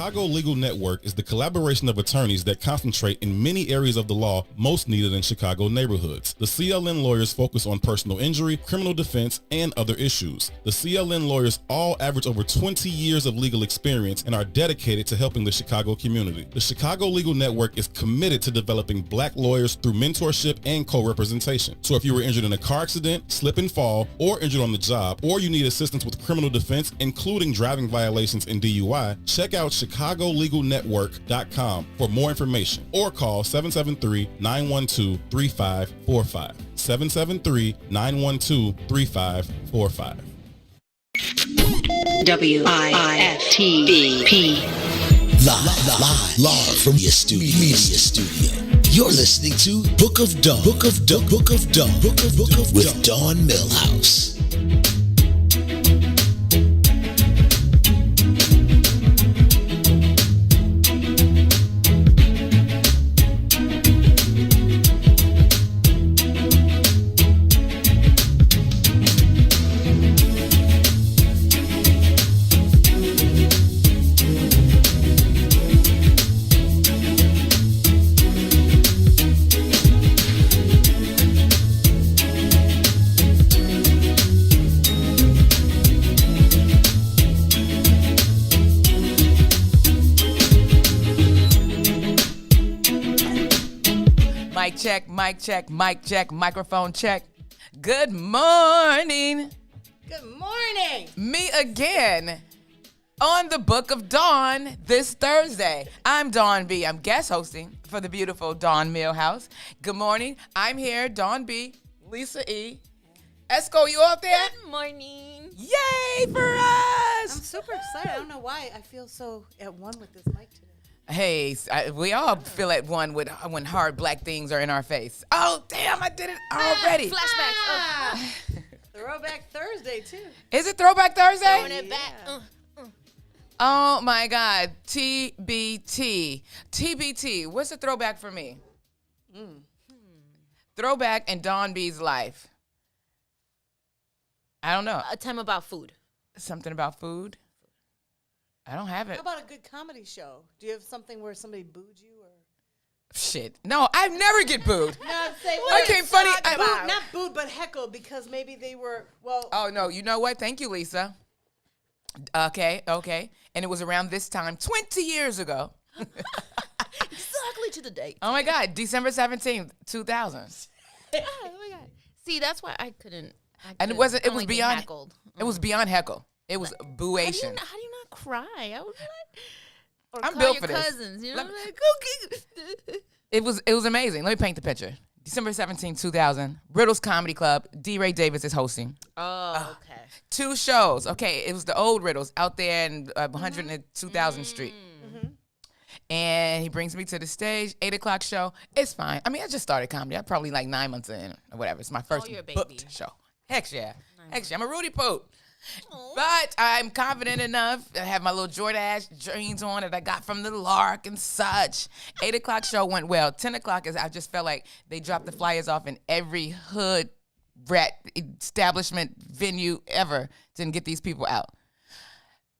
Chicago Legal Network is the collaboration of attorneys that concentrate in many areas of the law most needed in Chicago neighborhoods. The CLN lawyers focus on personal injury, criminal defense, and other issues. The CLN lawyers all average over 20 years of legal experience and are dedicated to helping the Chicago community. The Chicago Legal Network is committed to developing black lawyers through mentorship and co-representation. So if you were injured in a car accident, slip and fall, or injured on the job, or you need assistance with criminal defense, including driving violations and DUI, check out chicagolegalnetwork.com for more information or call 773-912-3545. 773-912-3545. WIFTP. Live from your studio. You're listening to Book of Dawn. With Dawn Millhouse. Mic check, microphone check. Good morning. Good morning. Me again on the Book of Dawn this Thursday. I'm Dawn B. I'm guest hosting for the beautiful Dawn Millhouse. Good morning. I'm here, Dawn B, Lisa E. Esco, you out there? Good morning. Yay for us. I'm super excited. I don't know why I feel so at one with this mic today. Hey, we all feel at one with when hard black things are in our face. Oh, damn, I did it already. Flashbacks. Throwback Thursday, too. Is it Throwback Thursday? Throwing it back. Oh, my God. TBT. TBT. What's a throwback for me? Throwback in Dawn B's life. I don't know. A time about food. Something about food? I don't have it. How about a good comedy show? Do you have something where somebody booed you or? Shit. No, I never get booed. No, I'm saying Okay, funny. not booed, but heckled because maybe they were, well. Oh, no. You know what? Thank you, Lisa. Okay. And it was around this time, 20 years ago. Exactly to the date. Oh, my God. December 17th, 2000. Oh, my God. See, that's why I couldn't. And it wasn't, it was like being beyond, heckled. it was beyond heckle. It was booation. How do you not cry? I was like, or I'm call built your for this. cousins, you know? Let me- Like, okay. It was amazing. Let me paint the picture. December 17th, 2000. Riddles Comedy Club. D. Ray Davis is hosting. Oh, okay. 2 shows. Okay, it was the old Riddles out there in 100 and 2000 Street. And he brings me to the stage, 8 o'clock show. It's fine. I mean, I just started comedy. I'm probably like 9 months in or whatever. It's my first you're a baby. booked show. Heck yeah. I'm a Rudy Poot. But I'm confident enough. I have my little Jordache jeans on that I got from the Lark and such. 8 o'clock show went well. 10 o'clock is I just felt like they dropped the flyers off in every hood rat establishment venue ever to get these people out.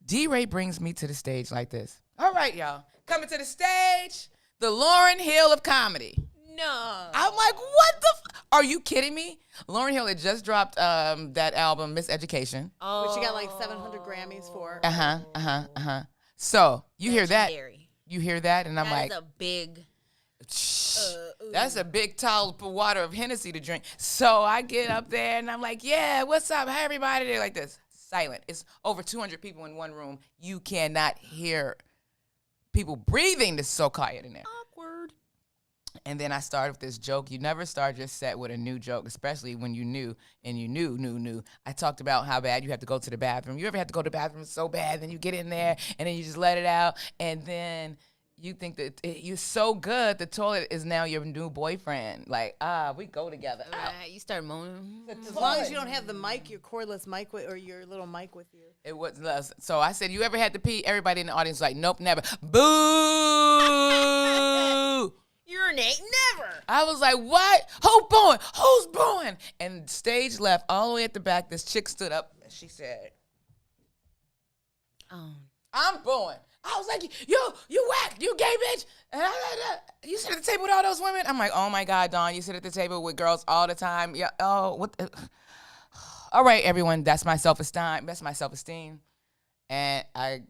D-Ray brings me to the stage like this. All right, y'all. Coming to the stage, the Lauryn Hill of comedy. No. I'm like, what the are you kidding me? Lauryn Hill had just dropped that album, Miseducation. Oh. Which she got like 700 Grammys for. So you hear that? Legendary. You hear that? And I'm like, That's a big. that's a big tall water of Hennessy to drink. So I get up there and I'm like, yeah, what's up? Hi, everybody. They're like this. Silent. It's over 200 people in one room. You cannot hear people breathing. It's so quiet in there. Awkward. And then I started with this joke. You never start your set with a new joke, especially when you knew and you knew. I talked about how bad you have to go to the bathroom. You ever had to go to the bathroom so bad, then you get in there and then you just let it out, and then you think that you're so good, the toilet is now your new boyfriend. Like, we go together. Right, you start moaning. As long as you don't have the mic, your cordless mic or your little mic with you. It was less. So I said, you ever had to pee? Everybody in the audience was like, nope, never. Boo! Urinate, never. I was like, what? Who booing? Who's booing? And stage left, all the way at the back, this chick stood up and she said, Oh. I'm booing. I was like, you whack, you gay bitch. And you sit at the table with all those women? I'm like, oh my God, Dawn, you sit at the table with girls all the time. Yeah. Oh, what? All right, everyone, that's my self-esteem. That's my self-esteem. And I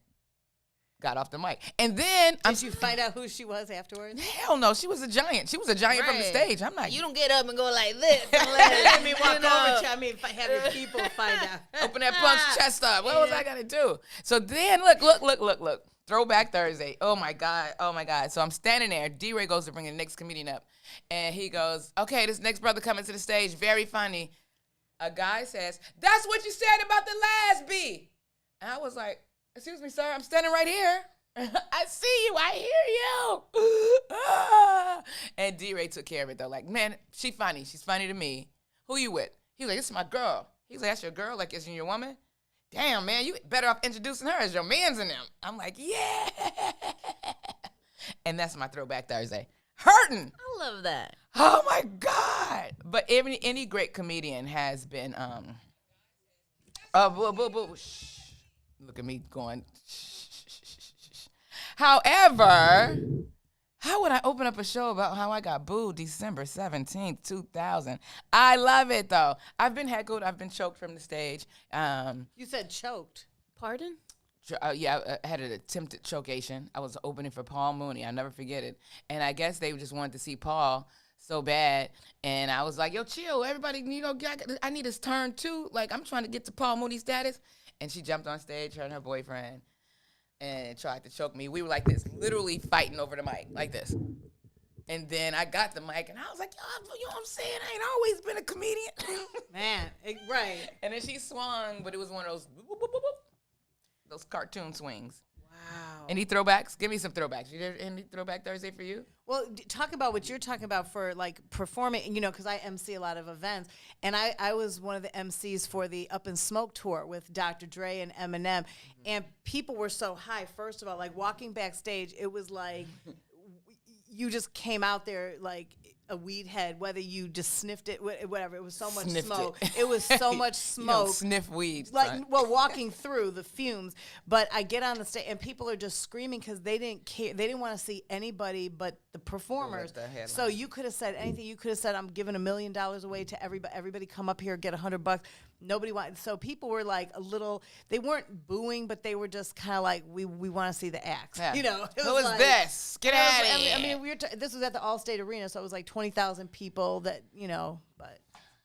got off the mic. And then Did you find out who she was afterwards? hell no, she was a giant. She was a giant from the stage. I'm like, You don't get up and go like this. Let me walk over to you. I mean, have your people find out. open that punk's chest up. What was I gonna do? So then look. Throwback Thursday. Oh my God. So I'm standing there. D-Ray goes to bring the next comedian up. And he goes, okay, this next brother coming to the stage, very funny. A guy says, that's what you said about the last B. And I was like, excuse me, sir, I'm standing right here. I see you. I hear you. And D-Ray took care of it, though. Like, man, she funny. She's funny to me. Who you with? He's like, this is my girl. He's like, that's your girl? Like, is she your woman? Damn, man, you better off introducing her as your mans in them. I'm like, yeah. And that's my Throwback Thursday. Hurting. I love that. Oh, my God. But any great comedian has been, shh. Look at me going, shh. However, how would I open up a show about how I got booed December 17th, 2000? I love it, though. I've been heckled. I've been choked from the stage. You said choked. Pardon? Yeah, I had an attempted chokeation. I was opening for Paul Mooney. I'll never forget it. And I guess they just wanted to see Paul so bad. And I was like, yo, chill. Everybody, I need his turn, too. Like, I'm trying to get to Paul Mooney status. And she jumped on stage, her and her boyfriend, and tried to choke me. We were like this, literally fighting over the mic, like this. And then I got the mic, and I was like, you know what I'm saying? I ain't always been a comedian. Man, right. And then she swung, but it was one of those, those cartoon swings. Wow. Any throwbacks? Give me some throwbacks. You did any Throwback Thursday for you? Well, talk about what you're talking about for like performing, because I MC a lot of events. And I was one of the MCs for the Up in Smoke tour with Dr. Dre and Eminem. And people were so high, first of all, like walking backstage, it was like you just came out there like a weed head, whether you just sniffed it, whatever. It was so much smoke. It was so much smoke. You don't sniff weed. Like, well, walking through the fumes. But I get on the stage, and people are just screaming because they didn't care. They didn't want to see anybody but the performers. So you could have said anything. You could have said, I'm giving $1 million away to everybody. Everybody come up here, get $100. Nobody wanted. So people were like a little, they weren't booing, but they were just kind of like, we want to see the acts. Yeah. Who is this? Get out of here. I mean, this was at the Allstate Arena, so it was like 20,000 people that, but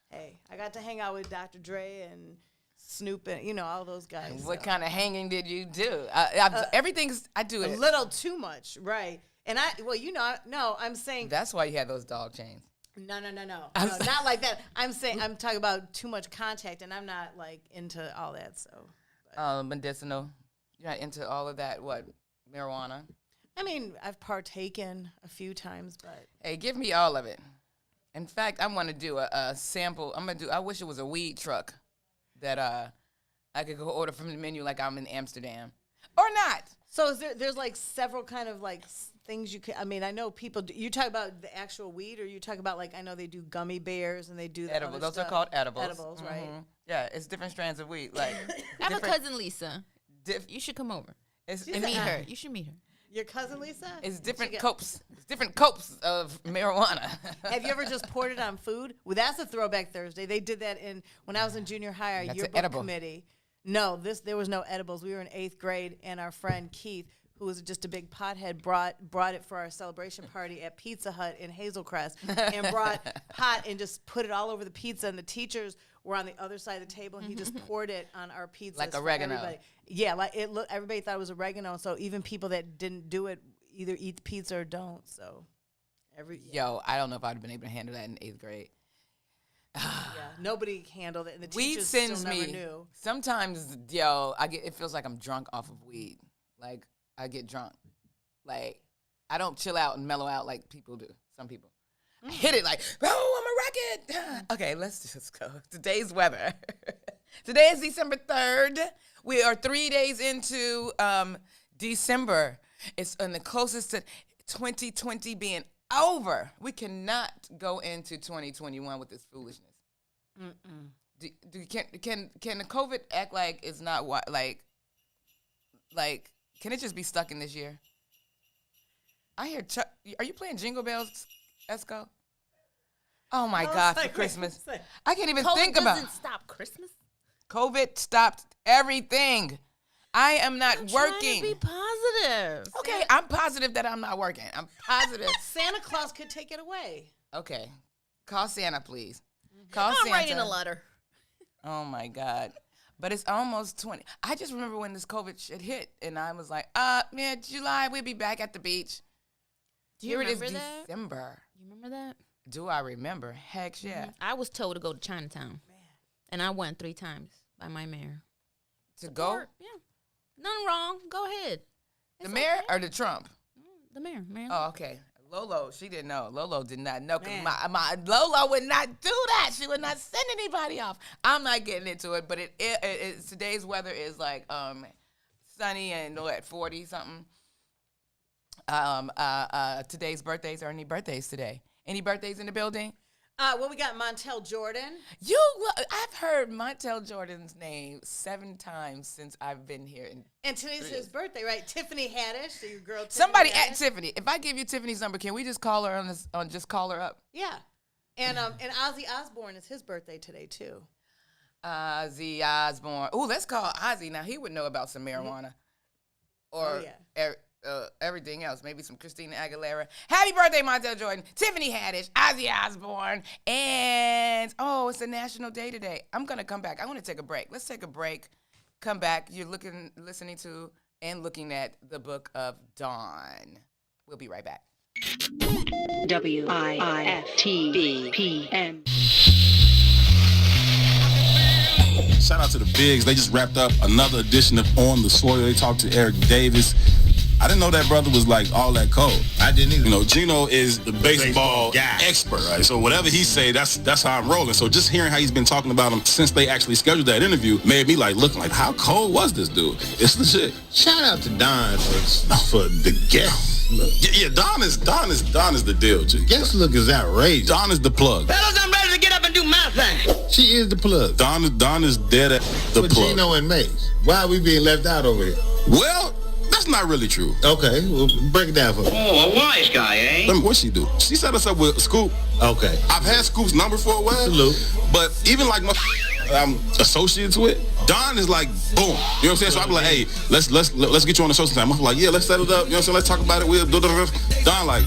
hey, I got to hang out with Dr. Dre and Snoop and, all those guys. What kind of hanging did you do? I do it. A little too much, right. And I'm saying. That's why you had those dog chains. No, not like that. I'm talking about too much contact, and I'm not like into all that. So, medicinal. You're not into all of that. What? Marijuana? I mean, I've partaken a few times, but hey, give me all of it. In fact, I want to do a sample. I wish it was a weed truck that I could go order from the menu like I'm in Amsterdam, or not. So there's like several kind of like things you can. I mean, I know people. You talk about the actual weed, or you talk about like I know they do gummy bears and they do the edibles. Those stuff. are called edibles. Edibles, right? Mm-hmm. Yeah, it's different strands of weed. Like I have a cousin Lisa. You should come over and meet her. You should meet her. Your cousin Lisa? It's different copes. It's different copes of marijuana. Have you ever just poured it on food? Well, that's a Throwback Thursday. They did that when I was in junior high, our yearbook committee. No, there was no edibles. We were in 8th grade, and our friend Keith, who was just a big pothead, brought it for our celebration party at Pizza Hut in Hazelcrest, and brought pot and just put it all over the pizza. And the teachers were on the other side of the table, and he just poured it on our pizza. Like oregano. Everybody. Yeah, like it looked. Everybody thought it was oregano. So even people that didn't do it either eat the pizza or don't. So Yo, I don't know if I'd have been able to handle that in 8th grade. Yeah, nobody handled it, and the weed teachers sends still never me. knew. Sometimes, it feels like I'm drunk off of weed. Like I get drunk. Like I don't chill out and mellow out like people do. Some people hit it like, oh, I'm a rocket. Okay, let's just go. Today's weather. Today is December 3rd. We are 3 days into December. It's on the closest to 2020 being over. We cannot go into 2021 with this foolishness. Can the COVID act like it's not like Can it just be stuck in this year? I hear Chuck. Are you playing Jingle Bells, Esco? Oh my God, for Christmas. I can't even think about it. COVID doesn't stop Christmas. COVID stopped everything. I am not I'm working. Trying to be positive. Okay, I'm positive that I'm not working. I'm positive. Santa Claus could take it away. Okay, call Santa, please. Call I'm Santa. writing a letter. Oh my God. But it's almost 20. I just remember when this COVID shit hit, and I was like, man, July, we'll be back at the beach. Do you remember it is that? December. You remember that? Do I remember? Heck yeah. Mm-hmm. I was told to go to Chinatown. And I went 3 times by my mayor. To go? Yeah. Nothing wrong. Go ahead. The mayor or the Trump? The mayor, man. Oh, okay. Lolo, she didn't know. Lolo did not know. My Lolo would not do that. She would not send anybody off. I'm not getting into it, but today's weather is like sunny and 40 something. Today's birthdays. Are any birthdays today? Any birthdays in the building? Well, we got Montel Jordan. I've heard Montel Jordan's name 7 times since I've been here. And today's his birthday, right? Tiffany Haddish, so your girl. Somebody Haddish. at Tiffany. If I give you Tiffany's number, can we just call her just call her up? Yeah, and Ozzy Osbourne is his birthday today too. Ozzy Osbourne. Oh, let's call Ozzy now. He would know about some marijuana, or everything else. Maybe some Christina Aguilera. Happy birthday, Montel Jordan, Tiffany Haddish, Ozzy Osbourne, and it's a national day today. I'm gonna come back. I want to take a break. Let's take a break. Come back. You're listening to and looking at the Book of Dawn. We'll be right back. WIIFTBPM. Shout out to the Bigs. They just wrapped up another edition of On the Soil. They talked to Eric Davis. I didn't know that brother was like all that cold. I didn't either. You know, Gino is the baseball guy. expert, right? So whatever he say, that's how I'm rolling. So just hearing how he's been talking about him since they actually scheduled that interview made me like look like how cold was this dude? It's legit. Shout out to Don for the guest look. Yeah, Don is the deal, G. Guest look is outrageous. Don is the plug. Fellas, I'm ready to get up and do my thing. She is the plug. Don is dead at the For plug. Gino and Mace. Why are we being left out over here? Well, that's not really true. Okay, well, break it down for me. Oh, a wise guy, eh? What'd she do? She set us up with Scoop. Okay. I've had Scoop's number for a while. Salute. But even like I'm associated to it, Don is like, boom. You know what I'm saying? So I be like, hey, let's get you on the show sometime. I'm like, yeah, let's set it up. You know what I'm saying? Let's talk about it. Don like,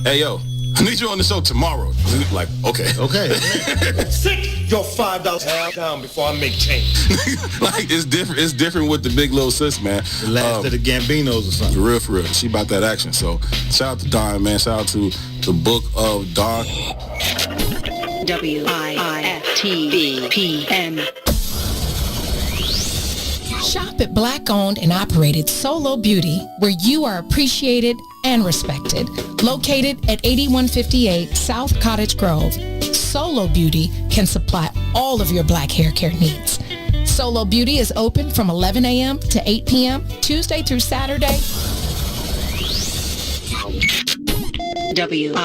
hey, yo, I need you on the show tomorrow. Like, okay. Okay. Sit your $5 down before I make change. Like, it's different with the big little sis, man. The last of the Gambinos or something. For real. She about that action. So shout out to Don, man. Shout out to the Book of Dawn. WIIFTBPM. Shop at Black-owned and operated Solo Beauty, where you are appreciated and respected. Located at 8158 South Cottage Grove, Solo Beauty can supply all of your black hair care needs. Solo Beauty is open from 11 a.m. to 8 p.m., Tuesday through Saturday. WIIFTBPM.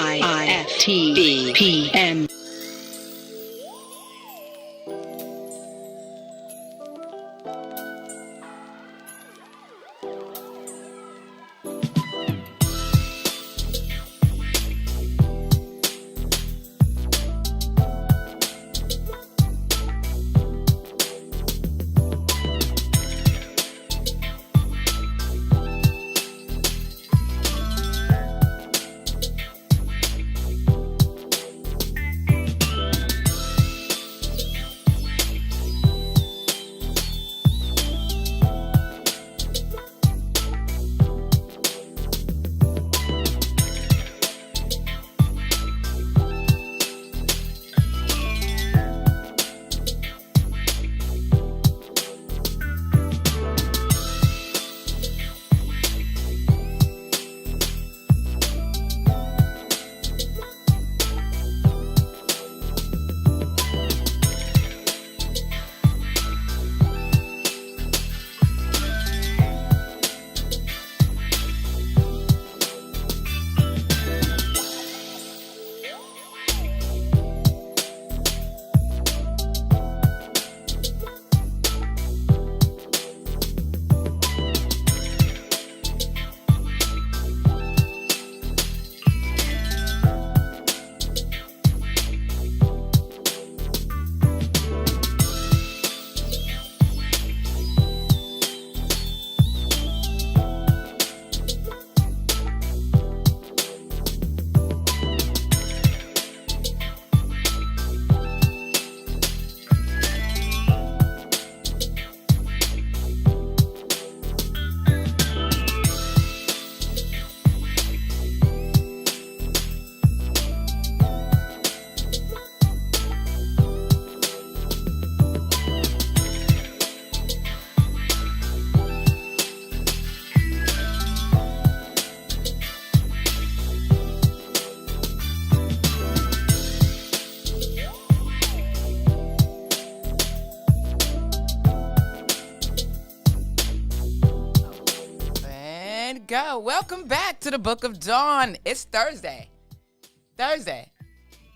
go. Welcome back to the Book of Dawn. It's Thursday.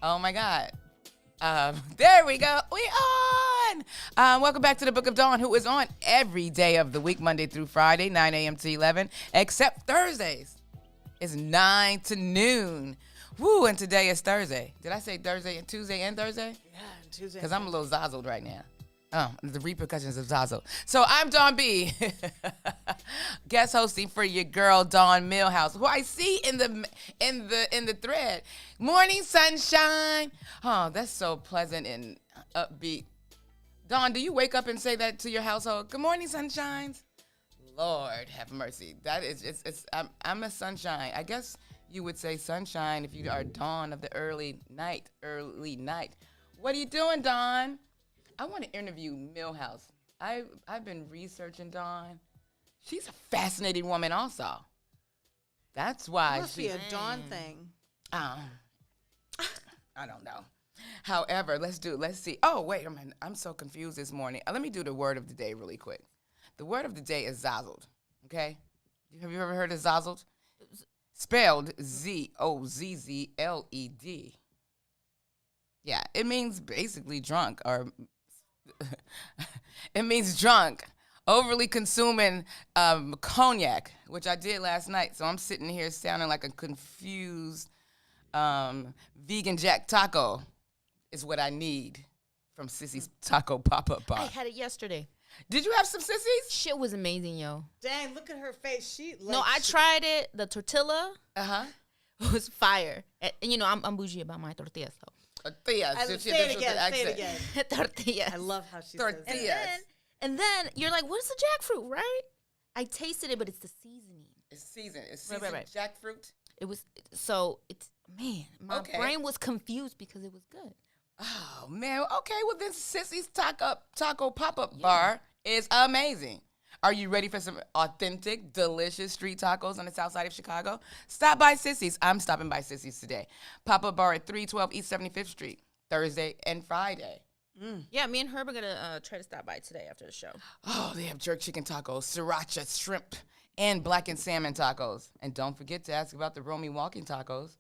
Oh my God. There we go. We on. Welcome back to the Book of Dawn, who is on every day of the week, Monday through Friday, 9 a.m. to 11, except Thursdays. It's 9 to noon. Woo, and today is Thursday. Did I say Thursday and Tuesday and Thursday? Yeah, Tuesday. Because I'm a little zazzled right now. The repercussions of Zazzle. So I'm Dawn B, guest hosting for your girl Dawn Millhouse, who I see in the thread. Morning sunshine. Oh, that's so pleasant and upbeat. Dawn, do you wake up and say that to your household? Good morning, sunshines. Lord have mercy. That is I'm a sunshine. I guess you would say sunshine if you are Dawn of the early night. What are you doing, Dawn? I want to interview Millhouse. I've been researching Dawn. She's a fascinating woman also. That's why it must be a Dawn thing. I don't know. However, let's see. Oh, wait a minute. I'm so confused this morning. Let me do the word of the day really quick. The word of the day is zazzled. Okay? Have you ever heard of zazzled? Spelled Z-O-Z-Z-L-E-D. Yeah, it means basically drunk or it means drunk, overly consuming cognac, which I did last night. So I'm sitting here sounding like a confused vegan Jack Taco is what I need from Sissy's Taco Pop-Up Bar. I had it yesterday. Did you have some Sissy's? Shit was amazing, yo. Dang, look at her face. I tried it. The tortilla. Was fire. And you know, I'm bougie about my tortillas, so. Say it again. Tortillas. I love how she tortillas. says it. And then you're like, what is the jackfruit, right? I tasted it, but it's the seasoning. It's seasoned. It's seasoned right. jackfruit. It was, so it's, man, my brain was confused because it was good. Oh, man. Okay, well, then Sissy's Taco Pop-Up Bar is amazing. Are you ready for some authentic, delicious street tacos on the south side of Chicago? Stop by Sissy's. I'm stopping by Sissy's today. Pop-Up Bar at 312 East 75th Street, Thursday and Friday. Yeah, me and Herb are going to try to stop by today after the show. Oh, they have jerk chicken tacos, sriracha shrimp, and blackened salmon tacos. And don't forget to ask about the Romy walking tacos,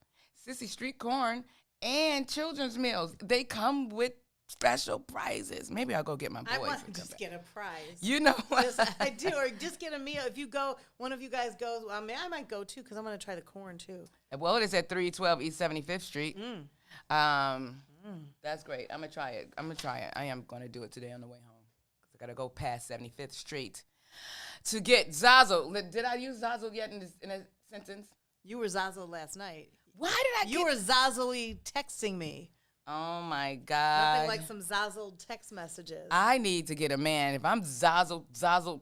Sissy street corn, and children's meals. They come with special prizes. Maybe I'll go get my boys. I want to just get a prize. You know what? I do, or just get a meal. If you go, one of you guys goes, I mean, I might go too, because I'm going to try the corn too. Well, it is at 312 East 75th Street. That's great. I'm going to try it. I am going to do it today on the way home. I got to go past 75th Street to get Zazzle. Did I use Zazzle yet in a sentence? You were Zazzle last night. Why did I You were Zazzle-y texting me. Oh, my God. Nothing like some Zazzle text messages. I need to get a man. If I'm Zazzle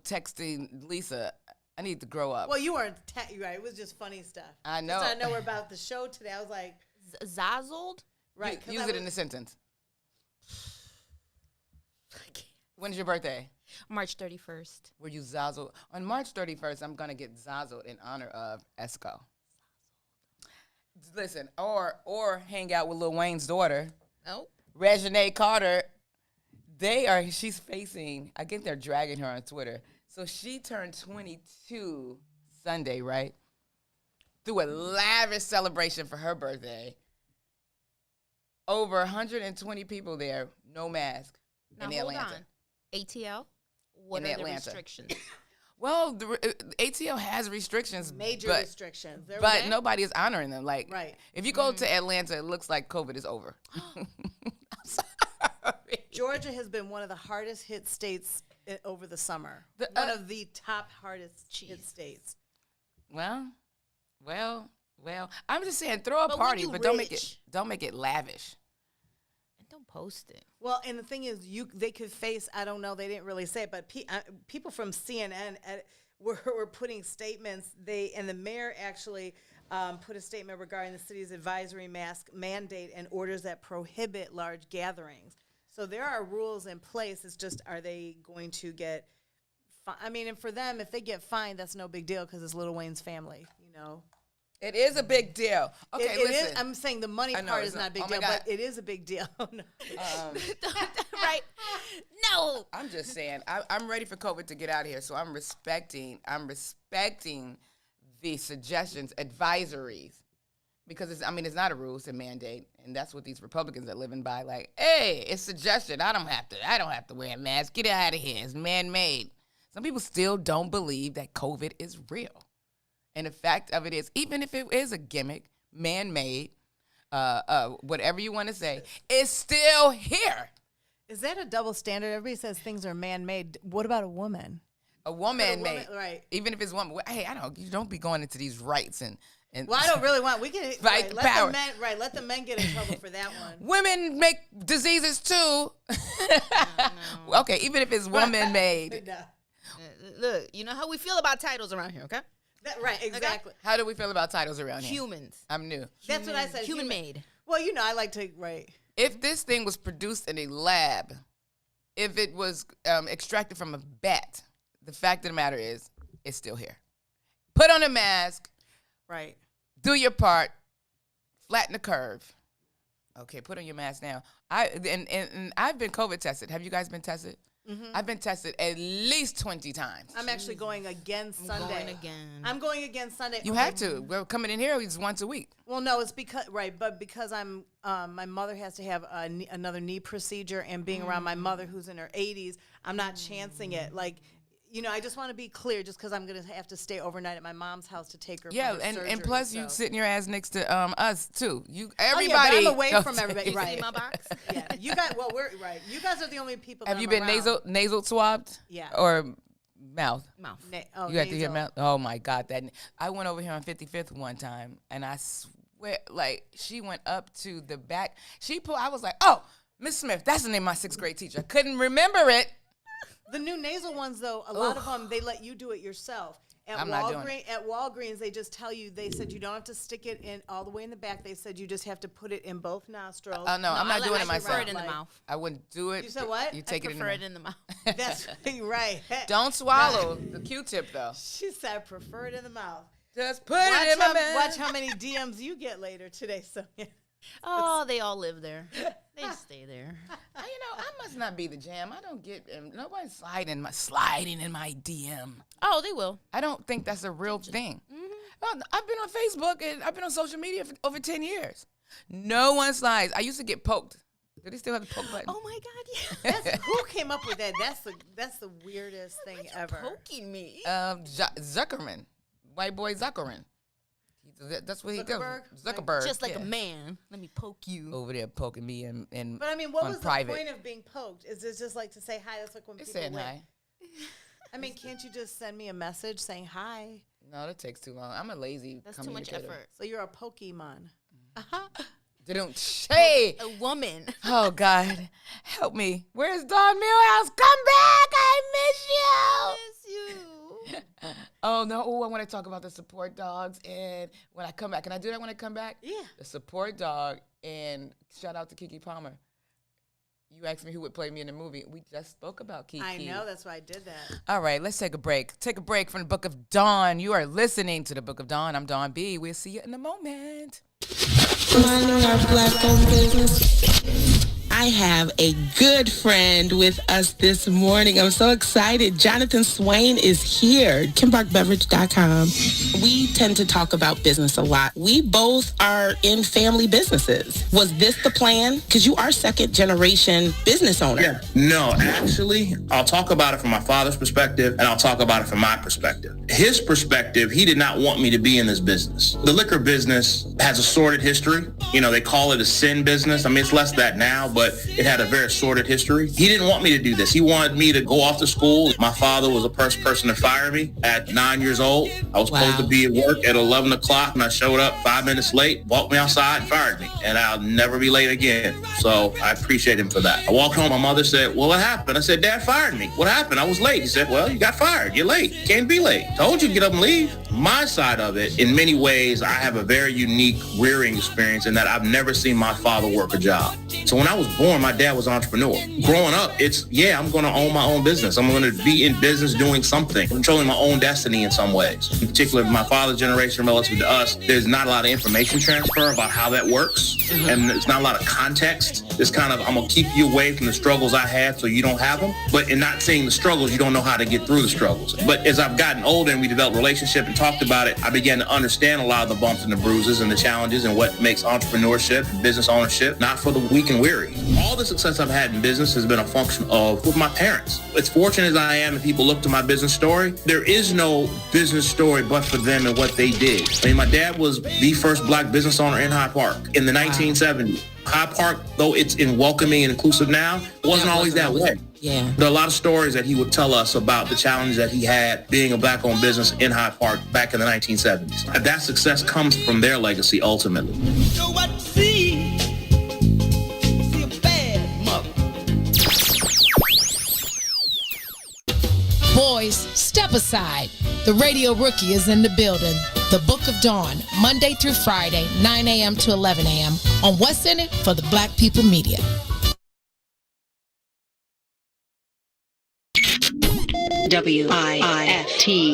texting Lisa, I need to grow up. Well, you weren't. Right. It was just funny stuff. I know. Just I know about the show today. I was like. Zazzled? Right. Use it in a sentence. When's your birthday? March 31st. Were you Zazzle? On March 31st, I'm going to get Zazzled in honor of Esco. Listen, or hang out with Lil Wayne's daughter. Oh. Reginae Carter. She's facing, I think they're dragging her on Twitter. So she turned 22 Sunday, right? Through a lavish celebration for her birthday. Over 120 people there, no mask now, in Atlanta. On. ATL? What are the restrictions? Well, the ATL has restrictions. Major restrictions. But nobody is honoring them. Like, right. If you go to Atlanta, it looks like COVID is over. I'm sorry. Georgia has been one of the hardest hit states over the summer. One of the top hardest hit states. Well, I'm just saying, throw a party, but don't make it lavish. And don't post it. Well, and the thing is, they could face. I don't know. They didn't really say it, but people from CNN were putting statements. And the mayor actually put a statement regarding the city's advisory mask mandate and orders that prohibit large gatherings. So there are rules in place. It's just, are they going to get? I mean, and for them, if they get fined, that's no big deal because it's Lil Wayne's family. You know. It is a big deal. Okay, listen. Is, I'm saying the money part is not a big deal, but it is a big deal. Right? No. I'm just saying, I'm ready for COVID to get out of here, so I'm respecting the suggestions, advisories, because it's not a rule, it's a mandate, and that's what these Republicans are living by. Like, hey, it's suggestion. I don't have to wear a mask. Get out of here. It's man-made. Some people still don't believe that COVID is real, and the fact of it is, even if it is a gimmick, man-made, whatever you want to say, it's still here. Is that a double standard? Everybody says things are man-made. What about a woman? A woman made, right? Even if it's woman. Hey, you don't be going into these rights and. Well, I don't really want. We can fight let power. the men. Right, let the men get in trouble for that one. Women make diseases too. No. Okay, even if it's woman made. No. Look, you know how we feel about titles around here, okay? Right, exactly. Okay? How do we feel about titles around here? Humans. I'm new. That's what I said. Human made. Well, I like to write. If this thing was produced in a lab, if it was extracted from a bat, the fact of the matter is, it's still here. Put on a mask. Right. Do your part. Flatten the curve. Okay, put on your mask now. I've been COVID tested. Have you guys been tested? Mm-hmm. I've been tested at least 20 times. I'm actually going again Sunday. I'm going again Sunday. You have to. We're coming in here once a week. Well, no, it's because I'm my mother has to have another knee procedure, and being around my mother who's in her 80s, I'm not chancing it. Like, I just want to be clear, just because I'm going to have to stay overnight at my mom's house to take her. Yeah, for her surgery, and plus you sitting your ass next to us too. Everybody. Oh, yeah, but I'm away from everybody. Right. My box. Yeah, you guys. Well, we're right. You guys are the only people. Have you been nasal swabbed? Yeah. Or mouth? Mouth. You had to hear mouth. Oh my God, I went over here on 55th one time, and I swear, like, she went up to the back. I was like, oh, Miss Smith, that's the name of my 6th grade teacher. I couldn't remember it. The new nasal ones, though, a lot of them, they let you do it yourself. At Walgreens, they just tell you, they said you don't have to stick it in all the way in the back. They said you just have to put it in both nostrils. Oh, no, I'm not doing it myself. I prefer it in the mouth. I wouldn't do it. You said what? You take I prefer it in the mouth. That's right. Don't swallow the Q-tip, though. She said, I prefer it in the mouth. Just put it in my mouth. Watch how many DMs you get later today, Sonia. Oh, they all live there. They stay there. I must not be the jam. I don't get nobody's sliding in my DM. Oh, they will. I don't think that's a real thing. Mm-hmm. I've been on Facebook and I've been on social media for over 10 years. No one slides. I used to get poked. Do they still have the poke button? Oh my God, yeah. Who came up with that? That's the weirdest thing ever. Poking me. Zuckerman, white boy Zuckerman. That's what he does. Zuckerberg. Just like a man. Let me poke you. Over there poking me and But I mean, what was private. The point of being poked? Is it just like to say hi? That's like when people saying hi. I mean, can't you just send me a message saying hi? No, that takes too long. I'm a lazy That's too much effort. So you're a Pokemon. Hey! A woman. Oh, God. Help me. Where's Dawn Millhouse? Come back! I miss you! Oh, no. Oh, I want to talk about the support dogs. And when I come back, can I do that when I come back? Yeah. The support dog. And shout out to Keke Palmer. You asked me who would play me in the movie. We just spoke about Keke. I know. That's why I did that. All right. Let's take a break. Take a break from the Book of Dawn. You are listening to the Book of Dawn. I'm Dawn B. We'll see you in a moment. Minding our Black-owned business. I have a good friend with us this morning. I'm so excited. Jonathan Swain is here. KimBarkBeverage.com. We tend to talk about business a lot. We both are in family businesses. Was this the plan? Because you are second generation business owner. Yeah. No, actually, I'll talk about it from my father's perspective, and I'll talk about it from my perspective. His perspective, he did not want me to be in this business. The liquor business has a sordid history. They call it a sin business. I mean, it's less that now, but it had a very sordid history. He didn't want me to do this. He wanted me to go off to school. My father was the first person to fire me at 9 years old. I was supposed to be at work at 11 o'clock, and I showed up 5 minutes late, walked me outside, and fired me. And I'll never be late again. So I appreciate him for that. I walked home. My mother said, well, what happened? I said, Dad fired me. What happened? I was late. He said, well, you got fired. You're late. You can't be late. Told you to get up and leave. My side of it, in many ways, I have a very unique rearing experience in that I've never seen my father work a job. So when I was born, my dad was an entrepreneur. Growing up, it's, I'm going to own my own business. I'm going to be in business doing something, controlling my own destiny in some ways. In particular, my father's generation relative to us, there's not a lot of information transfer about how that works. And there's not a lot of context. It's kind of, I'm going to keep you away from the struggles I had so you don't have them. But in not seeing the struggles, you don't know how to get through the struggles. But as I've gotten older and we developed a relationship and talked about it, I began to understand a lot of the bumps and the bruises and the challenges and what makes entrepreneurship and business ownership not for the weak and weary. All the success I've had in business has been a function of with my parents. As fortunate as I am and people look to my business story, there is no business story but for them and what they did. I mean, my dad was the first black business owner in Hyde Park in the 1970s. Hyde Park, though it's welcoming and inclusive now, wasn't always that way. Yeah. There are a lot of stories that he would tell us about the challenges that he had being a black-owned business in Hyde Park back in the 1970s. And that success comes from their legacy ultimately. So what see a bad mother. Boys, step aside. The Radio Rookie is in the building. The Book of Dawn, Monday through Friday, 9 a.m. to 11 a.m. on What's In It for the Black People Media. WIFTBPM.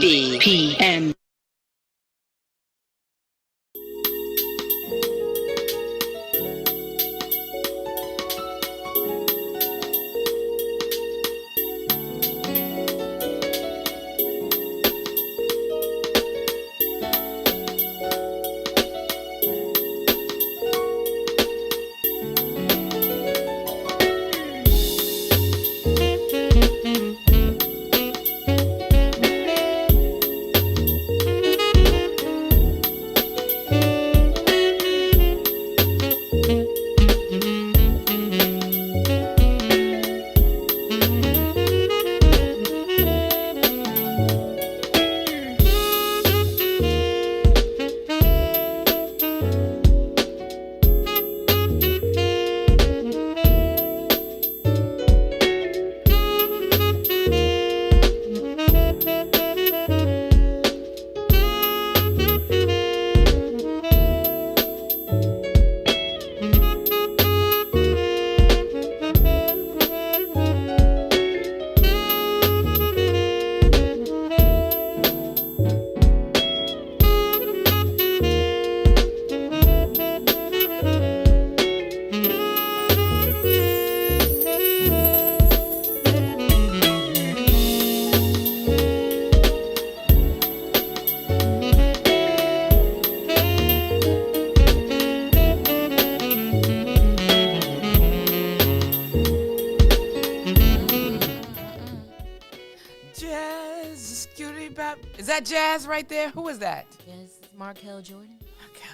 Is that Jazz right there? Who is that? Yes, it's Markel Jordan.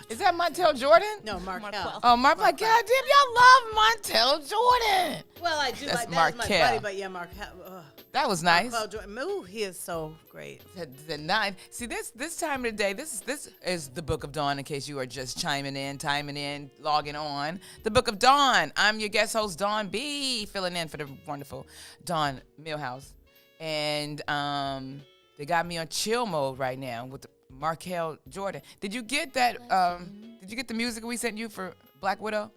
Is that Montel Jordan? No, Markel. Oh, God damn, y'all love Montel Jordan. Well, I do. That's That's my Markel. buddy, but yeah, Markel. That was nice. Markel Jordan. Ooh, he is so great. The nine. See, this time of the day, this is the Book of Dawn. In case you are just chiming in, logging on. The Book of Dawn. I'm your guest host, Dawn B, filling in for the wonderful Dawn Millhouse, and they got me on chill mode right now with Markel Jordan. Did you get that? Did you get the music we sent you for Black Widow?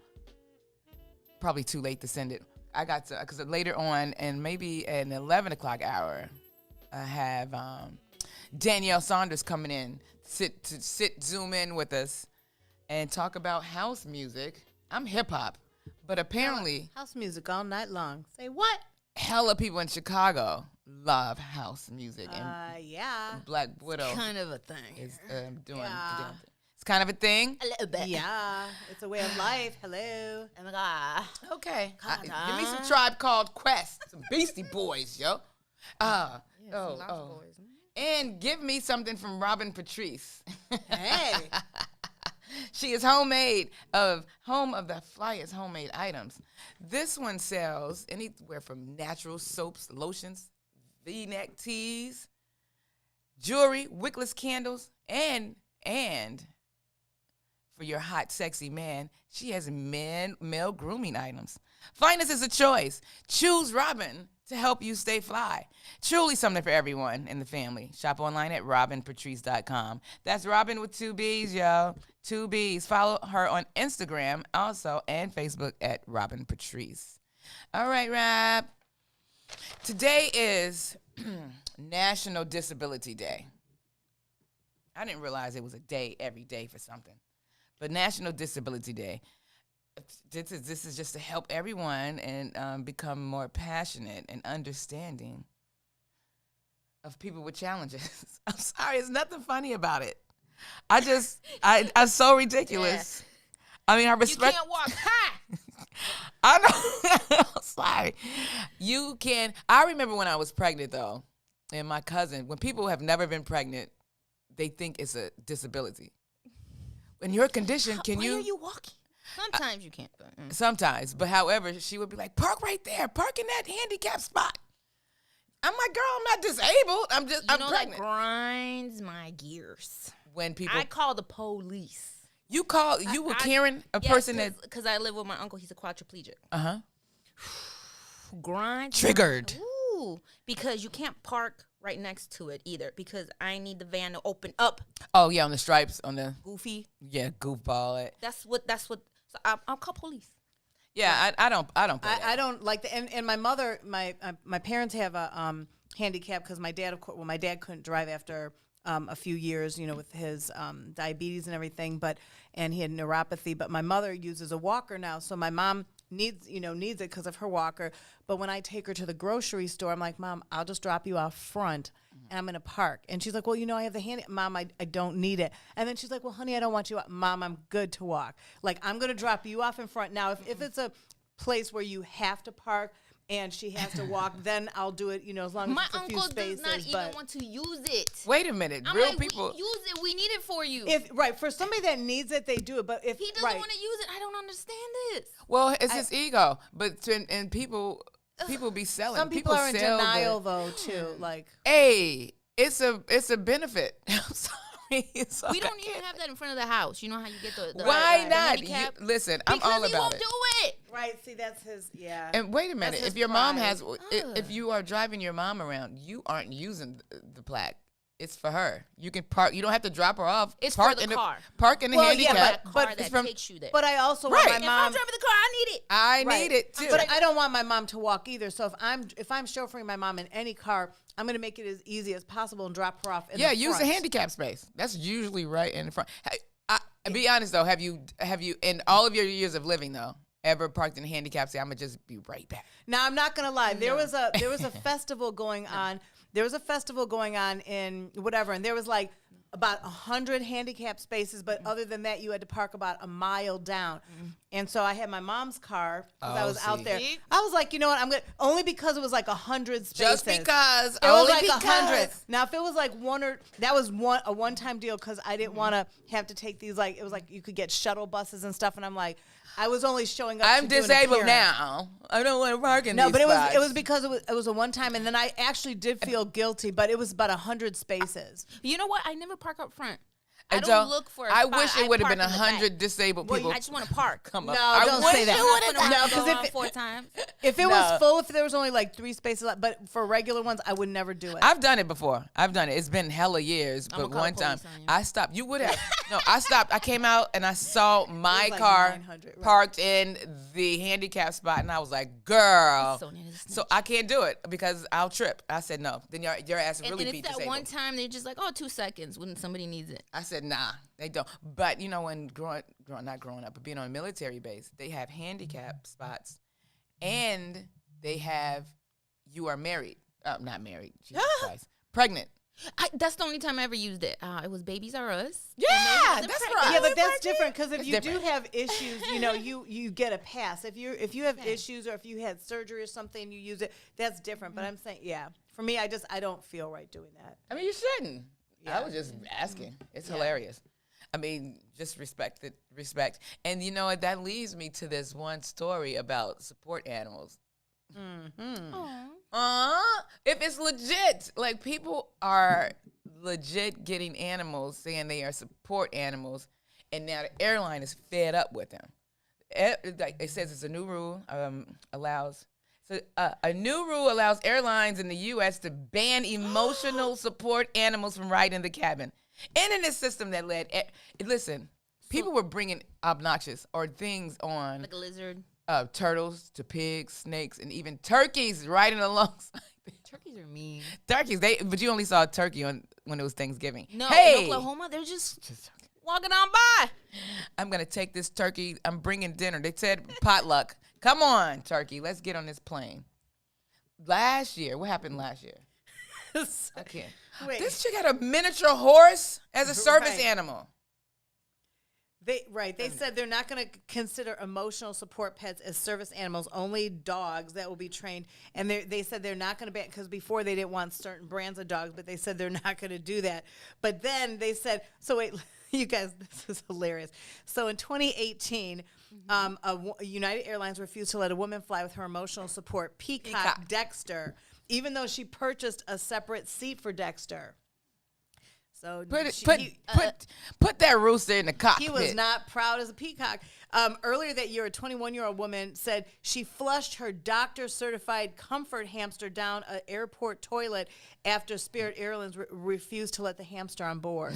Probably too late to send it. I got to, because later on, and maybe an 11 o'clock hour, I have Danielle Saunders coming in, zoom in with us, and talk about house music. I'm hip hop, but apparently house music all night long. Say what? Hella people in Chicago love house music, and yeah, Black Widow kind of a thing. Is doing. It's kind of a thing. A little bit. Yeah, it's a way of life. Hello. Oh my God. Okay. Give me some Tribe Called Quest, some Beastie Boys, yo. Boys. And give me something from Robin Patrice. Hey. She is home of the flyest homemade items. This one sells anywhere from natural soaps, lotions, V-neck tees, jewelry, wickless candles, and for your hot, sexy man, she has male grooming items. Finest is a choice. Choose Robin to help you stay fly. Truly something for everyone in the family. Shop online at robinpatrice.com. That's Robin with 2 B's, yo. 2 B's. Follow her on Instagram also and Facebook at Robin Patrice. All right, Rob. Today is National Disability Day. I didn't realize it was a day every day for something. But National Disability Day. This is just to help everyone and become more passionate and understanding of people with challenges. I'm sorry, there's nothing funny about it. I'm so ridiculous. Yeah. I mean, I respect. You can't walk high. I know. I'm sorry. You can. I remember when I was pregnant though, and my cousin. When people have never been pregnant, they think it's a disability. In your condition, can you? Why are you walking? Sometimes you can't. Sometimes, but however, she would be like, "Park right there. Park in that handicap spot." I'm like, "Girl, I'm not disabled. I'm pregnant." That grinds my gears. When people, I call the police. You were Karen, a person that because I live with my uncle. He's a quadriplegic. Grinds. Triggered. Ooh, because you can't park right next to it either because I need the van to open up. Oh yeah, on the stripes, on the goofy. Yeah, goofball. That's what. So I'll call police. Yeah, I don't. I don't like that. And my mother, my parents have a handicap because my dad, my dad couldn't drive after a few years, with his diabetes and everything. And he had neuropathy. But my mother uses a walker now, so my mom needs it because of her walker. But when I take her to the grocery store, I'm like, Mom, I'll just drop you off front and I'm going to park. And she's like, well, I have the handy. Mom, I don't need it. And then she's like, well, honey, I don't want you. Mom, I'm good to walk. Like, I'm going to drop you off in front. Now, if it's a place where you have to park and she has to walk, then I'll do it, as long as it's a few spaces. My uncle does not even want to use it. Wait a minute. I'm Real like, people. Use it. We need it for you. For somebody that needs it, they do it. But if he doesn't want to use it, I don't understand this. Well, it's his ego. But and people be selling. Some people are in denial though too. Like, hey, it's a benefit. I'm sorry. It's okay. We don't even have that in front of the house. You know how you get the why not? handicap? Listen, I'm all about it. Because he won't do it. Right. See, that's his. Yeah. And wait a minute. If your mom has, if you are driving your mom around, you aren't using the plaque. It's for her. You can park. You don't have to drop her off. It's park for the car. Park in the handicap. Yeah, but that takes you there. But I also want my mom. If I'm driving the car, I need it. I need it too. But I don't want my mom to walk either. So if I'm chauffeuring my mom in any car, I'm going to make it as easy as possible and drop her off in the front. Use the handicap space. That's usually right in the front. Be honest though. Have you in all of your years of living though ever parked in a handicap? Say, I'm gonna just be right back. Now I'm not gonna lie. There was a festival going on. There was a festival going on in whatever, and there was like about 100 handicap spaces, but other than that, you had to park about a mile down. And so I had my mom's car because I was out there. I was like, you know what? I'm gonna only because it was like 100 spaces. Just because. It was like 100. Now, if it was like that was a one-time deal because I didn't want to have to take these it was like you could get shuttle buses and stuff, and I'm like, I was only showing up. I'm to do disabled an now. I don't want to park in these but spots. it was because it was a one time, and then I actually did feel guilty. But it was about 100 spaces. You know what? I never park up front. I don't look for a spot. I wish it would have been 100 disabled people. I just want to park. Come up. No, don't say that. No, because if it was full, if there was only like 3 spaces left, but for regular ones, I would never do it. I've done it before. It's been hella years, but one time I stopped. You would have. No, I stopped. I came out and I saw my car parked in the handicap spot, and I was like, "Girl." So I can't do it because I'll trip. I said no. Then your ass really beat disabled. And that one time they're just like, 2 seconds when somebody needs it. I said nah, they don't. But when not growing up, but being on a military base, they have handicap spots, and they have you are married, not married, Jesus Christ, pregnant. That's the only time I ever used it. It was Babies R Us. Yeah, that's right. Yeah, but that's different because if you do have issues, you get a pass. If you have issues or if you had surgery or something, you use it. That's different. But I'm saying, for me, I don't feel right doing that. I mean, you shouldn't. Yeah. I was just asking. It's hilarious. I mean, just respect. And you know what? That leads me to this one story about support animals. If it's legit, like people are legit getting animals saying they are support animals, and now the airline is fed up with them. It says it's a new rule, So a new rule allows airlines in the U.S. to ban emotional support animals from riding in the cabin. And in this system that led, listen, people were bringing obnoxious or things on. Like a lizard. Turtles to pigs, snakes, and even turkeys riding alongside. Turkeys are mean. Turkeys, but you only saw a turkey when it was Thanksgiving. No, hey, in Oklahoma, they're just walking on by. I'm going to take this turkey. I'm bringing dinner. They said potluck. Come on, turkey. Let's get on this plane. Last year, what happened last year? I can't. Wait. This chick had a miniature horse as a service animal. They said they're not going to consider emotional support pets as service animals, only dogs that will be trained. And they said they're not going to ban, because before they didn't want certain brands of dogs, but they said they're not going to do that. But then they said, so wait, you guys, this is hilarious. So in 2018, United Airlines refused to let a woman fly with her emotional support peacock. Dexter, even though she purchased a separate seat for Dexter. So put that rooster in the cockpit. He was not proud as a peacock. Earlier that year, a 21-year-old woman said she flushed her doctor-certified comfort hamster down an airport toilet after Spirit Airlines refused to let the hamster on board.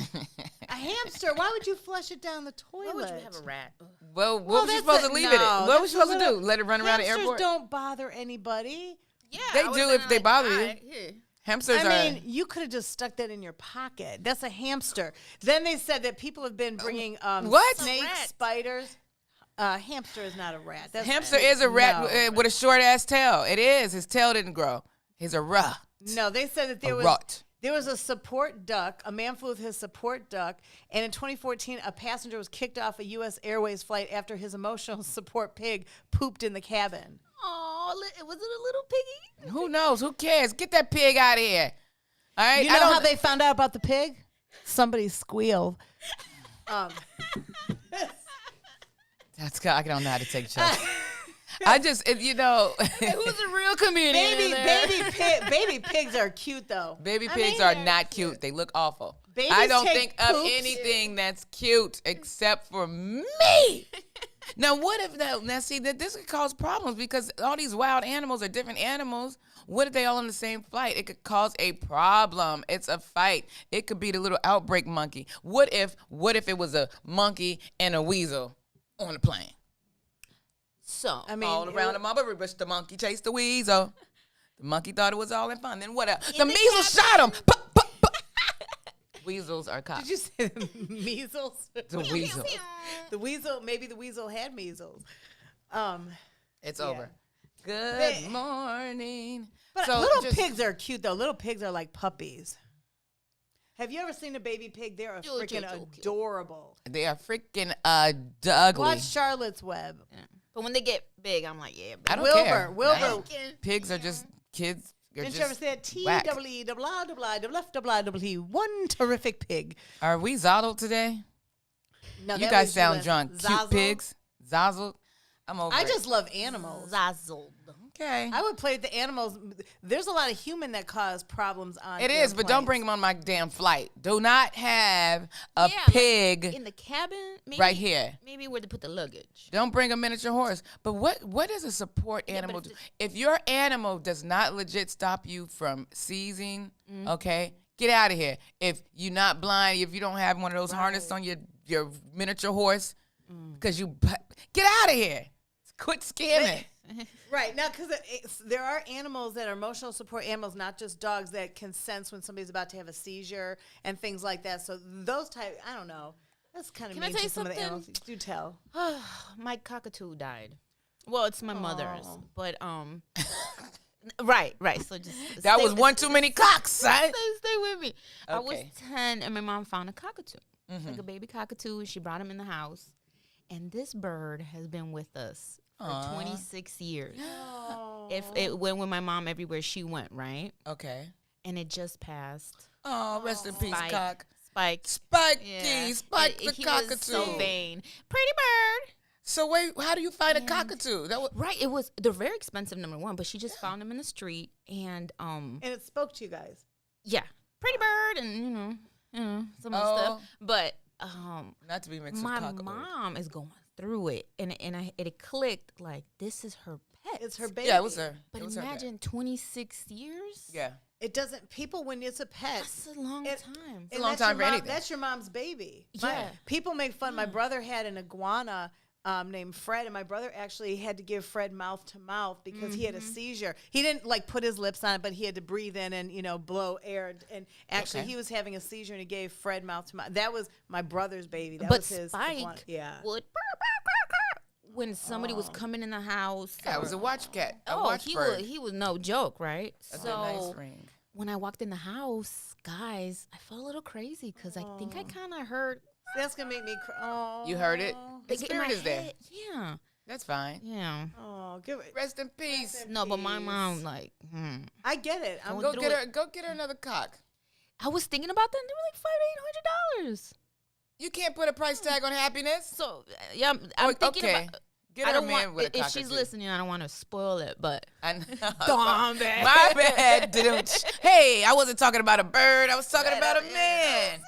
A hamster? Why would you flush it down the toilet? Why would you have a rat? Well, what was you supposed to leave it in? What was you supposed to do? Let it run around the airport? Hamsters don't bother anybody. Yeah, they do if they bother you. Hamsters you could have just stuck that in your pocket. That's a hamster. Then they said that people have been bringing snakes, spiders. Hamster is not a rat. Hamster is a rat with a short-ass tail. It is. His tail didn't grow. He's a rat. No, they said that there was a support duck. A man flew with his support duck, and in 2014, a passenger was kicked off a U.S. Airways flight after his emotional support pig pooped in the cabin. Oh, was it a little piggy? Who knows? Who cares? Get that pig out of here. All right. You know how they found out about the pig? Somebody squealed. I don't know how to take shots. I just, who's a real comedian? Baby pigs are cute though. Baby pigs are not cute. They look awful. I don't think of anything that's cute except for me. Now, what if this could cause problems because all these wild animals are different animals. What if they all on the same flight? It could cause a problem. It's a fight. It could be the little outbreak monkey. What if it was a monkey and a weasel on the plane? So, all around the mother, but the monkey chased the weasel. The monkey thought it was all in fun. Then what else? The measles shot him. Weasels are cops. Did you say the measles? The weasel. Maybe the weasel had measles. It's over. Good morning. But little pigs are cute, though. Little pigs are like puppies. Have you ever seen a baby pig? They are freaking adorable. They are freaking ugly. Watch Charlotte's Web. Yeah. But when they get big, I'm like, yeah. I don't care. Wilbur. Pigs are just kids. Didn't you ever say T-W-E, one terrific pig. Are we Zoddled today? No, you guys sound drunk. Zazzled? Cute pigs. Zazzled. I'm over I just love animals. Zazzled. Okay. I would play with the animals. There's a lot of human that cause problems on It is, but don't bring them on my damn flight. Do not have a pig in the cabin right here. Maybe where to put the luggage. Don't bring a miniature horse. But what does a support animal do? If your animal does not legit stop you from seizing, okay, get out of here. If you're not blind, if you don't have one of those harnesses on your miniature horse, because get out of here. Quit scamming. Right. Now, because there are animals that are emotional support animals, not just dogs, that can sense when somebody's about to have a seizure and things like that. So those type, I don't know. That's kind of mean to some of the animals. Do tell. My cockatoo died. Well, it's my mother's, but right. So just that was one too many cocks, right? Stay with me. Okay. I was 10, and my mom found a cockatoo, like a baby cockatoo. She brought him in the house, and this bird has been with us for 26 years. When my mom everywhere she went, right? Okay. And it just passed. Oh, rest in peace, cock. Spike. Spike the he cockatoo. Was so vain. Pretty bird. So wait, how do you find a cockatoo? They're very expensive, number one, but she just found them in the street and it spoke to you guys. Yeah. Pretty bird and some of the stuff. But not to be mixed with cockatoo. My mom is going through it, and it clicked like this is her pet. It's her baby. Yeah, it was her. But it was imagine 26 years. Yeah. It doesn't. People, when it's a pet, That's a long time. It's a long time for anything. That's your mom's baby. Yeah. People make fun. My brother had an iguana named Fred, and my brother actually had to give Fred mouth to mouth because he had a seizure. He didn't like put his lips on it, but he had to breathe in and blow air. And actually, he was having a seizure, and he gave Fred mouth to mouth. That was my brother's baby. That was his iguana. Yeah. Would when somebody was coming in the house. Yeah, it was a watch cat. He was no joke, right? That's a nice ring. When I walked in the house, guys, I felt a little crazy because I think I kind of heard. That's gonna make me cry. Oh, you heard it. The spirit is there. Yeah, that's fine. Yeah. Oh, give it. Rest in peace. No, but my mom I get it. Go get her another cock. I was thinking about that. And they were like $500-$800. You can't put a price tag on happiness. So yeah, I'm thinking about. Get her a man with a cock. If she's listening, I don't want to spoil it, but I know. My bad. Hey, I wasn't talking about a bird. I was talking about a man.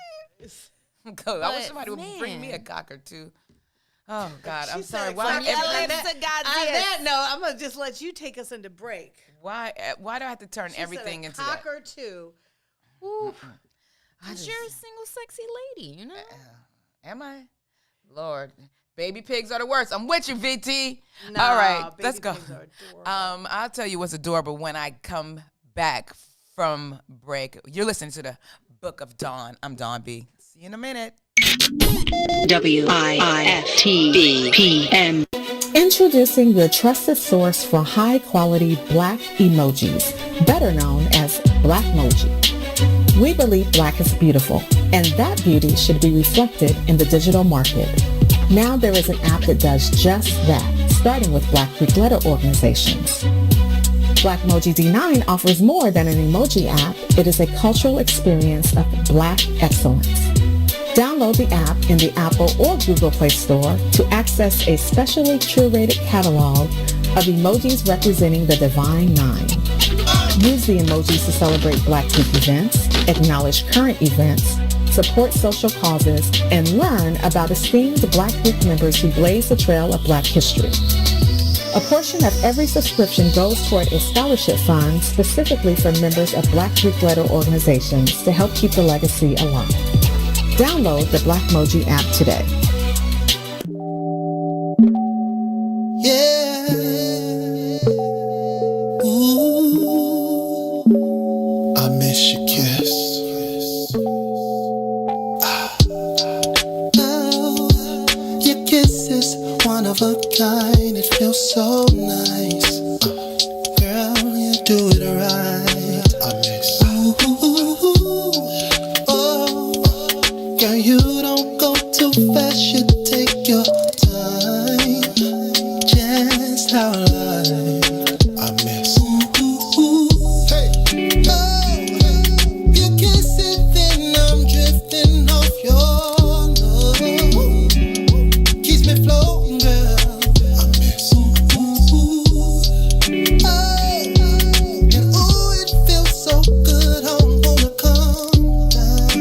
I wish somebody would bring me a cock or two. Oh God, I'm sorry. Why? On that note, I'm gonna just let you take us into break. Why do I have to turn everything into cock that? or two? Because you're a single, sexy lady, you know. Am I? Lord, baby pigs are the worst. I'm with you, VT. No, all right, let's go. Pigs are adorable. I'll tell you what's adorable when I come back from break. You're listening to the Book of Dawn. I'm Dawn B. See you in a minute. WIFTBPM. Introducing your trusted source for high-quality black emojis, better known as Blackmoji. We believe black is beautiful, and that beauty should be reflected in the digital market. Now there is an app that does just that, starting with Black Greek letter organizations. Blackmoji D9 offers more than an emoji app. It is a cultural experience of black excellence. Download the app in the Apple or Google Play Store to access a specially curated catalog of emojis representing the Divine Nine. Use the emojis to celebrate Black Greek events, acknowledge current events, support social causes, and learn about esteemed Black Greek members who blaze the trail of Black history. A portion of every subscription goes toward a scholarship fund specifically for members of Black Greek letter organizations to help keep the legacy alive. Download the Blackmoji app today. Yeah. Ooh. I miss your kiss. Oh, your kiss is one of a kind. It feels so nice. Girl, you do it right. I miss. Girl, you don't go too fast, you take your time. Just how I miss. Hey, oh, you kiss it, then I'm drifting off your love. Keeps me floating, girl. I miss. Oh, and ooh, it feels so good, I wanna come down.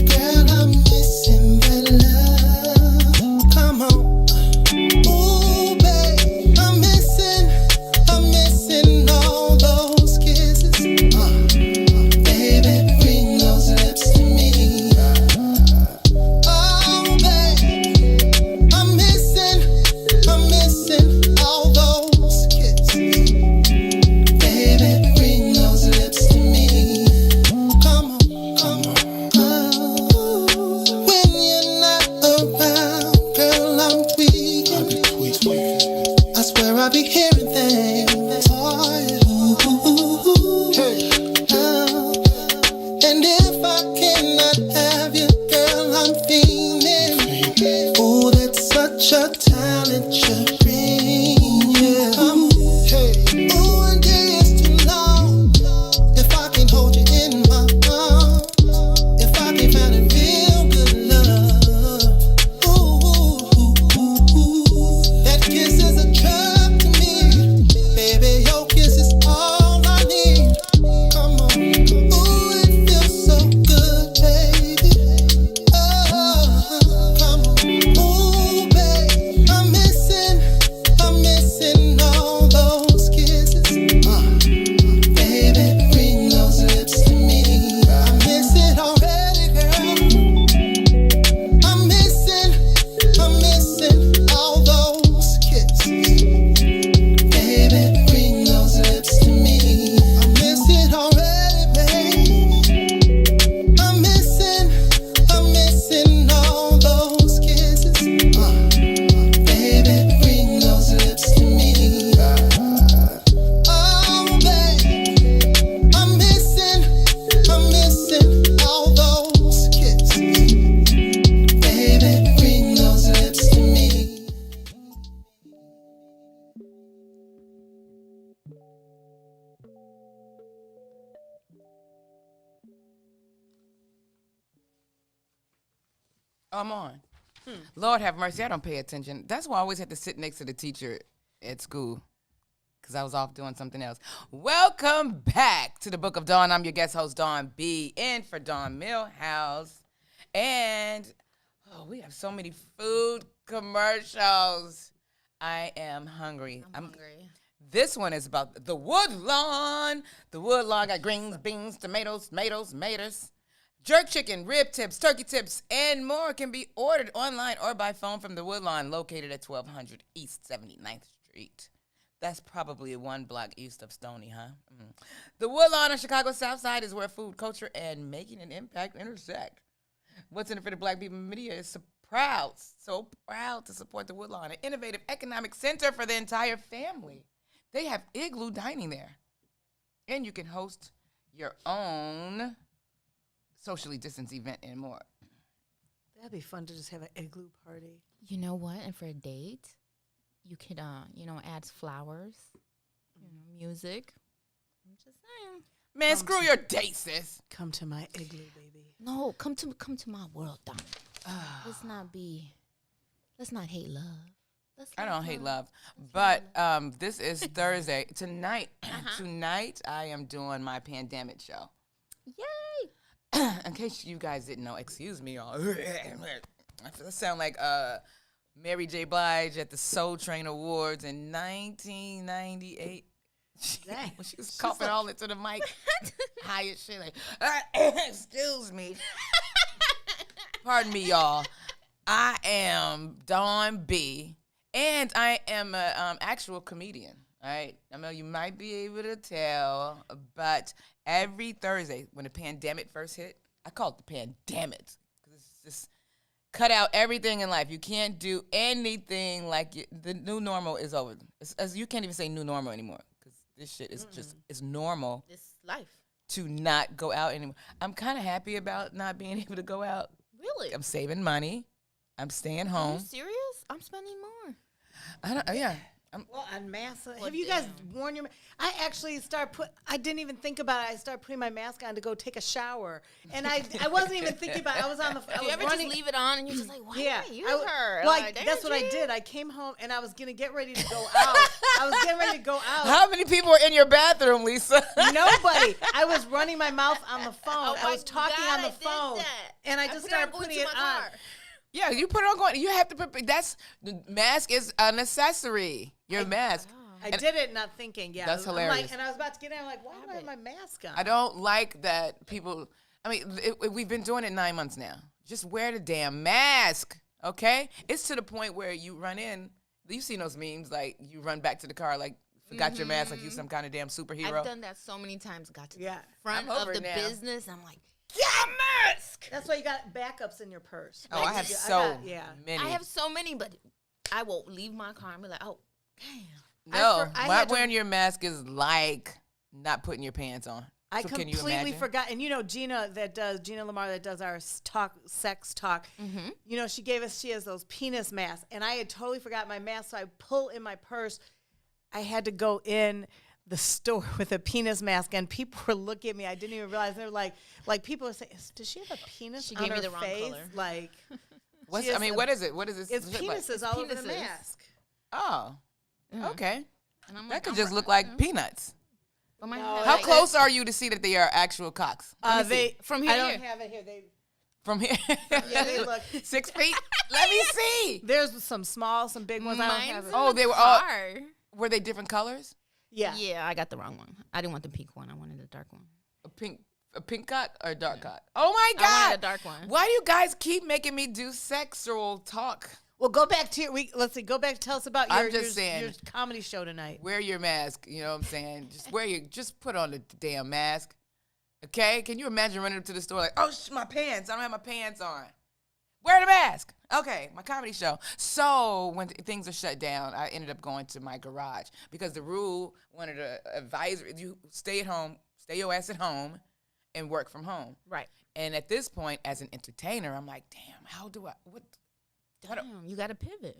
Girl, I'm missing that love. Come on. Ooh, babe, I'm missing all those kisses. Baby, bring those lips to me. Oh, babe, I'm missing all those kisses. Baby, bring those lips to me. Come on. When you're not around, girl, I'm weak. I swear I be hearing things. Oh, and if I cannot have you, girl, I'm feeling. Oh, that's such a talent you bring. Yeah. Come on. Oh, and it's too long. If I can hold you in my arms. If I can find a real good love, ooh, that kiss is a drug to me, baby. Your kiss is all I need. Come on, ooh, it feels so good. I'm on. Lord have mercy, I don't pay attention. That's why I always had to sit next to the teacher at school because I was off doing something else. Welcome back to the Book of Dawn. I'm your guest host, Dawn B, in for Dawn Millhouse. And we have so many food commercials. I am hungry. I'm hungry. This one is about the Woodlawn. The Woodlawn got greens, beans, tomatoes, jerk chicken, rib tips, turkey tips, and more can be ordered online or by phone from the Woodlawn, located at 1200 East 79th Street. That's probably 1 block east of Stony, huh? The Woodlawn on Chicago's South Side is where food, culture, and making an impact intersect. What's in it for the Black people media is so proud to support the Woodlawn, an innovative economic center for the entire family. They have igloo dining there, and you can host your own socially distanced event and more. That'd be fun to just have an igloo party. You know what? And for a date, you could, add flowers, music. I'm just saying. Man, screw your date, sis. Come to my igloo, baby. No, come to my world, Dom. Let's not hate love. I don't hate love. But this is Thursday. Tonight, I am doing my pandemic show. Yay! In case you guys didn't know, excuse me, y'all. I sound like Mary J. Blige at the Soul Train Awards in 1998. When she was coughing all into the mic. High as shit. Like, excuse me. Pardon me, y'all. I am Dawn B. And I am an actual comedian. All right, I know you might be able to tell, but every Thursday when the pandemic first hit, I call it the pandemic because it's just cut out everything in life. You can't do anything the new normal is over. You can't even say new normal anymore because this shit is it's normal. It's life. To not go out anymore. I'm kind of happy about not being able to go out. Really? I'm saving money. I'm staying home. Are you serious? I'm spending more. Well, on mask. Have you guys worn your? I actually I didn't even think about it. I started putting my mask on to go take a shower, and I wasn't even thinking about it. I was on the. You ever just leave it on and you're just like, why yeah, did I use her? That's what I did. I came home and I was gonna get ready to go out. How many people are in your bathroom, Lisa? Nobody. I was running my mouth on the phone. I was talking on the phone, and I just started putting it on. Yeah, you put it on going. You have to put. The mask is a necessary. Your mask. I did it not thinking. Yeah, that's hilarious. And I was about to get in. I'm like, why do I have my mask on? I don't like that people. I mean, we've been doing it 9 months now. Just wear the damn mask, okay? It's to the point where you run in. You've seen those memes, like you run back to the car, like forgot your mask, like you some kind of damn superhero. I've done that so many times. Got to the front of the business. I'm like, get a mask. That's why you got backups in your purse. Oh, I have so many. I have so many, but I will leave my car and be like, oh, damn. No, not wearing your mask is like not putting your pants on. I completely forgot. And Gina Lamar that does our sex talk, she has those penis masks. And I had totally forgot my mask, so I pull in my purse. I had to go in the store with a penis mask, and people were looking at me. I didn't even realize. They were like people were saying, does she have a penis she on gave her me the wrong face? Color. Like, what is it? What is this? It's penises all over the mask. Oh, okay. And I'm that could just look like peanuts. No, how close are you to see that they are actual cocks? From here. I don't have it here. From here. Yeah, they look 6 feet. Let me see. There's some small, some big ones. I don't have it. Oh, they were all. Were they different colors? Yeah. Yeah, I got the wrong one. I didn't want the pink one. I wanted the dark one. A pink cock or a dark cock? Oh my God! I wanted a dark one. Why do you guys keep making me do sexual talk? Well, go back to your let's see. Go back. Tell us about your comedy show tonight. Wear your mask. You know what I'm saying? Just put on the damn mask. Okay? Can you imagine running up to the store like, oh, my pants. I don't have my pants on. Wear the mask. Okay, my comedy show. So when things are shut down, I ended up going to my garage because the rule, one of the advisory, you stay at home, stay your ass at home, and work from home. Right. And at this point, as an entertainer, I'm like, damn, how do I? You got to pivot.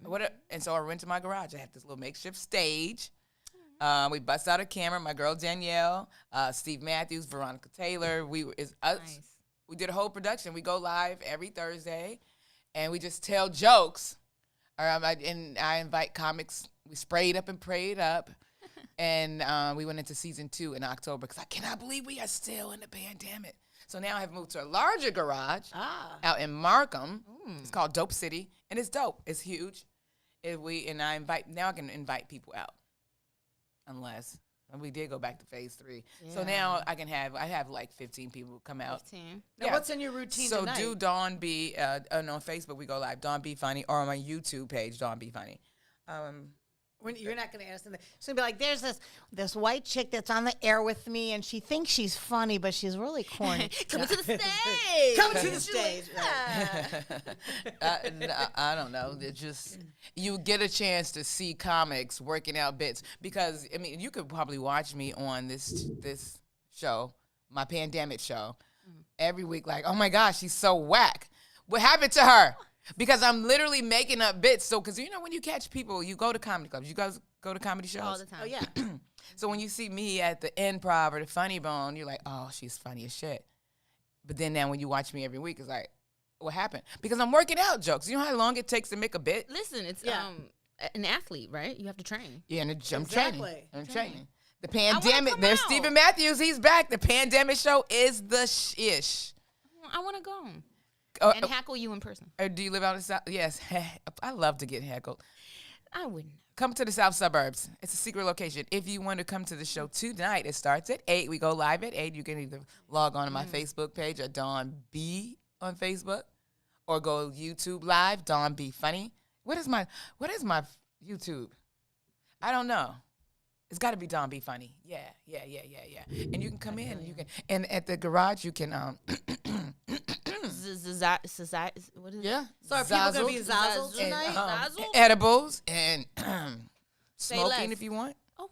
And so I went to my garage. I had this little makeshift stage. We bust out a camera. My girl Danielle, Steve Matthews, Veronica Taylor. We did a whole production. We go live every Thursday. and we just tell jokes. And I invite comics. We sprayed up and prayed up. And we went into season 2 in October because I cannot believe we are still in the pandemic. So now I have moved to a larger garage out in Markham. It's called Dope City, and it's dope. It's huge. I can invite people out, unless we did go back to phase 3. Yeah. So now I have like 15 people come out. 15. Now what's in your routine tonight? So do Dawn B, on Facebook we go live, Dawn B Funny, or on my YouTube page, Dawn B Funny. You're not going to ask them. It's going to be like, there's this white chick that's on the air with me, and she thinks she's funny, but she's really corny. Come to the stage. Come to the stage. I don't know. You get a chance to see comics working out bits because, I mean, you could probably watch me on this show, my pandemic show, every week like, oh, my gosh, she's so whack. What happened to her? Because I'm literally making up bits. So, because, when you catch people, you go to comedy clubs. You guys go to comedy shows? All the time. Oh, yeah. So, when you see me at the Improv or the Funny Bone, you're like, oh, she's funny as shit. But then now when you watch me every week, it's like, what happened? Because I'm working out jokes. You know how long it takes to make a bit? Listen, it's an athlete, right? You have to train. Yeah, and I'm training. I'm training. The pandemic, there's Stephen Matthews. He's back. The pandemic show is the ish. I want to go. And heckle you in person. Do you live out in the South? Yes. I love to get heckled. I wouldn't. Come to the South Suburbs. It's a secret location. If you want to come to the show tonight, it starts at 8. We go live at 8. You can either log on to my Facebook page at Dawn B on Facebook or go YouTube Live, Dawn B Funny. What is my YouTube? I don't know. It's got to be Dawn B Funny. Yeah. And you can come in. And at the garage, you can what is it? Yeah. So are people going to be zazzled tonight? Edibles and smoking if you want. Oh.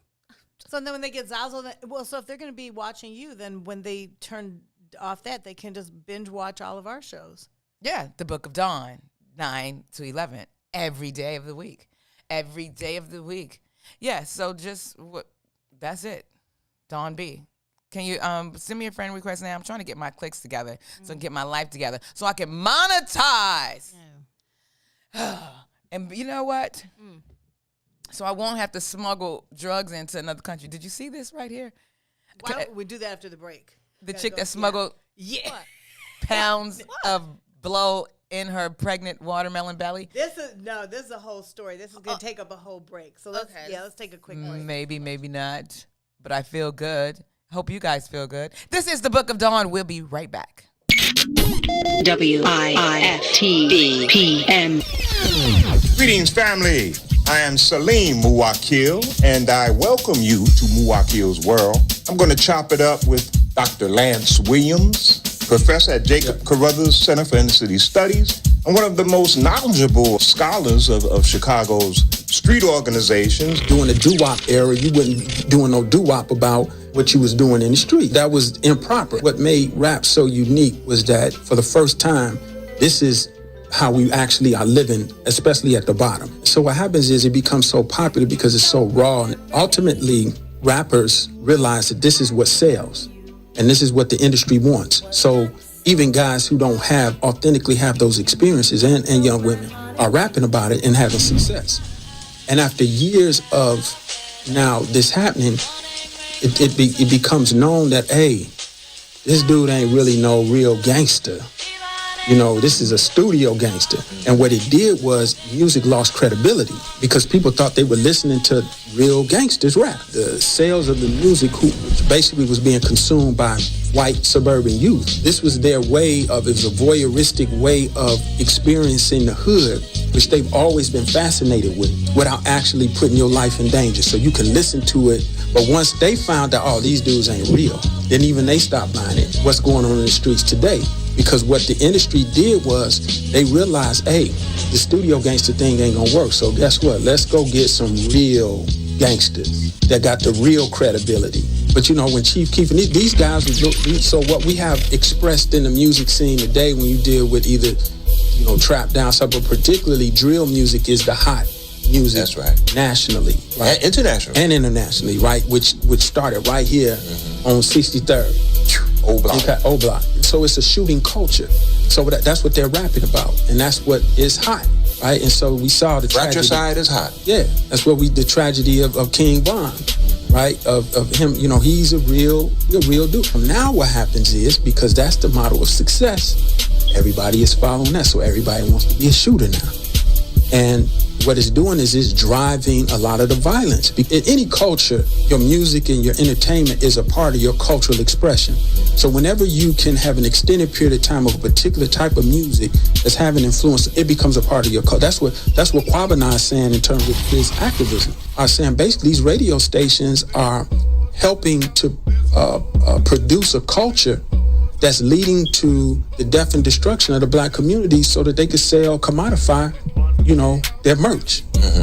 So then when they get zazzled, so if they're going to be watching you, then when they turn off that, they can just binge watch all of our shows. Yeah. The Book of Dawn, 9 to 11, every day of the week. Every day of the week. Yeah. So that's it. Dawn B. Can you send me a friend request now? I'm trying to get my clicks together so I can get my life together so I can monetize. Yeah. And you know what? So I won't have to smuggle drugs into another country. Did you see this right here? Why don't we do that after the break? The chick that smuggled pounds of blow in her pregnant watermelon belly. This is a whole story. This is going to take up a whole break. So let's take a quick break. Maybe not. But I feel good. Hope you guys feel good. This is the Book of Dawn. We'll be right back. WIFTBPM. Greetings, family. I am Salim Muwakil, and I welcome you to Muwakil's World. I'm going to chop it up with Dr. Lance Williams, professor at Jacob Carruthers Center for Inner City Studies, and one of the most knowledgeable scholars of Chicago's street organizations. During the doo-wop era, you wasn't doing no doo-wop about what you was doing in the street. That was improper. What made rap so unique was that for the first time, this is how we actually are living, especially at the bottom. So what happens is it becomes so popular because it's so raw. And ultimately, rappers realize that this is what sells and this is what the industry wants. So even guys who don't authentically have those experiences and young women are rapping about it and having success. And after years of now this happening, it becomes known that, hey, this dude ain't really no real gangster. This is a studio gangster. And what it did was music lost credibility because people thought they were listening to real gangsters rap. The sales of the music, which basically was being consumed by white suburban youth, this was their way it was a voyeuristic way of experiencing the hood, which they've always been fascinated with, without actually putting your life in danger. So you can listen to it, but once they found out, these dudes ain't real, then even they stopped buying it. What's going on in the streets today? Because what the industry did was they realized, hey, the studio gangster thing ain't gonna work. So guess what? Let's go get some real gangsters that got the real credibility. But when Chief Keef and these guys, so what we have expressed in the music scene today, when you deal with either, trap down stuff, but particularly drill music is the hot music. That's right. Nationally. Right? And internationally, right? Which started right here on 63rd. O Block. So it's a shooting culture. So that's what they're rapping about, and that's what is hot, right? And so we saw the tragedy. Fratricide is hot. Yeah, that's what the tragedy of King Von, right? Of him, he's a real dude. Now what happens is, because that's the model of success, everybody is following that. So everybody wants to be a shooter now. And what it's doing is it's driving a lot of the violence. In any culture, your music and your entertainment is a part of your cultural expression. So whenever you can have an extended period of time of a particular type of music that's having influence, it becomes a part of your culture. That's what Kwabena is saying in terms of his activism. I'm saying basically these radio stations are helping to produce a culture that's leading to the death and destruction of the black community so that they could sell, commodify, their merch,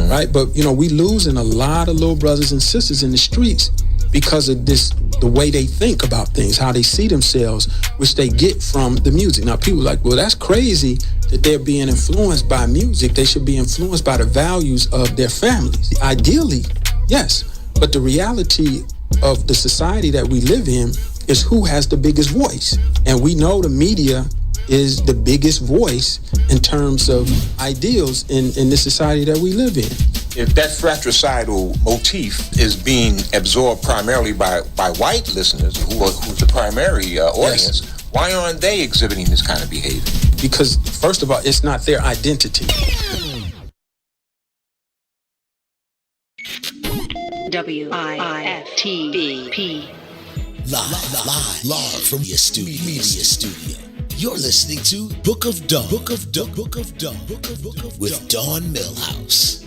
right? But, we losing a lot of little brothers and sisters in the streets because of the way they think about things, how they see themselves, which they get from the music. Now, people are like, well, that's crazy that they're being influenced by music. They should be influenced by the values of their families. Ideally, yes. But the reality of the society that we live in is who has the biggest voice. And we know the media is the biggest voice in terms of ideals in the society that we live in. If that fratricidal motif is being absorbed primarily by white listeners, who's the primary audience, yes, why aren't they exhibiting this kind of behavior? Because, first of all, it's not their identity. WIFTP. Live from your studio. You're listening to Book of Dawn. With Dawn Millhouse.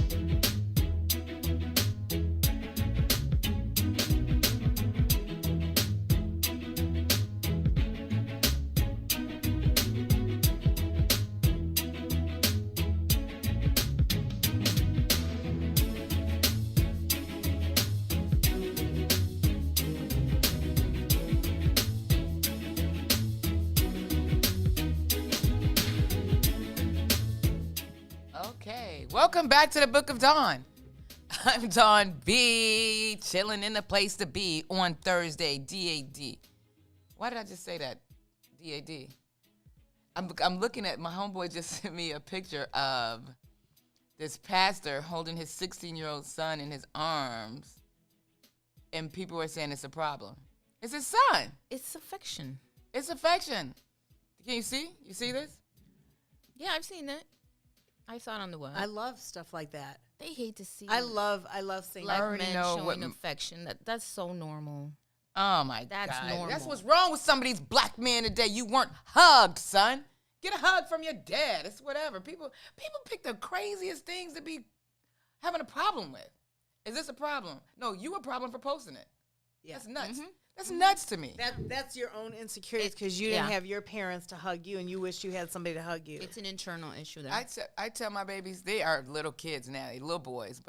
Welcome back to the Book of Dawn. I'm Dawn B, chilling in the place to be on Thursday, DAD. Why did I just say that? DAD. I'm looking at, my homeboy just sent me a picture of this pastor holding his 16-year-old son in his arms, and people were saying it's a problem. It's his son. It's affection. It's affection. Can you see? You see this? Yeah, I've seen it. I saw it on the web. I love stuff like that. They hate to see. I love seeing black men showing affection. That's so normal. Oh my God, that's normal. That's what's wrong with some of these black men today. You weren't hugged, son. Get a hug from your dad. It's whatever. People pick the craziest things to be having a problem with. Is this a problem? No, you a problem for posting it. Yeah. That's nuts. Mm-hmm. That's nuts to me. That's your own insecurities because you didn't have your parents to hug you and you wish you had somebody to hug you. It's an internal issue there. I tell my babies, they are little kids now, little boys,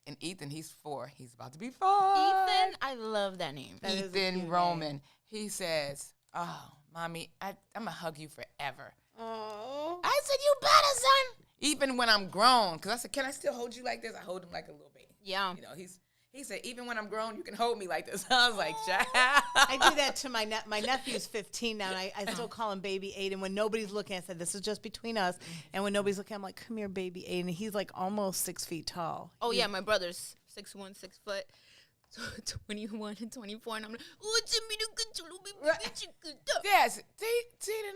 and Ethan, he's 4. He's about to be 5. Ethan, I love that name. Ethan Roman. He says, oh, Mommy, I'm going to hug you forever. Oh. I said, you better, son. Even when I'm grown, because I said, can I still hold you like this? I hold him like a little baby. Yeah. He said, even when I'm grown, you can hold me like this. I was like, child. I do that to my nephew's 15 now, and I still call him Baby Aiden. When nobody's looking, I said, this is just between us. And when nobody's looking, I'm like, come here, Baby Aiden. He's like almost 6 feet tall. Oh, yeah, my brother's 6'1", 6 foot. 21 and 24, and I'm like, oh, Jimmy, the good little baby. Yes, see,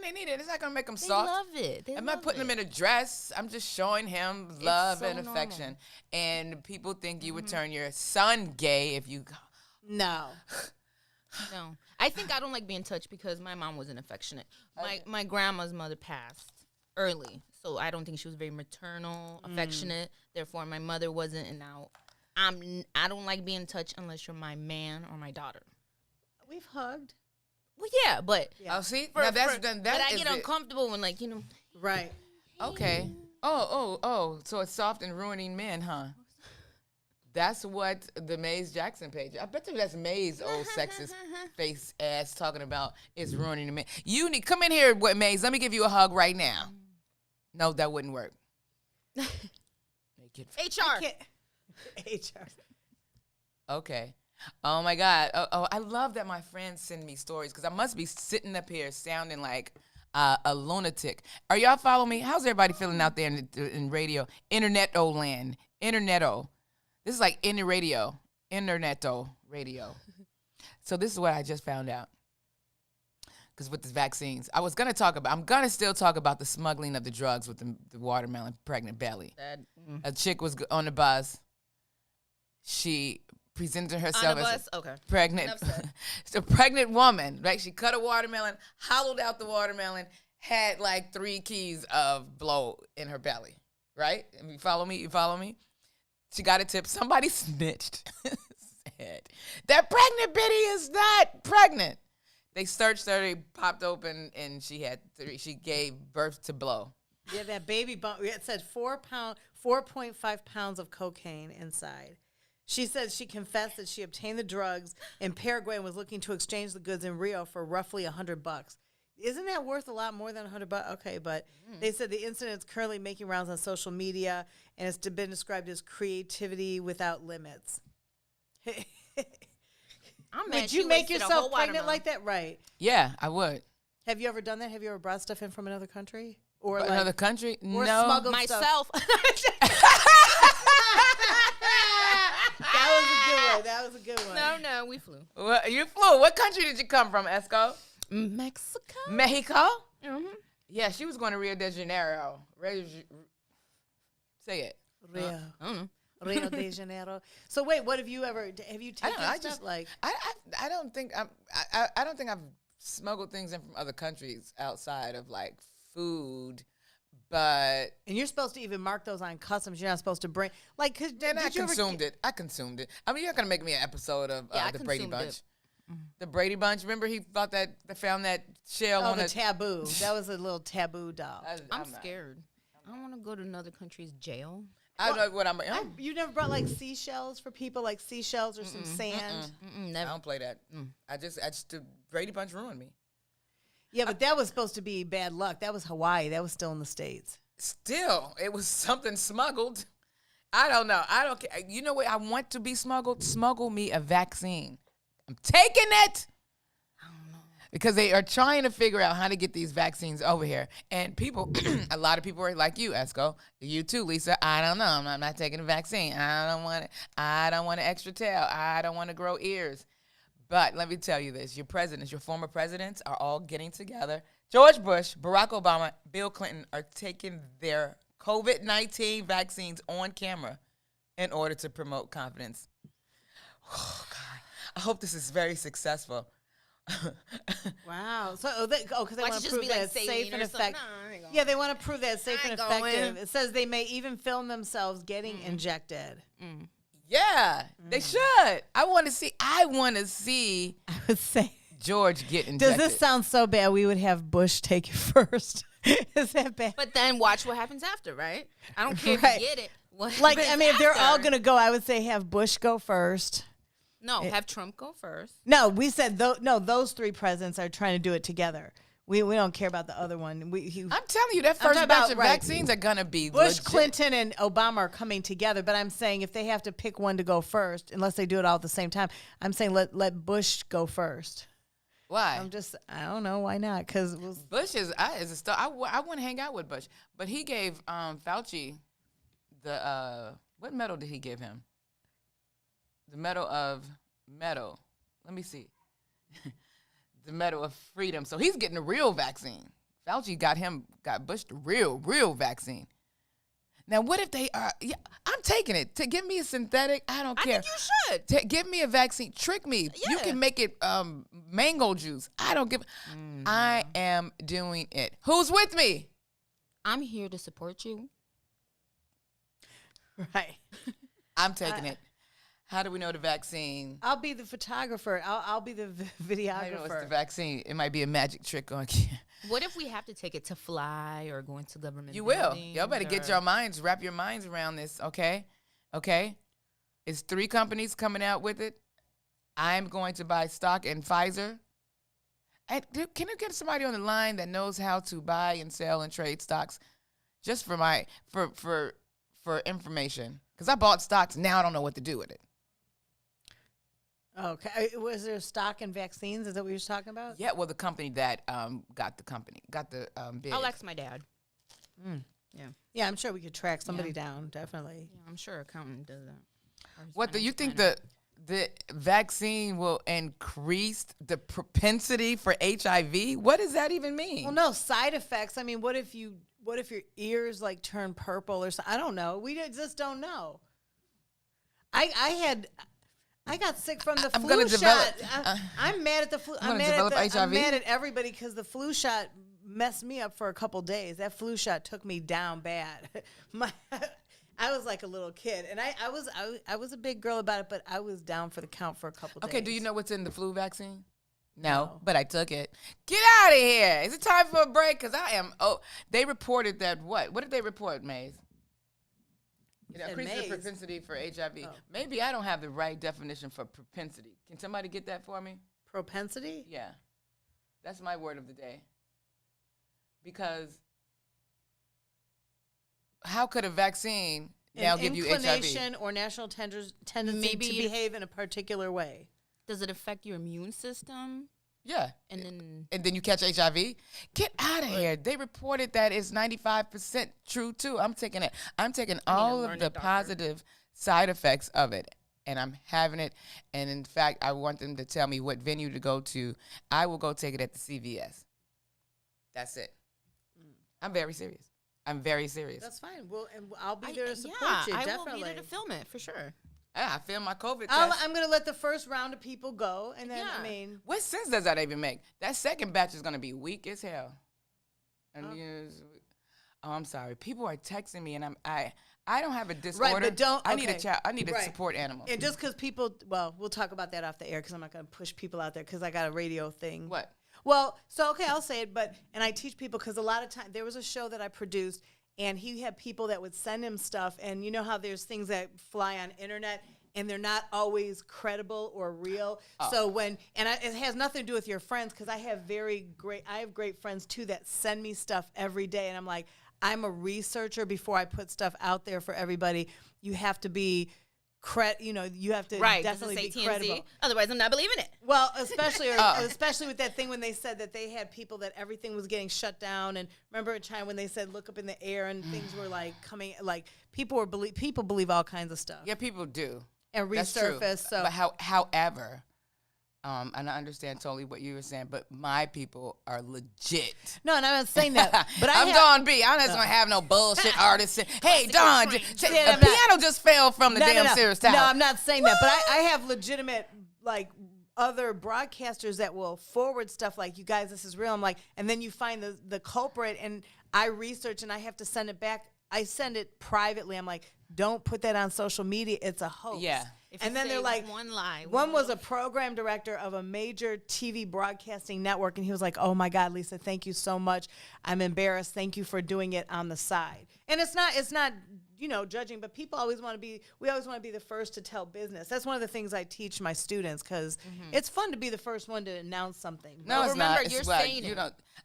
they need it. It's not gonna make them soft. They love it. I'm not putting him in a dress. I'm just showing him love and affection. And people think you would turn your son gay if you. No. I think I don't like being touched because my mom wasn't affectionate. My grandma's mother passed early, so I don't think she was very maternal, affectionate. Therefore, my mother wasn't, and now. I don't like being touched unless you're my man or my daughter. We've hugged. Well, yeah, but oh, see, but I get uncomfortable when, like, right. Okay. Oh. So it's soft and ruining men, huh? That's what the Maze Jackson page. I bet you that's Maze old sexist face ass talking about is ruining the man. You need come in here, Maze. Let me give you a hug right now. No, that wouldn't work. HR. HR. Okay. Oh my God. Oh, I love that my friends send me stories because I must be sitting up here sounding like a lunatic. Are y'all following me? How's everybody feeling out there in radio? Internet-o land. Internet-o. This is like radio. Internet-o radio. So this is what I just found out. Because with the vaccines, I'm going to still talk about the smuggling of the drugs with the watermelon pregnant belly. A chick was on the bus. She presented herself as pregnant. It's a pregnant woman, right? She cut a watermelon, hollowed out the watermelon, had like 3 keys of blow in her belly, right? And you follow me? She got a tip. Somebody snitched. Said, that pregnant bitty is not pregnant. They searched her, they popped open, and she gave birth to blow. Yeah, that baby bump. It said 4.5 pounds of cocaine inside. She said she confessed that she obtained the drugs in Paraguay and was looking to exchange the goods in Rio for roughly $100. Isn't that worth a lot more than $100? Okay, but they said the incident is currently making rounds on social media, and it's been described as creativity without limits. Would you make yourself pregnant like that? Right. Yeah, I would. Have you ever done that? Have you ever brought stuff in from another country? Or another country? Or no. Smuggled myself. That was a good one. No, we flew. Well, you flew. What country did you come from, Esco? Mexico. Mexico? Mm-hmm. Yeah, she was going to Rio de Janeiro. Say it. Rio. Rio de Janeiro. So wait, what have you taken stuff like? I don't think I've smuggled things in from other countries outside of like food, but and you're supposed to even mark those on customs. You're not supposed to bring like. Then I consumed it. I mean, you're not gonna make me an episode of the Brady Bunch. The Brady Bunch. Remember, he found that shell on the taboo. That was a little taboo doll. I'm scared. I don't want to go to another country's jail. I know what I'm. You never brought like seashells for people, like seashells or some sand. Never. I don't play that. I just the Brady Bunch ruined me. Yeah, but that was supposed to be bad luck. That was Hawaii. That was still in the States. Still, it was something smuggled. I don't know. I don't care. You know what? I want to be smuggled. Smuggle me a vaccine. I'm taking it. Because they are trying to figure out how to get these vaccines over here. And people, a lot of people are like you, Esco. You too, Lisa. I don't know. I'm not taking a vaccine. I don't want it. I don't want an extra tail. I don't want to grow ears. But let me tell you this. Your former presidents are all getting together. George Bush, Barack Obama, Bill Clinton are taking their COVID-19 vaccines on camera in order to promote confidence. Oh, God. I hope this is very successful. Wow. So, because they want to prove that it's safe and effective. Yeah, they want to prove that it's safe and effective. It says they may even film themselves getting injected. Yeah, they should. I want to see. I would say George get injected. Does this sound so bad? We would have Bush take it first. Is that bad? But then watch what happens after, right? I don't care if you get it. If they're all gonna go, I would say have Bush go first. No, have Trump go first. No, we said those 3 presidents are trying to do it together. We don't care about the other one. I'm telling you, that first batch of vaccines are going to be Bush, legit. Clinton, and Obama are coming together. But I'm saying if they have to pick one to go first, unless they do it all at the same time, I'm saying let Bush go first. Why? I don't know. Why not? Because Bush is a star. I want to hang out with Bush. But he gave Fauci what medal did he give him? The Medal of Let me see. The Medal of Freedom. So he's getting the real vaccine. Fauci got Bush the real vaccine. Now, what if they are? Yeah, I'm taking it. To give me a synthetic, I don't care. I think you should. Give me a vaccine. Trick me. Yeah. You can make it mango juice. I don't give. I am doing it. Who's with me? I'm here to support you. Right. I'm taking it. How do we know the vaccine? I'll be the photographer. I'll be the videographer. I know it's the vaccine. It might be a magic trick on you. What if we have to take it to fly or go into government? You will. Y'all better wrap your minds around this, okay? Okay? It's 3 companies coming out with it. I'm going to buy stock in Pfizer. And can you get somebody on the line that knows how to buy and sell and trade stocks? Just for information. Because I bought stocks. Now I don't know what to do with it. Okay. Was there stock in vaccines? Is that what you were talking about? Yeah, well, the company that got the bid. I'll ask my dad. Yeah. Yeah, I'm sure we could track somebody down, definitely. Yeah, I'm sure accountant does that. What do you think the vaccine will increase the propensity for HIV? What does that even mean? Well, no, side effects. I mean, what if your ears like turn purple or something? I don't know. We just don't know. I got sick from the flu shot. I'm mad at the flu. I'm mad at everybody because the flu shot messed me up for a couple days. That flu shot took me down bad. I was like a little kid, and I was a big girl about it, but I was down for the count for a couple days. Okay, do you know what's in the flu vaccine? No, but I took it. Get out of here. Is it time for a break? Because they reported that what? What did they report, Maze? It increases the propensity for HIV. Oh. Maybe I don't have the right definition for propensity. Can somebody get that for me? Propensity? Yeah. That's my word of the day. Because how could a vaccine now give you HIV? Inclination or natural tendency to behave in a particular way. Does it affect your immune system? Yeah. And then you catch HIV? Get out of here. They reported that it's 95% true, too. I'm taking all of the positive side effects of it, and I'm having it. And, in fact, I want them to tell me what venue to go to. I will go take it at the CVS. That's it. I'm very serious. That's fine. Well, and I'll be there to support you, definitely. I will be there to film it, for sure. Yeah, I filmed my COVID test. I'm going to let the first round of people go, and then, what sense does that even make? That second batch is going to be weak as hell. And I'm sorry. People are texting me, and I don't have a disorder. Right, but don't. I need a support animal. And just because people, we'll talk about that off the air because I'm not going to push people out there because I got a radio thing. What? Well, so, okay, I'll say it, and I teach people because a lot of times, there was a show that I produced, and he had people that would send him stuff, and you know how there's things that fly on internet, and they're not always credible or real. Oh. So it has nothing to do with your friends, because I have great friends too that send me stuff every day, and I'm like, I'm a researcher before I put stuff out there for everybody. You have to be you have to definitely be credible. Otherwise, I'm not believing it. Well, especially with that thing when they said that they had people that everything was getting shut down. And remember a time when they said look up in the air and things were like coming, like people believe all kinds of stuff. Yeah, people do. And resurface. So, but however, and I understand totally what you were saying, but my people are legit. No, and I'm not saying that. But I'm Dawn B. I'm not going to have no bullshit artists. Hey, Dawn, a piano just fell from the damn Sears Tower. No, I'm not saying that. But I have legitimate, like, other broadcasters that will forward stuff like, you guys, this is real. I'm like, and then you find the culprit, and I research, and I have to send it back. I send it privately. I'm like, don't put that on social media. It's a hoax. Yeah. And then they're like, one was a program director of a major TV broadcasting network, and he was like, oh my God, Lisa, thank you so much. I'm embarrassed. Thank you for doing it on the side. And it's not, judging, but we always want to be the first to tell business. That's one of the things I teach my students, because it's fun to be the first one to announce something. No, it's remember, not. You're saying it.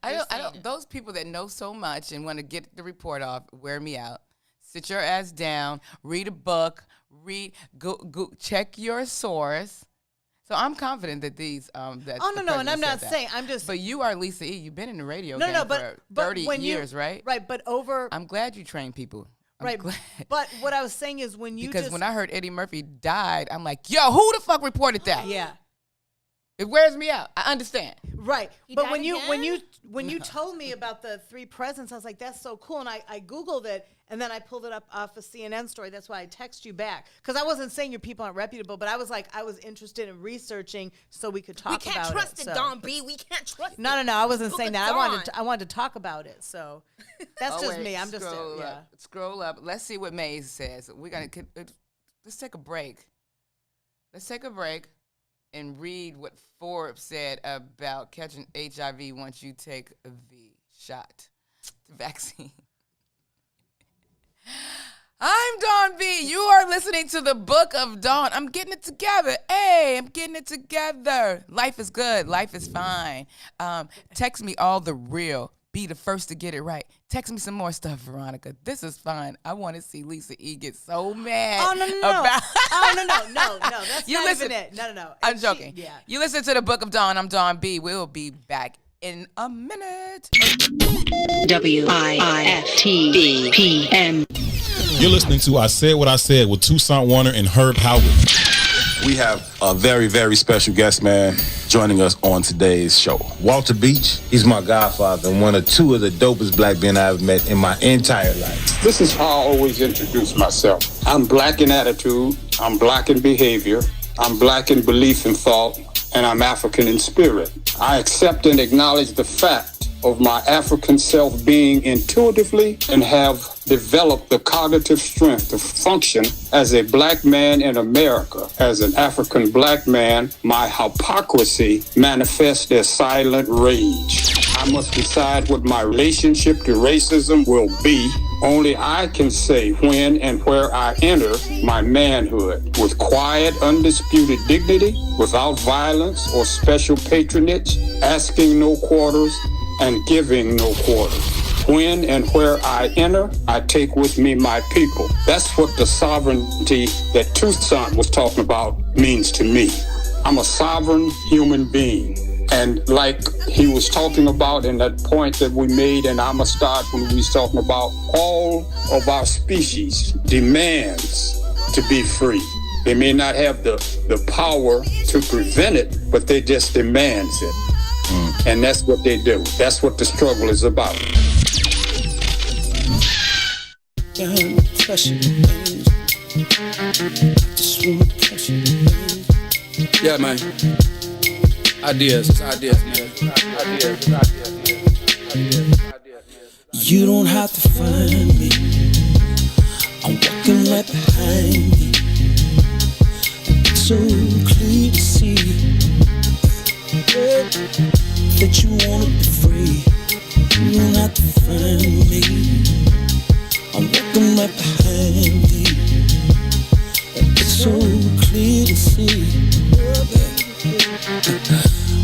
I don't, those people that know so much and want to get the report off, wear me out. Sit your ass down, read a book, go check your source. So I'm confident that these and I'm not saying, I'm just. But you are Lisa E. You've been in the radio game for 30 years, right? Right, but I'm glad you train people. Right, but what I was saying is because when I heard Eddie Murphy died, I'm like, yo, who the fuck reported that? Yeah. It wears me out. I understand. Right. But when you told me about the three presidents, I was like, that's so cool. And I Googled it, and then I pulled it up off a CNN story. That's why I text you back. Because I wasn't saying your people aren't reputable, but I was like, I was interested in researching so we could talk about it. We can't trust it, Dawn B. We can't trust it. No. I wasn't saying that. I wanted to talk about it. So that's just me. I'm just Scroll up. Let's see what Maze says. Let's take a break. And read what Forbes said about catching HIV once you take the shot, the vaccine. I'm Dawn B. You are listening to the Book of Dawn. I'm getting it together. Hey, I'm getting it together. Life is good. Life is fine. Text me all the real. be the first to get it right. Text me some more stuff, Veronica. This is fun. I want to see Lisa E get so mad. Oh, no. That's not even it. No. I'm joking. Yeah. You listen to the Book of Dawn. I'm Dawn B. We'll be back in a minute. WIIFTBPM. You're listening to I Said What I Said with Toussaint Warner and Herb Howard. We have a very, very special guest, man, joining us on today's show. Walter Beach, he's my godfather and one of two of the dopest black men I've met in my entire life. This is how I always introduce myself. I'm black in attitude, I'm black in behavior, I'm black in belief and thought, and I'm African in spirit. I accept and acknowledge the fact of my African self being intuitively and have developed the cognitive strength to function as a black man in America. As an African black man, my hypocrisy manifests as silent rage. I must decide what my relationship to racism will be. Only I can say when and where I enter my manhood with quiet, undisputed dignity, without violence or special patronage, asking no quarters, and giving no quarters. When and where I enter, I take with me my people. That's what the sovereignty that Toussaint was talking about means to me. I'm a sovereign human being. And like he was talking about in that point that we made in Amistad when we was talking about, all of our species demands to be free. They may not have the power to prevent it, but they just demands it. And that's what they do. That's what the struggle is about. Yeah, man. Ideas, man. You don't have to find me. I'm walking right behind you. It's so clear to see that you wanna be free. You don't have to find me. I'm walking right behind you. It's so clear to see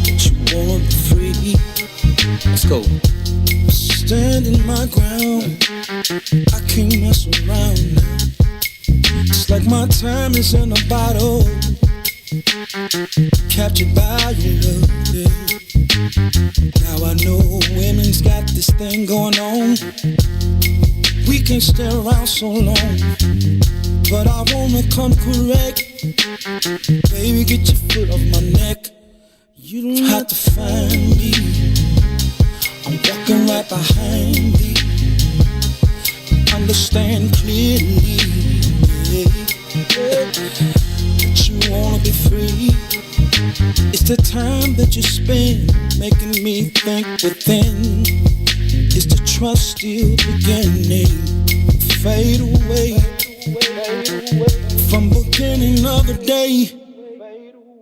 that you wanna be free. Let's go. Standing my ground, I can't mess around now. It's like my time is in a bottle, captured by your love, yeah. Now I know women's got this thing going on. We can't stay around so long, but I wanna come correct. Baby, get your foot off my neck. You don't have to find me. I'm walking right behind thee. Understand clearly, that you wanna be free. It's the time that you spend making me think within. Is the trust still beginning? Fade away from beginning of the day.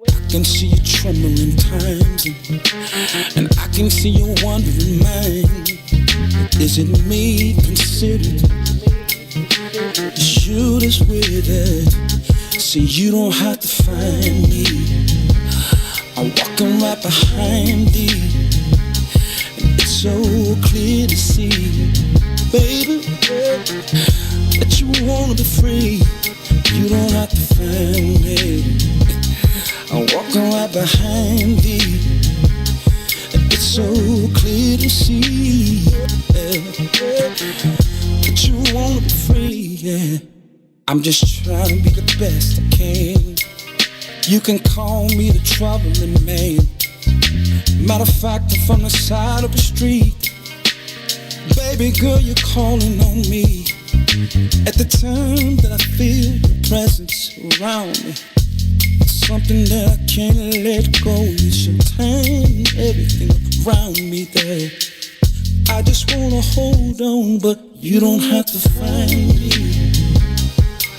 I can see you trembling times, and I can see you wondering mine. Is it me considered? Shoot us with it. See, you don't have to find me. I'm walking right behind thee. It's so clear to see, baby, that you wanna be free. You don't have to find me. I'm walking right behind thee. It's so clear to see that you wanna be free, yeah. I'm just trying to be the best I can. You can call me the troubling man. Matter of fact, I'm from the side of the street. Baby girl, you're calling on me at the time that I feel your presence around me. Something that I can't let go. It's your time, everything around me there. I just wanna hold on, but you don't have to find me.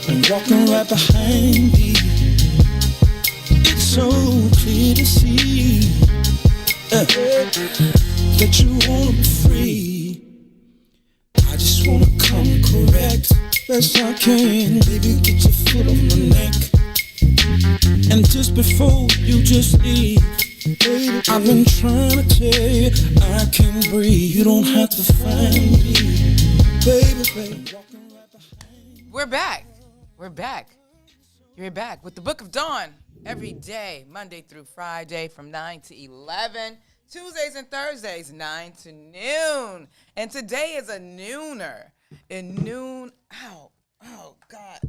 I'm walking right behind me. It's so clear to see that you wanna be free. I just wanna come correct best I can. Baby, get your foot on my neck. And just before you just leave, I've been trying to tell you I can breathe. You don't have to find me, baby. We're back. You're back with the Book of Dawn every day, Monday through Friday from 9 to 11. Tuesdays and Thursdays, 9 to noon. And today is a nooner. Oh, God,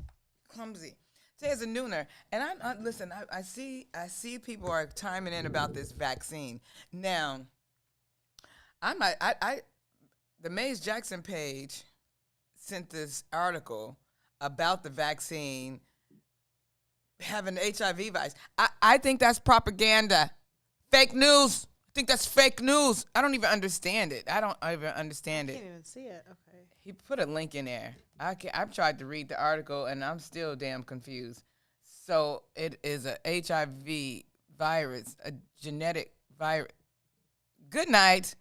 clumsy. Today is a nooner. And listen, I see people are chiming in about this vaccine. Now, the Mays Jackson page sent this article about the vaccine having the HIV virus. I think that's propaganda. Fake news. I think that's fake news. I don't even understand it. I can't even see it. Okay. He put a link in there. I've tried to read the article, and I'm still damn confused. So it is a HIV virus, a genetic virus. Good night.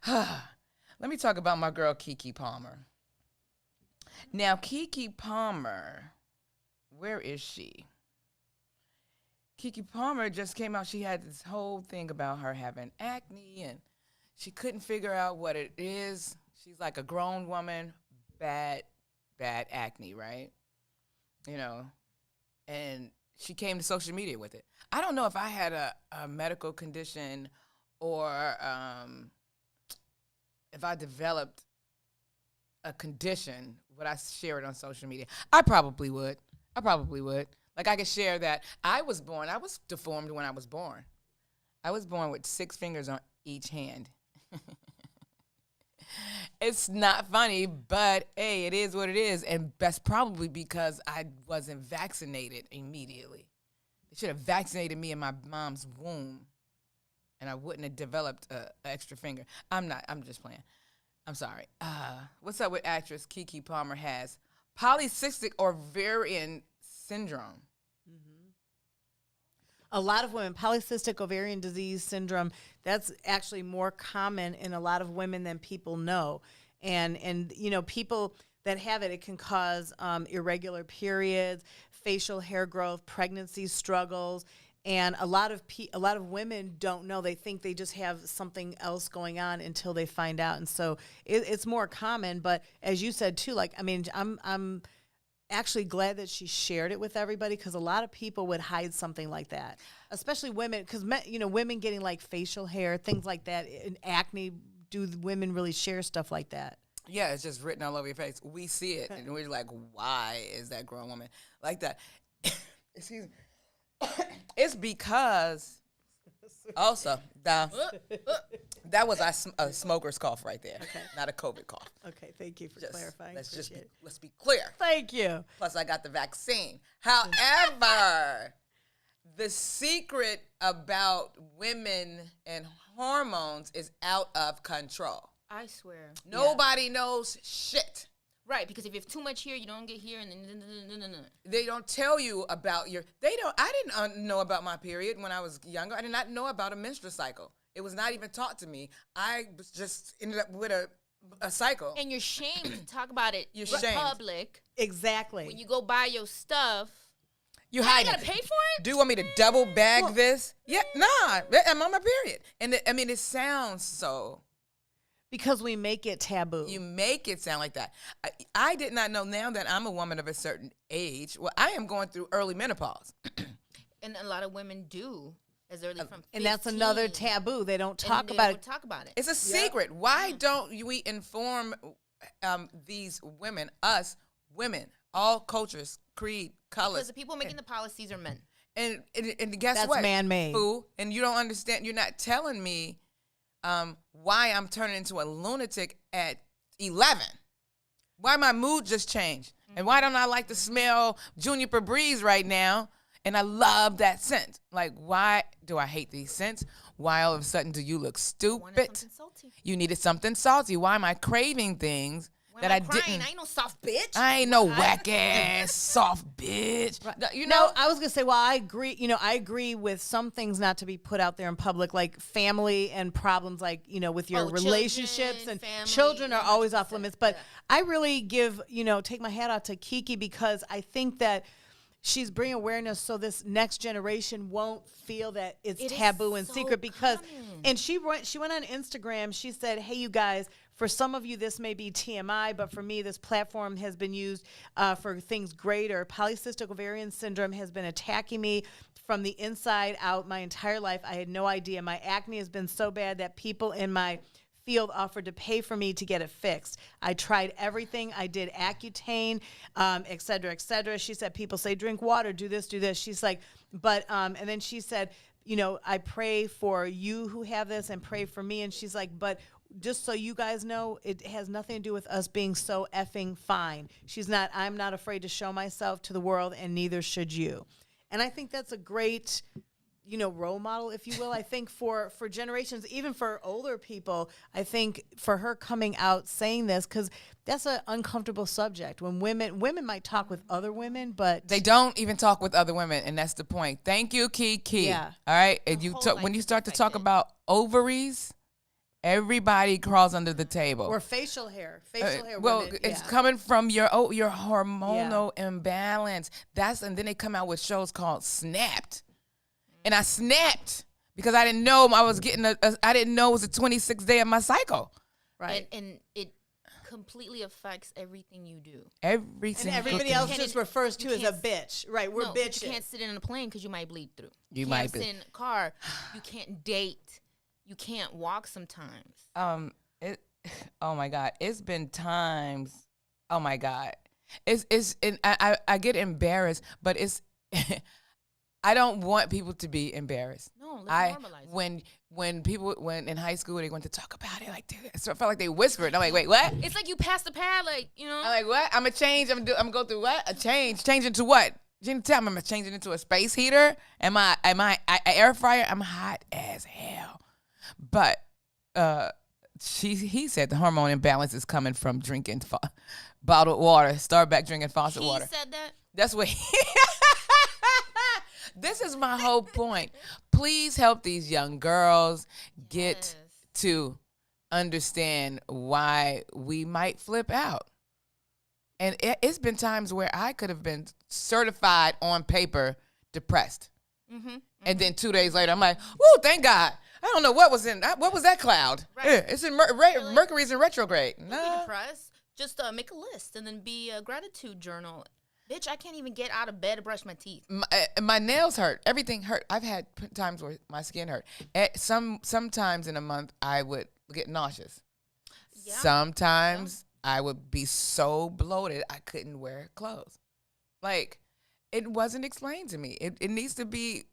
Let me talk about my girl, Keke Palmer. Now, Keke Palmer, where is she? Keke Palmer just came out. She had this whole thing about her having acne, and she couldn't figure out what it is. She's like a grown woman, bad acne, right? You know, and she came to social media with it. I don't know if I had a medical condition or if I developed a condition, would I share it on social media? I probably would. Like, I could share that I was deformed when I was born. I was born with 6 fingers on each hand. It's not funny, but hey, it is what it is. And that's probably because I wasn't vaccinated immediately. They should have vaccinated me in my mom's womb, and I wouldn't have developed an extra finger. I'm just playing. I'm sorry. What's up with actress Keke Palmer has polycystic ovarian syndrome? A lot of women, polycystic ovarian disease syndrome, that's actually more common in a lot of women than people know. And you know, people that have it, it can cause irregular periods, facial hair growth, pregnancy struggles. And a lot of women don't know. They think they just have something else going on until they find out. And so it's more common. But as you said too, like, I mean, I'm actually glad that she shared it with everybody, because a lot of people would hide something like that, especially women, because women getting like facial hair, things like that, and acne. Do women really share stuff like that? Yeah, it's just written all over your face. We see it, and we're like, why is that grown woman like that? Excuse me. It's because also that was a smoker's cough right there, not a COVID cough. Okay, thank you for clarifying. Let's be clear. Thank you. Plus, I got the vaccine. However, the secret about women and hormones is out of control. I swear. Nobody knows shit. Right, because if you have too much here, you don't get here, and then they don't tell you about I didn't know about my period when I was younger. I did not know about a menstrual cycle. It was not even taught to me. I just ended up with a cycle. And you're shamed to talk about it in public. Exactly. When you go buy your stuff, you hide it. You gotta pay for it? Do you want me to double bag this? Yeah, nah, I'm on my period. And it sounds so. Because we make it taboo. You make it sound like that. I did not know. Now that I'm a woman of a certain age, well, I am going through early menopause. And a lot of women do as early from 15. And that's another taboo. They don't talk about it. It's a secret. Why don't we inform these women, us women, all cultures, creed, colors? Because the people making the policies are men. And guess that's what? That's man-made. Fool. And you don't understand. You're not telling me why I'm turning into a lunatic at 11. Why my mood just changed. And why don't I like to smell Juniper Breeze right now? And I love that scent. Like, why do I hate these scents? Why all of a sudden do you look stupid? You needed something salty. Why am I craving things that I didn't? I ain't no soft bitch. I ain't no whack ass soft bitch. Right. You know, I was gonna say, well, I agree. You know, I agree with some things not to be put out there in public, like family and problems, like with your relationships and children are always off limits. But I really take my hat out to Keke, because I think that she's bringing awareness so this next generation won't feel that it's taboo and secret because and she went on Instagram. She said, hey, you guys, for some of you this may be TMI, but for me this platform has been used for things greater. Polycystic ovarian syndrome has been attacking me from the inside out my entire life. I had no idea. My acne has been so bad that people in my field offered to pay for me to get it fixed. I tried everything. I did Accutane, et cetera, et cetera. She said, people say, drink water, do this, do this. She's like, but, and then she said, you know, I pray for you who have this and pray for me. And she's like, but just so you guys know, it has nothing to do with us being so effing fine. I'm not afraid to show myself to the world, and neither should you. And I think that's a great, you know, role model, if you will. I think for generations, even for older people, I think for her coming out saying this, because that's an uncomfortable subject. When women might talk with other women, but they don't even talk with other women, and that's the point. Thank you, Kiki. Yeah. All right. And when you start to talk about ovaries, everybody crawls under the table. Or facial hair. Facial hair. Well, women, it's coming from your hormonal imbalance. And then they come out with shows called Snapped. And I snapped because I didn't know I was getting I didn't know it was the 26th day of my cycle. Right. And it completely affects everything you do. And everybody else just refers to as a bitch. Right. We're bitches. You can't sit in a plane because you might bleed through. You can't sit in a car. You can't date. You can't walk sometimes. Oh my God. It's been times. Oh my God. And I get embarrassed, but it's I don't want people to be embarrassed. No, let's normalize it. When in high school they went to talk about it, like I felt like they whispered. I'm like, wait, what? It's like you passed the pad, like, you know. I'm like, what? I'm gonna change. I'm gonna go through what? A change. Change into what? Tell me, I'm changing into a space heater. Am I an air fryer? I'm hot as hell. But he said the hormone imbalance is coming from drinking bottled water. Start back drinking faucet water. He said that? That's what This is my whole point. Please help these young girls get to understand why we might flip out. And it's been times where I could have been certified on paper depressed. Mm-hmm. And then 2 days later, I'm like, woo, thank God. I don't know what was that cloud? Right. Yeah, it's in Mercury's in retrograde. Don't be depressed. Just make a list and then be a gratitude journal. Bitch, I can't even get out of bed to brush my teeth. My nails hurt. Everything hurt. I've had times where my skin hurt. Sometimes in a month, I would get nauseous. Yeah. Sometimes I would be so bloated I couldn't wear clothes. Like, it wasn't explained to me. It needs to be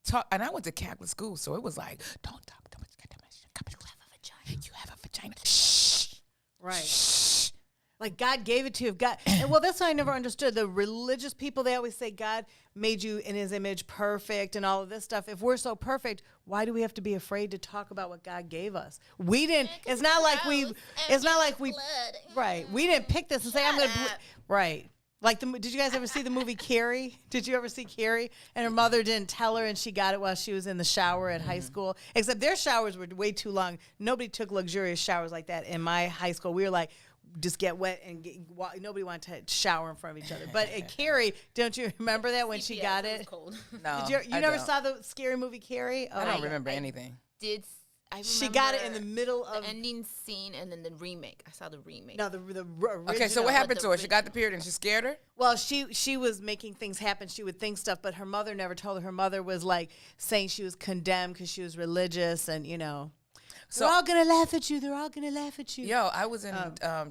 taught. And I went to Catholic school, so it was like, don't talk too much. You have a vagina. Shh. Right. Shh. Like, God gave it to you. Well, that's what I never understood. The religious people, they always say God made you in his image perfect and all of this stuff. If we're so perfect, why do we have to be afraid to talk about what God gave us? We didn't, it's not like we, right. We didn't pick this and say, I'm going to, right. Like, did you guys ever see the movie Carrie? Did you ever see Carrie? And her mother didn't tell her, and she got it while she was in the shower at high school. Except their showers were way too long. Nobody took luxurious showers like that in my high school. We were like, just get wet and nobody wanted to shower in front of each other. But at Carrie, don't you remember that when she got it? Cold. No, you never saw the scary movie Carrie? I don't remember anything. She got it in the middle of the ending scene and then the remake. I saw the remake. No, the original. Okay, so what happened to her? She got the period and she scared her? Well, she was making things happen. She would think stuff, but her mother never told her. Her mother was like saying she was condemned because she was religious, and you know. So, they're all gonna laugh at you. They're all gonna laugh at you. Yo, I was in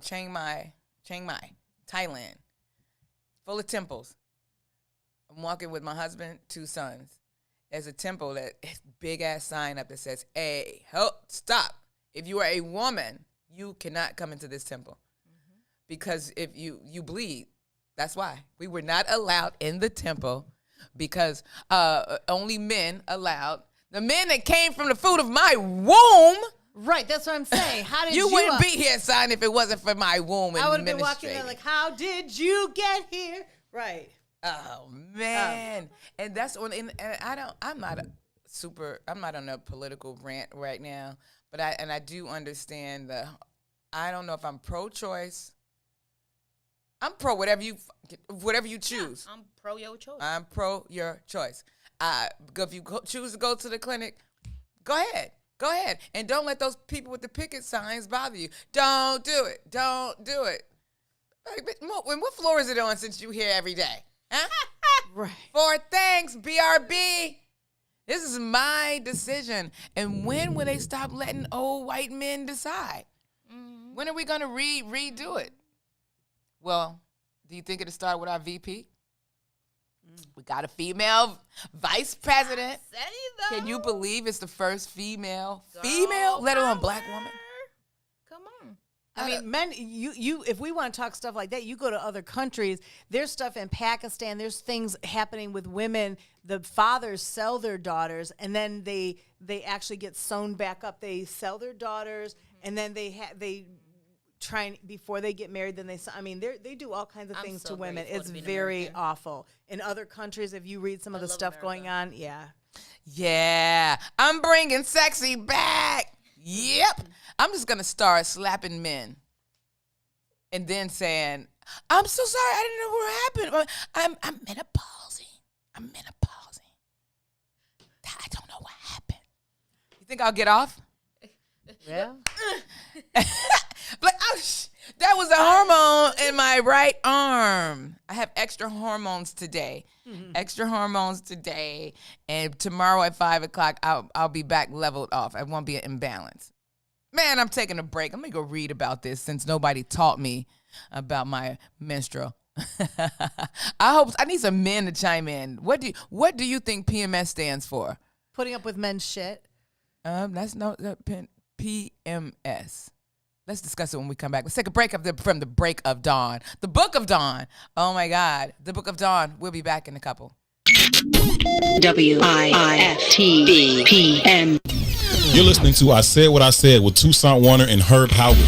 Chiang Mai, Thailand, full of temples. I'm walking with my husband, 2 sons. There's a temple that has big ass sign up that says, "Hey, help, stop! If you are a woman, you cannot come into this temple because if you bleed, that's why we were not allowed in the temple because only men allowed." The men that came from the fruit of my womb. Right, that's what I'm saying. How did you wouldn't be here, son, if it wasn't for my womb. I would have been walking there like, how did you get here? Right. Oh man, and that's on. And I'm not on a political rant right now, but I do understand I don't know if I'm pro-choice. I'm pro whatever you choose. I'm pro your choice. I'm pro your choice. If you choose to go to the clinic, go ahead. Go ahead. And don't let those people with the picket signs bother you. Don't do it. Don't do it. What floor is it on since you here every day? Huh? Right. For thanks, BRB. This is my decision. And when will they stop letting old white men decide? Mm-hmm. When are we going to redo it? Well, do you think it'll start with our VP? We got a female vice president. Can you believe it's the first female, let alone black woman? Come on. I mean, men, you. If we want to talk stuff like that, you go to other countries. There's stuff in Pakistan. There's things happening with women. The fathers sell their daughters, and then they actually get sewn back up. They sell their daughters, and then they try and, before they get married. Then they do all kinds of things to women. It's very awful. In other countries, if you read some of the stuff going on, yeah, I'm bringing sexy back. Yep. I'm just going to start slapping men and then saying, I'm so sorry. I didn't know what happened. I'm menopausing. I don't know what happened. You think I'll get off? Yeah. That was a hormone in my right arm. I have extra hormones today. And tomorrow at 5 o'clock, I'll be back leveled off. I won't be an imbalance. Man, I'm taking a break. I'm going to go read about this since nobody taught me about my menstrual. I need some men to chime in. What do you think PMS stands for? Putting up with men's shit. That's no PMS. Let's discuss it when we come back. Let's take a break from the break of dawn. The Book of Dawn. Oh my God. The Book of Dawn. We'll be back in a couple. WIFTBPM. You're listening to I Said What I Said with Toussaint Warner and Herb Howard.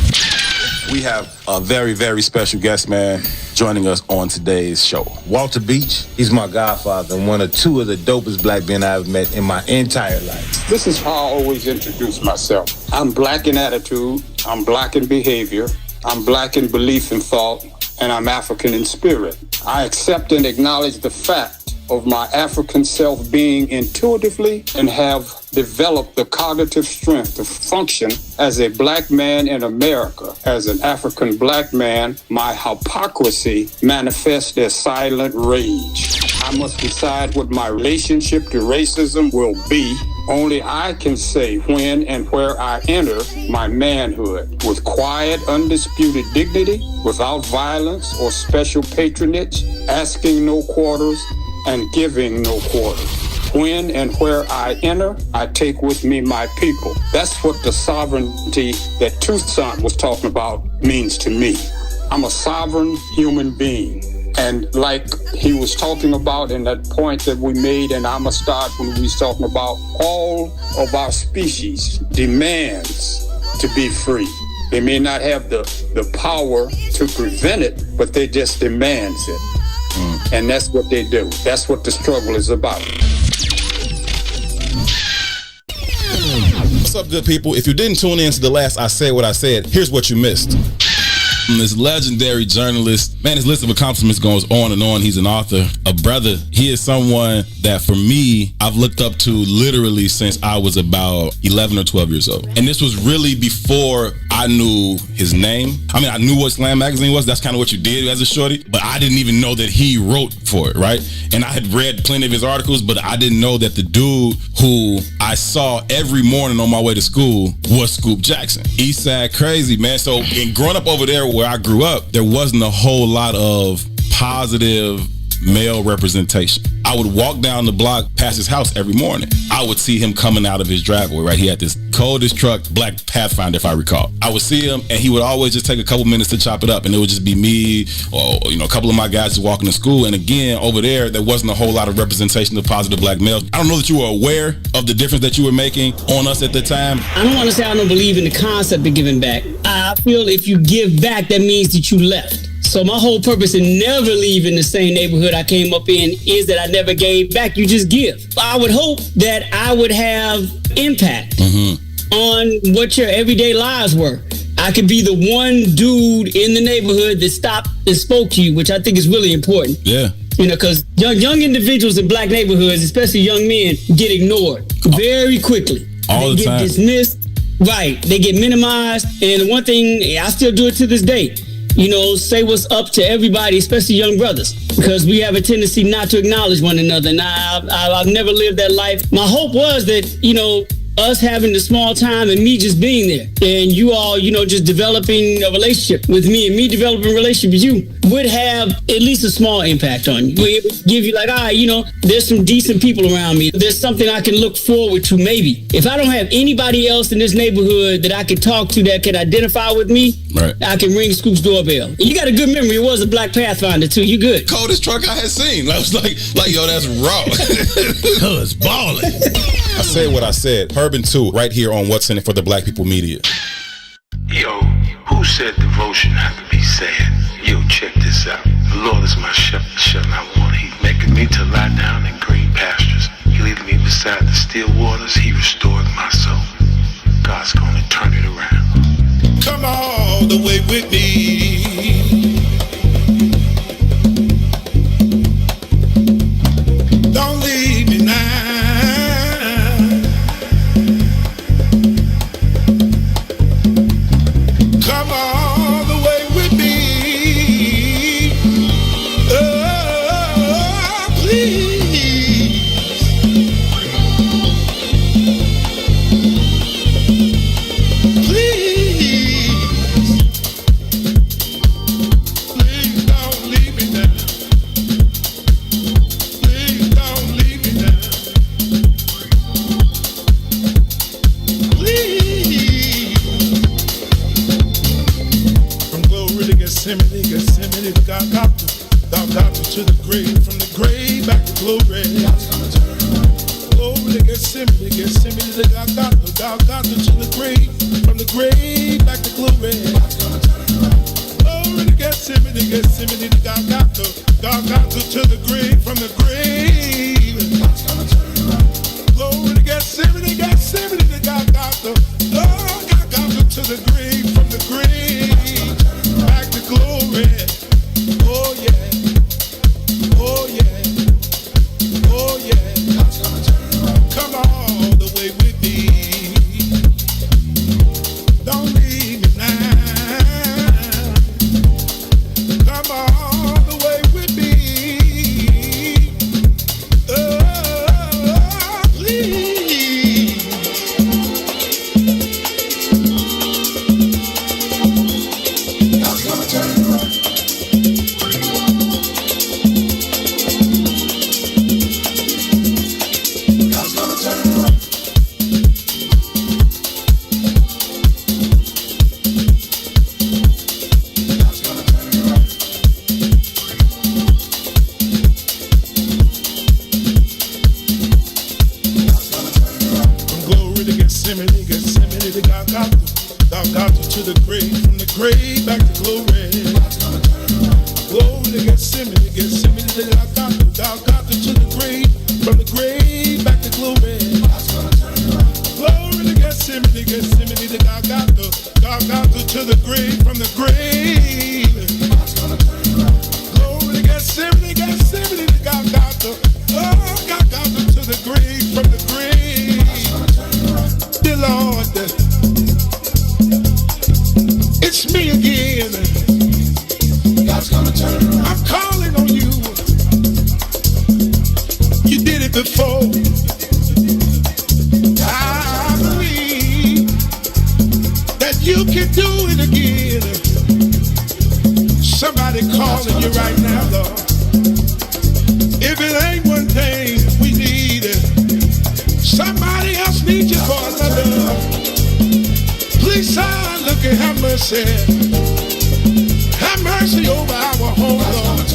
We have a very, very special guest, man, joining us on today's show. Walter Beach, he's my godfather and one of two of the dopest black men I've met in my entire life. This is how I always introduce myself. I'm black in attitude, I'm black in behavior, I'm black in belief and thought, and I'm African in spirit. I accept and acknowledge the fact of my African self being intuitively and have developed the cognitive strength to function as a black man in America. As an African black man, my hypocrisy manifests as silent rage. I must decide what my relationship to racism will be. Only I can say when and where I enter my manhood with quiet, undisputed dignity, without violence or special patronage, asking no quarters, and giving no quarters. When and where I enter, I take with me my people. That's what the sovereignty that Toussaint was talking about means to me. I'm a sovereign human being. And like he was talking about in that point that we made in Amistad when we was talking about all of our species demands to be free. They may not have the power to prevent it, but they just demands it. And that's what they do. That's what the struggle is about. What's up, good people? If you didn't tune in to the last I Said What I Said, here's what you missed. This legendary journalist, man, his list of accomplishments goes on and on. He's an author, a brother. He is someone that, for me, I've looked up to literally since I was about 11 or 12 years old. And this was really before I knew his name. I mean, I knew what Slam Magazine was. That's kind of what you did as a shorty. But I didn't even know that he wrote for it, right? And I had read plenty of his articles, but I didn't know that the dude who I saw every morning on my way to school was Scoop Jackson. Eastside crazy, man. So, in growing up over there where I grew up, there wasn't a whole lot of positive male representation. I would walk down the block past his house every morning. I would see him coming out of his driveway, right? He had this coldest truck, black Pathfinder, if I recall. I would see him, and he would always just take a couple minutes to chop it up, and it would just be me or, a couple of my guys just walking to school. And again, over there wasn't a whole lot of representation of positive black males. I don't know that you were aware of the difference that you were making on us at the time. I don't want to say I don't believe in the concept of giving back. I feel if you give back, that means that you left. So my whole purpose in never leaving the same neighborhood I came up in is that I never gave back. You just give. I would hope that I would have impact on what your everyday lives were. I could be the one dude in the neighborhood that stopped and spoke to you, which I think is really important. Yeah. You know, because young individuals in black neighborhoods, especially young men, get ignored very quickly. All the time. They get dismissed. Right. They get minimized. And one thing, I still do it to this day. You know, say what's up to everybody, especially young brothers, because we have a tendency not to acknowledge one another. And I've never lived that life. My hope was that, you know, us having the small time and me just being there and you all, you know, just developing a relationship with me and me developing a relationship with you would have at least a small impact on you. It would give you like, all right, you know, there's some decent people around me. There's something I can look forward to maybe. If I don't have anybody else in this neighborhood that I can talk to that can identify with me, right, I can ring Scoop's doorbell. You got a good memory. It was a black Pathfinder too. You good. Coldest truck I had seen. I was like, yo, that's raw. Cuz balling. I said what I said. Urban 2, right here on What's in It for the Black People Media. Yo, who said devotion have to be sad? Yo, check this out. The Lord is my shepherd, shall not want. He maketh me to lie down in green pastures. He leadeth me beside the still waters. He restored my soul. God's gonna turn it around. Come all the way with me. Don't leave me now. Come all the way with me. Oh, please. Please. Please don't leave me now. Please don't leave me now. Please. From glory to Gethsemane, Gethsemane to Golgotha, Golgotha to the grave, from the grave back to glory. Glory to Gethsemane, Gethsemane to Golgotha, Golgotha to the grave, from the grave back to glory. Glory to Gethsemane, Gethsemane to Golgotha, Golgotha to the grave, from the grave. Glory to Gethsemane, Gethsemane to Golgotha, oh, Golgotha to the grave, from the grave back to glory. Oh yeah, oh yeah, oh yeah. Come all the way with me. Don't leave me now. Come all the way with me. Oh, please. God's gonna turn it around. God's gonna turn it around. God's gonna turn it around. From glory to Gethsemane, Gethsemane to Golgotha, Golgotha to the grave, from the grave back to glory. Glory to Gethsemane, Gethsemane to Golgotha, Golgotha to the grave, from the grave back to glory. Glory to Gethsemane, Gethsemane to Golgotha, Golgotha to the grave, from the grave. Glory to Gethsemane, Gethsemane to Golgotha, oh, Golgotha to the grave, from the grave. Dear Lord, it's me again. God's gonna turn it around. I'm calling on you. You did it before. I believe that you can do it again. Somebody calling you right now, Lord. If it ain't one thing we need, somebody else needs you for another. Please, son, look and have mercy. Have mercy over our home, Lord.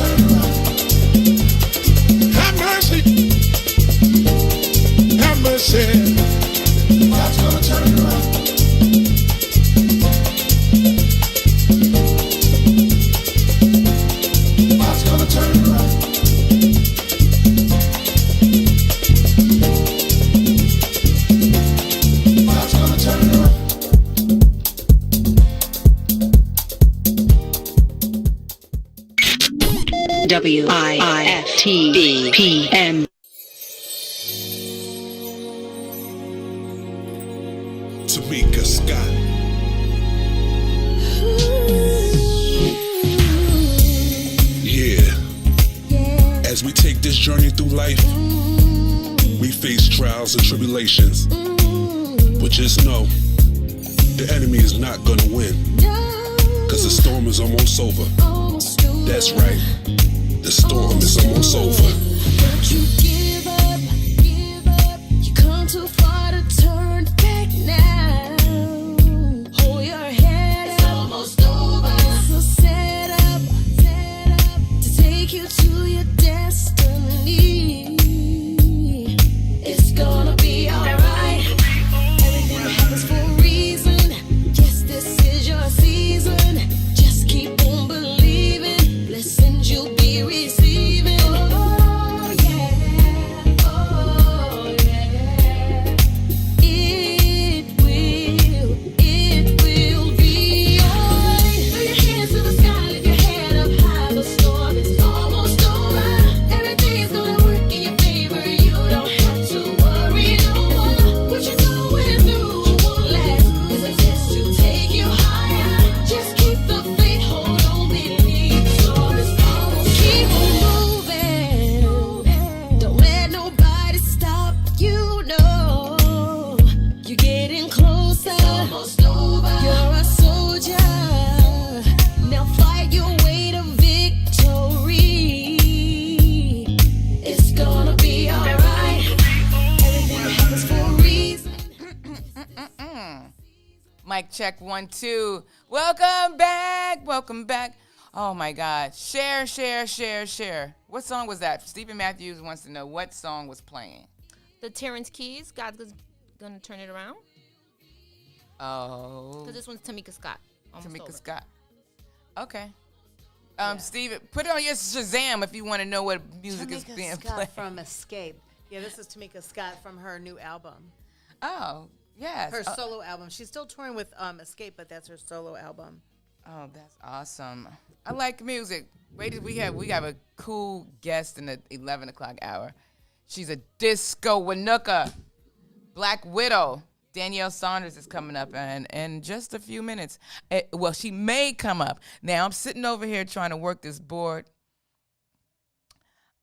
Have mercy. Have mercy. God's gonna turn it around. God's gonna turn it around. God's gonna turn it around. WIFTV-PM. Tamika Scott. Yeah. As we take this journey through life, we face trials and tribulations. But just know, the enemy is not gonna win. Cause the storm is almost over. That's right. The storm is almost over. Don't you give up, you come too far to turn back now. Hold your head up, it's almost over. So set up to take you to your destiny. It's gonna be alright. Everything happens for a reason. Yes, this is your season. Just keep on believing. Blessings you'll be receiving. Oh yeah, oh yeah. It will be alright. Throw your hands to the sky, lift your head up high. The storm is almost over. Everything's gonna work in your favor. You don't have to worry no more. What you're going through won't last. It's a test to take you higher. Just keep the faith, hold on, believe. The storm is almost keep on moving. Don't let nobody stop you. No, you're getting closer. Almost over. You're a soldier. Now fight your way to victory. It's gonna be alright. Everything happens for a reason. Mic check 1 2. Welcome back. Welcome back. Oh my God. Share. What song was that? Stephen Matthews wants to know what song was playing. The Terrence Keys, God's gonna turn it around. Oh. Because this one's Tamika Scott. Almost Tamika over. Scott. Okay. Steven, put it on your Shazam if you want to know what music is being Scott played. from Escape. Yeah, this is Tamika Scott from her new album. Oh, yes. Her solo album. She's still touring with Escape, but that's her solo album. Oh, that's awesome. I like music. Wait, we have a cool guest in the 11 o'clock hour. She's a disco Wanuka, Black Widow. Danielle Saunders is coming up in just a few minutes. Well, she may come up. Now, I'm sitting over here trying to work this board.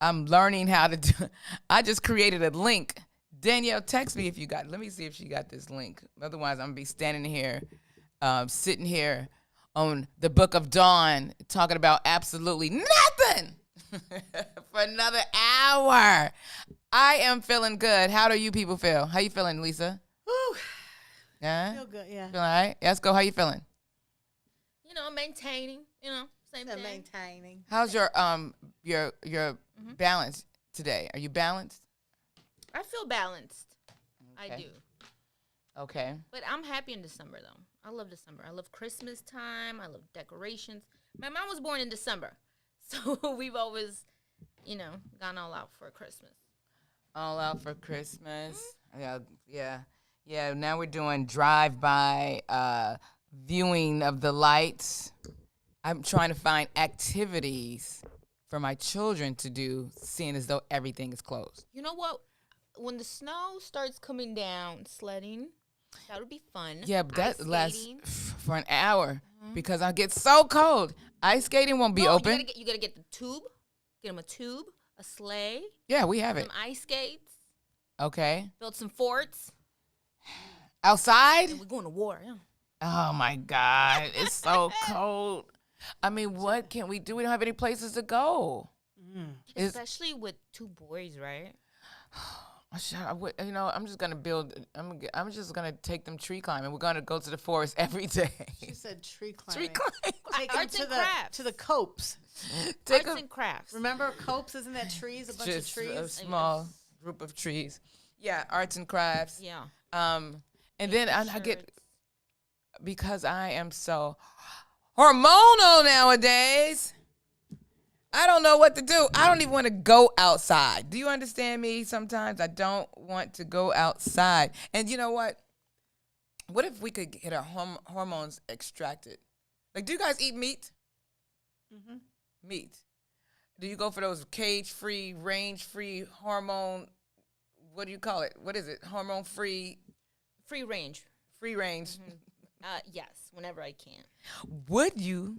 I'm learning how to do. I just created a link. Danielle, text me if you got it. Let me see if she got this link. Otherwise, I'm going to be standing here, sitting here on the Book of Dawn, talking about absolutely nothing for another hour. I am feeling good. How do you people feel? How you feeling, Lisa? Whew. Yeah? Feel good, yeah. Feel all right? Let's go. How you feeling? You know, maintaining. You know, same thing. Maintaining. How's your balance today? Are you balanced? I feel balanced. Okay. I do. Okay. But I'm happy in December, though. I love December. I love Christmas time. I love decorations. My mom was born in December. So we've always, gone all out for Christmas. All out for Christmas. Yeah, now we're doing drive-by viewing of the lights. I'm trying to find activities for my children to do, seeing as though everything is closed. You know what? When the snow starts coming down, sledding, that would be fun. Yeah, but that Ice lasts skating. for an hour because I get so cold. Ice skating won't be open. You gotta get the tube. Get them a tube, a sleigh. Yeah, we have it. Some ice skates. Okay. Build some forts. Outside? And we're going to war. Yeah. Oh my God, it's so cold. I mean, what can we do? We don't have any places to go. Especially with 2 boys, right? I'm just gonna build. I'm just gonna take them tree climbing. We're gonna go to the forest every day. She said tree climbing. Tree climbing. Take them to the copes. Arts and crafts. Remember copes? Isn't that trees? A bunch of trees. A small group of trees. Yeah, arts and crafts. Yeah. And then I get, because I am so hormonal nowadays, I don't know what to do. I don't even want to go outside. Do you understand me? Sometimes I don't want to go outside. And you know what? What if we could get our hormones extracted? Like, do you guys eat meat? Mm-hmm. Meat. Do you go for those cage-free, range-free, hormone? What do you call it? What is it? Hormone-free? Free range. Free range. Mm-hmm. Yes, whenever I can. Would you?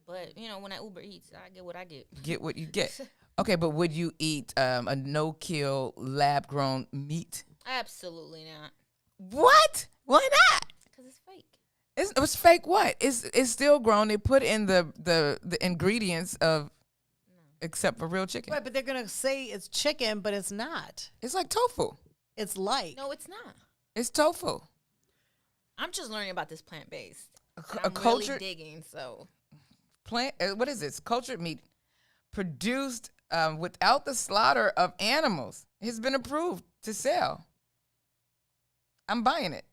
But, when I Uber Eats, I get what I get. Get what you get. Okay, but would you eat a no-kill, lab-grown meat? Absolutely not. What? Why not? Because it's fake. It was fake what? It's still grown. They put in the ingredients of, except for real chicken. Right, but they're going to say it's chicken, but it's not. It's like tofu. It's like. No, it's not. It's tofu. I'm just learning about this plant-based. A cultured really digging, so. Plant, what is this? Cultured meat produced without the slaughter of animals has been approved to sell. I'm buying it.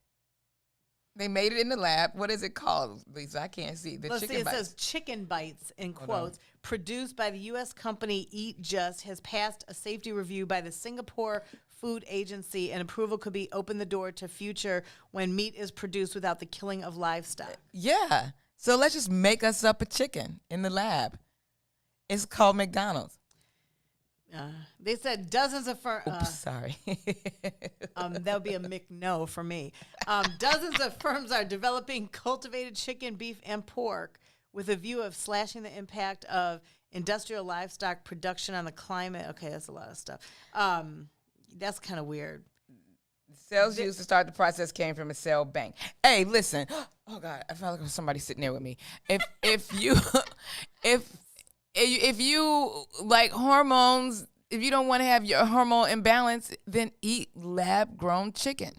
They made it in the lab. What is it called, Lisa? I can't see. It says chicken bites, in quotes, produced by the U.S. company Eat Just, has passed a safety review by the Singapore Food Agency, and approval could be open the door to future when meat is produced without the killing of livestock. Yeah. So let's just make us up a chicken in the lab. It's called McDonald's. They said dozens of firms. Oops, sorry. That would be a McNo for me. Dozens of firms are developing cultivated chicken, beef, and pork with a view of slashing the impact of industrial livestock production on the climate. Okay, that's a lot of stuff. That's kind of weird. Cells used to start the process came from a cell bank. Hey, listen. Oh God, I felt like somebody sitting there with me. If you like hormones, if you don't want to have your hormone imbalance, then eat lab-grown chicken.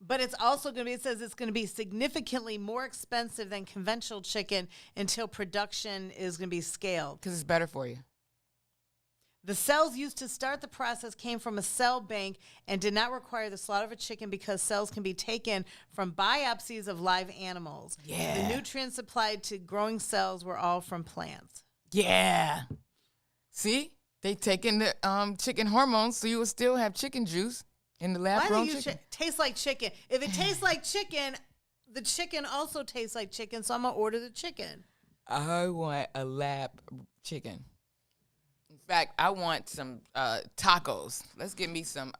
But it's also going to be, it says it's going to be significantly more expensive than conventional chicken until production is going to be scaled. Because it's better for you. The cells used to start the process came from a cell bank and did not require the slaughter of a chicken because cells can be taken from biopsies of live animals. Yeah. The nutrients supplied to growing cells were all from plants. Yeah. See? They taking the chicken hormones, so you will still have chicken juice in the lab-grown chicken. Taste like chicken? If it tastes like chicken, the chicken also tastes like chicken, so I'm going to order the chicken. I want a lab chicken. In fact, I want some tacos. Let's give me some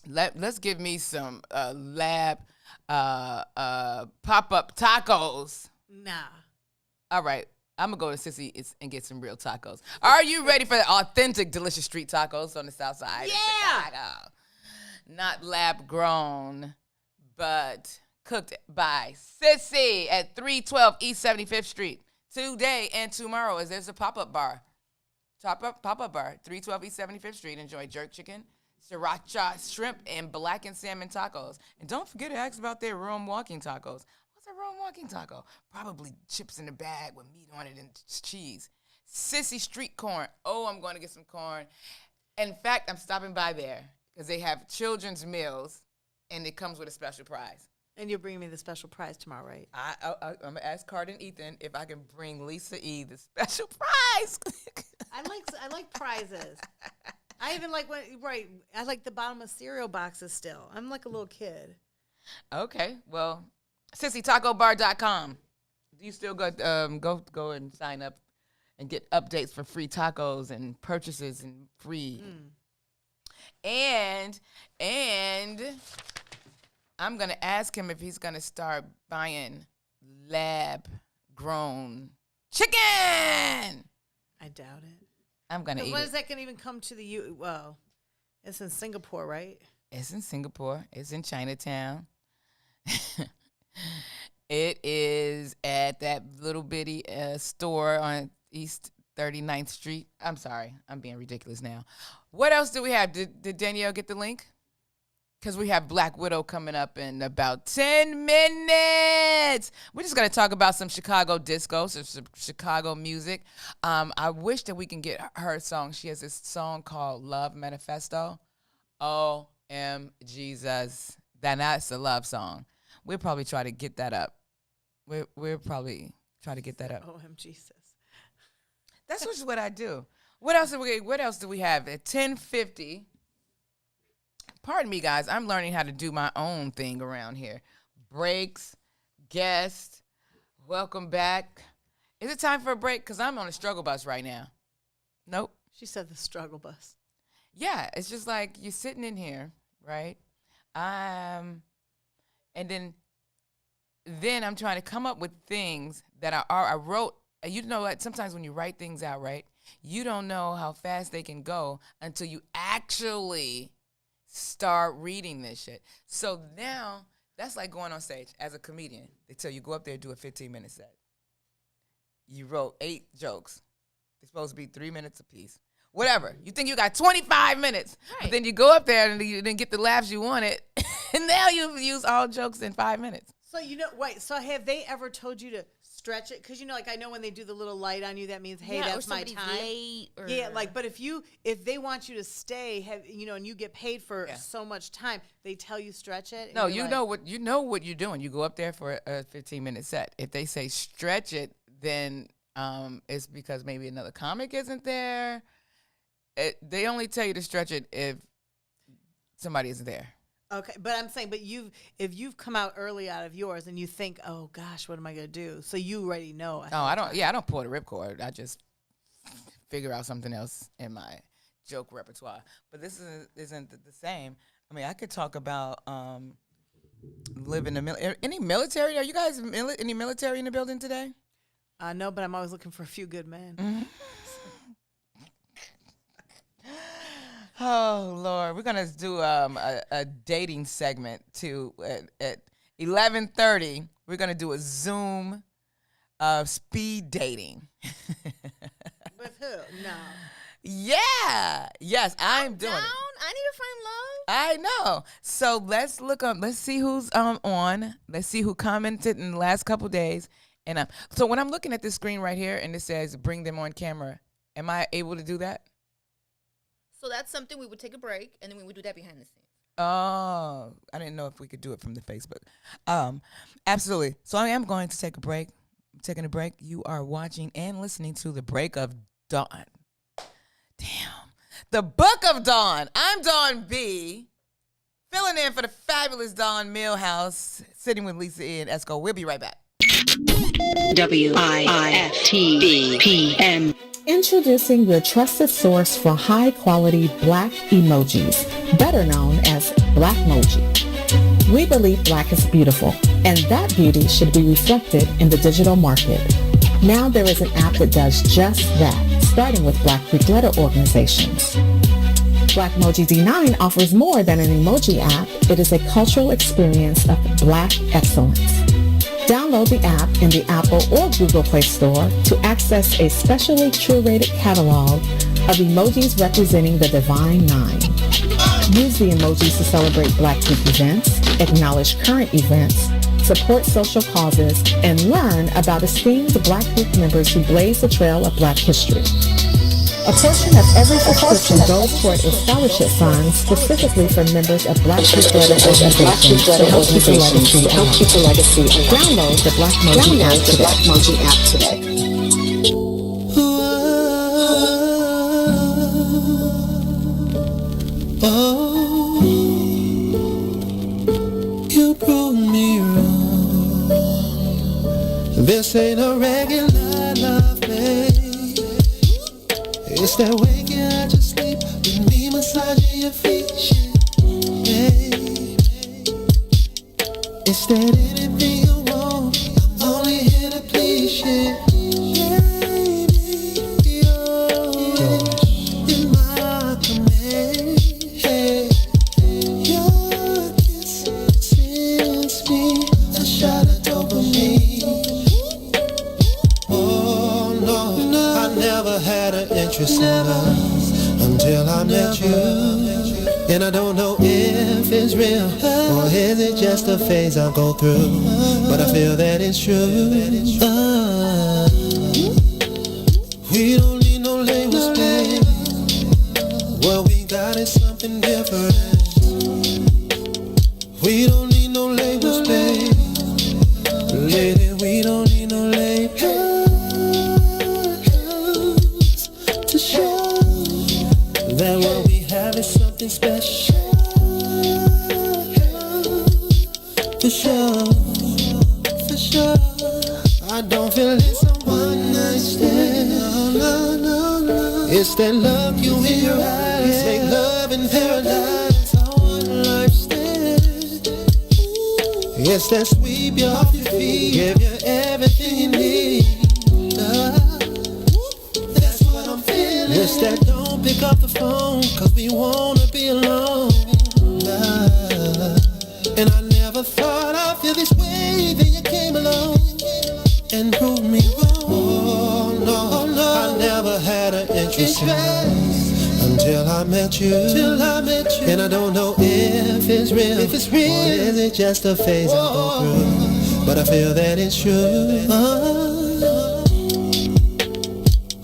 let's give me some lab pop-up tacos. Nah. All right. I'm going to go to Sissy and get some real tacos. Are you ready for the authentic, delicious street tacos on the south side of Chicago? Not lab-grown, but cooked by Sissy at 312 East 75th Street. Today and tomorrow, as there's a pop-up bar. Pop-up bar, 312 East 75th Street. Enjoy jerk chicken, sriracha shrimp, and blackened salmon tacos. And don't forget to ask about their Rome walking tacos. What's a Rome walking taco? Probably chips in a bag with meat on it and cheese. Sissy street corn. Oh, I'm going to get some corn. In fact, I'm stopping by there because they have children's meals, and it comes with a special prize. And you're bringing me the special prize tomorrow, right? I'm going to ask Card and Ethan if I can bring Lisa E. the special prize. I like prizes. I even like I like the bottom of cereal boxes still. I'm like a little kid. Okay, well, SissyTacoBar.com. Do you still go and sign up and get updates for free tacos and purchases and free? And I'm going to ask him if he's going to start buying lab-grown chicken. I doubt it. I'm going to eat it. When is that going to even come to the U? Well, it's in Singapore, right? It's in Singapore. It's in Chinatown. It is at that little bitty store on East 39th Street. I'm sorry. I'm being ridiculous now. What else do we have? Did Danielle get the link? Because we have Black Widow coming up in about 10 minutes. We're just going to talk about some Chicago disco, some Chicago music. I wish that we can get her song. She has this song called Love Manifesto. O.M. Jesus. That's a love song. We'll probably try to get that up. We'll probably try to get that up. O.M. Jesus. That's just what I do. What else do we have? At 10:50. Pardon me, guys. I'm learning how to do my own thing around here. Breaks, guests, welcome back. Is it time for a break? Because I'm on a struggle bus right now. Nope. She said the struggle bus. Yeah, it's just like you're sitting in here, right? And then I'm trying to come up with things that I wrote. You know what? Sometimes when you write things out, right, you don't know how fast they can go until you actually start reading this shit. So now that's like going on stage as a comedian. They tell you go up there and do a 15-minute set. You wrote 8 jokes. They're supposed to be 3 minutes apiece. Whatever. You think you got 25 minutes. Right. But then you go up there and you didn't get the laughs you wanted. And now you've used all jokes in 5 minutes. So, so have they ever told you to stretch it? Because, like, I know when they do the little light on you, that means, hey, that's my time. Late or... Yeah, like, but if they want you to stay, and you get paid for so much time, they tell you stretch it? No, you know what you're doing. You go up there for a 15-minute set. If they say stretch it, then it's because maybe another comic isn't there. They only tell you to stretch it if somebody isn't there. Okay, but I'm saying, if you've come out early out of yours and you think, oh gosh, what am I gonna do? So you already know. I don't pull the ripcord. I just figure out something else in my joke repertoire. But this isn't the same. I mean, I could talk about living in the any military. Are you guys any military in the building today? No, but I'm always looking for a few good men. Mm-hmm. Oh, Lord. We're going to do a dating segment, too. At 11:30, we're going to do a Zoom speed dating. With who? No. Yeah. Yes, I'm doing it. I need to find love. I know. So let's look up. Let's see who's on. Let's see who commented in the last couple days. And so when I'm looking at this screen right here and it says bring them on camera, am I able to do that? So that's something we would take a break, and then we would do that behind the scenes. Oh, I didn't know if we could do it from the Facebook. Absolutely. So I am going to take a break. I'm taking a break. You are watching and listening to The Break of Dawn. Damn. The Book of Dawn. I'm Dawn B. Filling in for the fabulous Dawn Millhouse. Sitting with Lisa E. and Esco. We'll be right back. WIFTBPM. Introducing your trusted source for high-quality black emojis, better known as Blackmoji. We believe black is beautiful, and that beauty should be reflected in the digital market. Now there is an app that does just that, starting with Black Greek letter organizations. Blackmoji D9 offers more than an emoji app. It is a cultural experience of black excellence. Download the app in the Apple or Google Play Store to access a specially curated catalog of emojis representing the Divine Nine. Use the emojis to celebrate Black Greek events, acknowledge current events, support social causes, and learn about esteemed Black Greek members who blaze the trail of Black history. A portion of every subscription goes toward a scholarship fund specifically for members of Black Greek letter organizations to help keep the legacy alive. Download the Blackmoji app today. Oh, you prove me wrong. This ain't a regular love, babe. It's that waking out your sleep with me massaging your feet, yeah. It's that anything you want, I'm only here to please you, baby. You're in my command, yeah. Your kiss sends me a shot of dopamine. Oh no, I never had an interest in us until I met you. And I don't know if it's real or is it just a phase I'll go through, but I feel that it's true. We don't need no labels, babe. What we got is something different. We don't need no labels, babe. Lady, we don't need no labels to show that what we have is something special. For sure, I don't feel it's a one night. It's that look you in your eyes, make love in paradise. I want lifestyle. It's that sweep you off your feet, give you everything you need. That's what I'm feeling. It's that don't pick up the phone, cause we wanna be alone. And I never thought I'd feel this way, then you came along and proved me wrong. No, I never had an interest until I met you. And I don't know if it's real, or is it just a phase I go through. But I feel that it's true.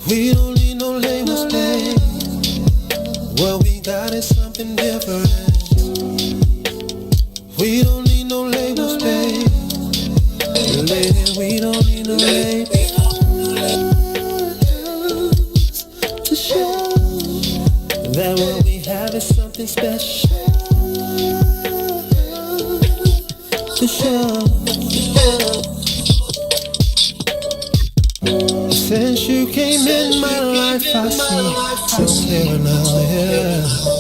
We don't need no labels, babe. What we got is something different. We don't need no labels, babe. Lady, we don't need no labels to show that what we have is something special. To show. Since you came in my life, I see so clear now,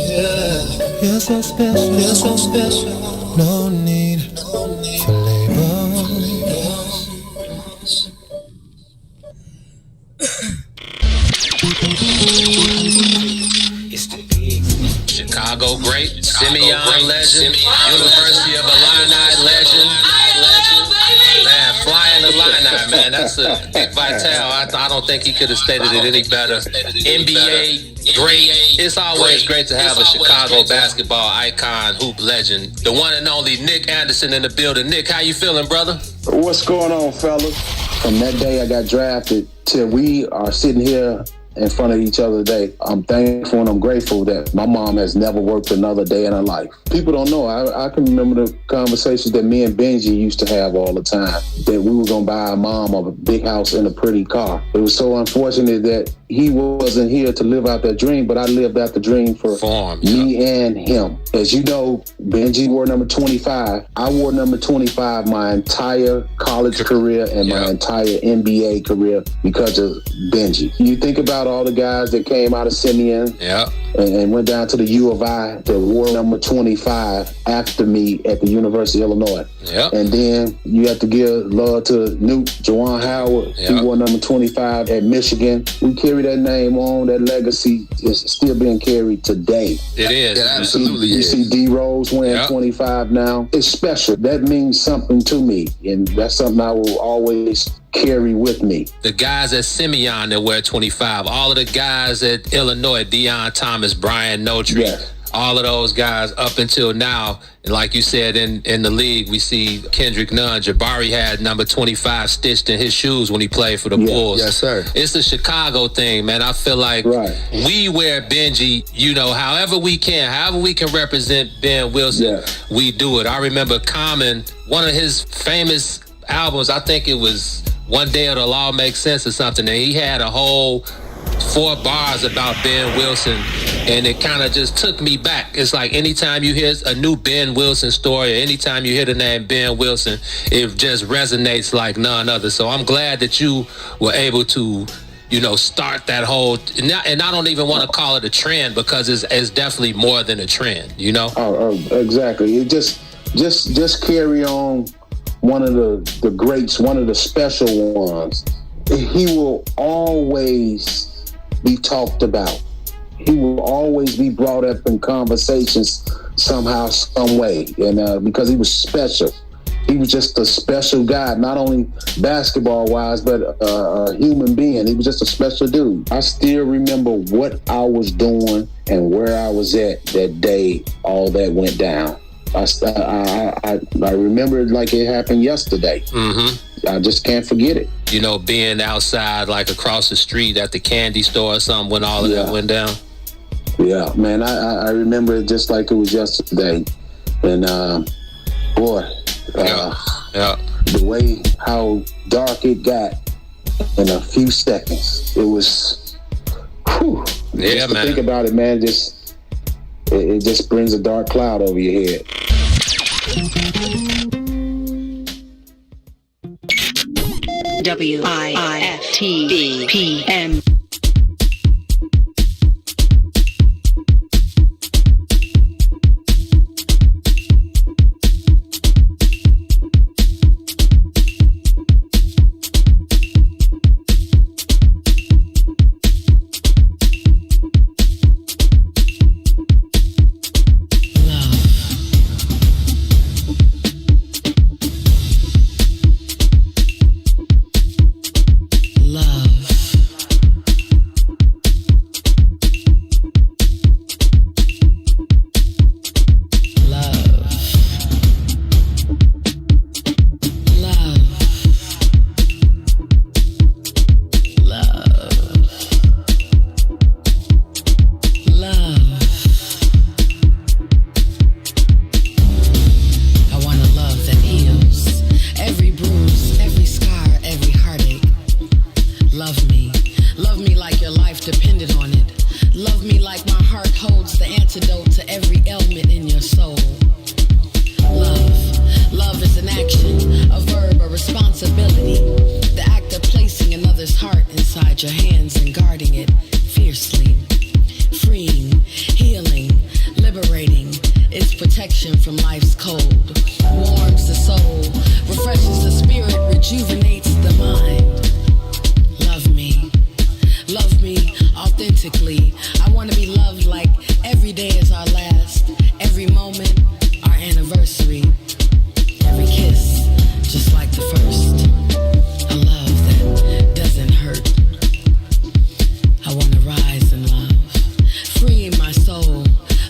yeah. You're so special, you're so special. No need for labels. It's the big Chicago great, Simeon legend, University of Illini legend. Man, flying Illini, man, that's a Dick Vitale. I don't think he could have stated it any better. NBA great. It's always great to have a Chicago basketball icon, hoop legend, the one and only Nick Anderson in the building. Nick, how you feeling, brother? What's going on, fellas? From that day I got drafted till we are sitting here in front of each other today, I'm thankful and I'm grateful that my mom has never worked another day in her life. People don't know. I can remember the conversations that me and Benji used to have all the time, that we were going to buy our mom a big house and a pretty car. It was so unfortunate that he wasn't here to live out that dream, but I lived out the dream for me and him. As you know, Benji wore number 25. I wore number 25 my entire college career and my entire NBA career because of Benji. You think about all the guys that came out of Simeon and went down to the U of I that wore number 25 after me at the University of Illinois. And then you have to give love to Newt, Juwan Howard. He wore number 25 at Michigan. We carry that name on. That legacy is still being carried today. It is. It absolutely is. You see D Rose wearing 25 now. It's special. That means something to me. And that's something I will always carry with me. The guys at Simeon that wear 25, all of the guys at Illinois, Deion Thomas, Brian Notary, all of those guys up until now, and like you said, in the league, we see Kendrick Nunn. Jabari had number 25 stitched in his shoes when he played for the Bulls. Yes, sir. It's a Chicago thing, man. I feel like we wear Benji, however we can represent Ben Wilson, we do it. I remember Common, one of his famous albums, I think it was One Day It'll All Make Sense or something, and he had a whole 4 bars about Ben Wilson, and it kind of just took me back. It's like anytime you hear a new Ben Wilson story, or anytime you hear the name Ben Wilson, it just resonates like none other. So I'm glad that you were able to, start that whole, and I don't even want to call it a trend, because it's definitely more than a trend, Oh, exactly. It just carry on. One of the greats, one of the special ones. He will always be talked about. He will always be brought up in conversations somehow, some way. And because he was special. He was just a special guy, not only basketball-wise, but a human being. He was just a special dude. I still remember what I was doing and where I was at that day all that went down. I remember it like it happened yesterday. I just can't forget it. Being outside, like across the street at the candy store or something when all of that went down. Yeah, man, I remember it just like it was yesterday. And the way how dark it got in a few seconds, it was, just to think about it, man, it just brings a dark cloud over your head. WIFTBPM. Love me like your life depended on it. Love me like my heart holds the antidote to every ailment in your soul. Love is an action, a verb, a responsibility. The act of placing another's heart inside your hands and guarding it fiercely. Freeing, healing, liberating. It's protection from life's cold. Warms the soul, refreshes the spirit, rejuvenates the mind. Love me authentically. I want to be loved like every day is our last, every moment our anniversary, every kiss just like the first. A love that doesn't hurt. I want to rise in love, freeing my soul,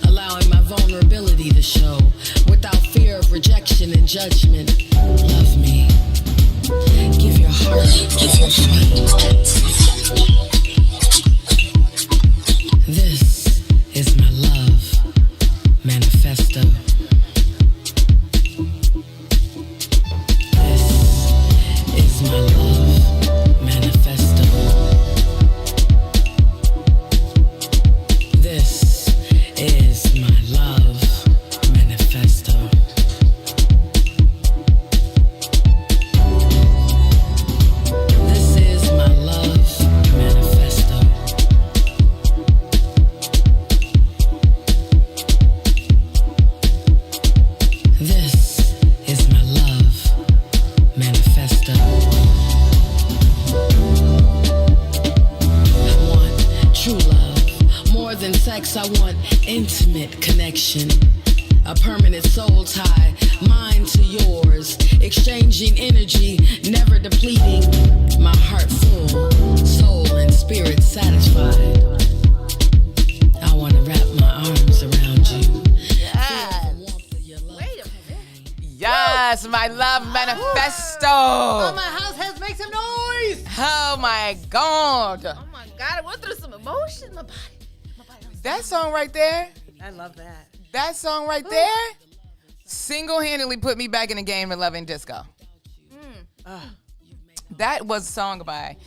allowing my vulnerability to show without fear of rejection and judgment. Love me. Give your heart, give your mind. This is my love manifesto. This is my love manifesto. This is my love manifesto. This is my love manifesto. This is my love manifesto. I want true love. More than sex, I want intimate connection. A permanent soul tie, mine to yours. Exchanging energy, never depleting. My heart full, soul and spirit satisfied. I want to wrap my arms around you. Yes, my love manifesto. Oh, my house has make some noise. Oh my God. Oh my God, I went through some emotion. My body. That song right there. I love that. That song right there single-handedly put me back in the game of loving disco. That was a song by,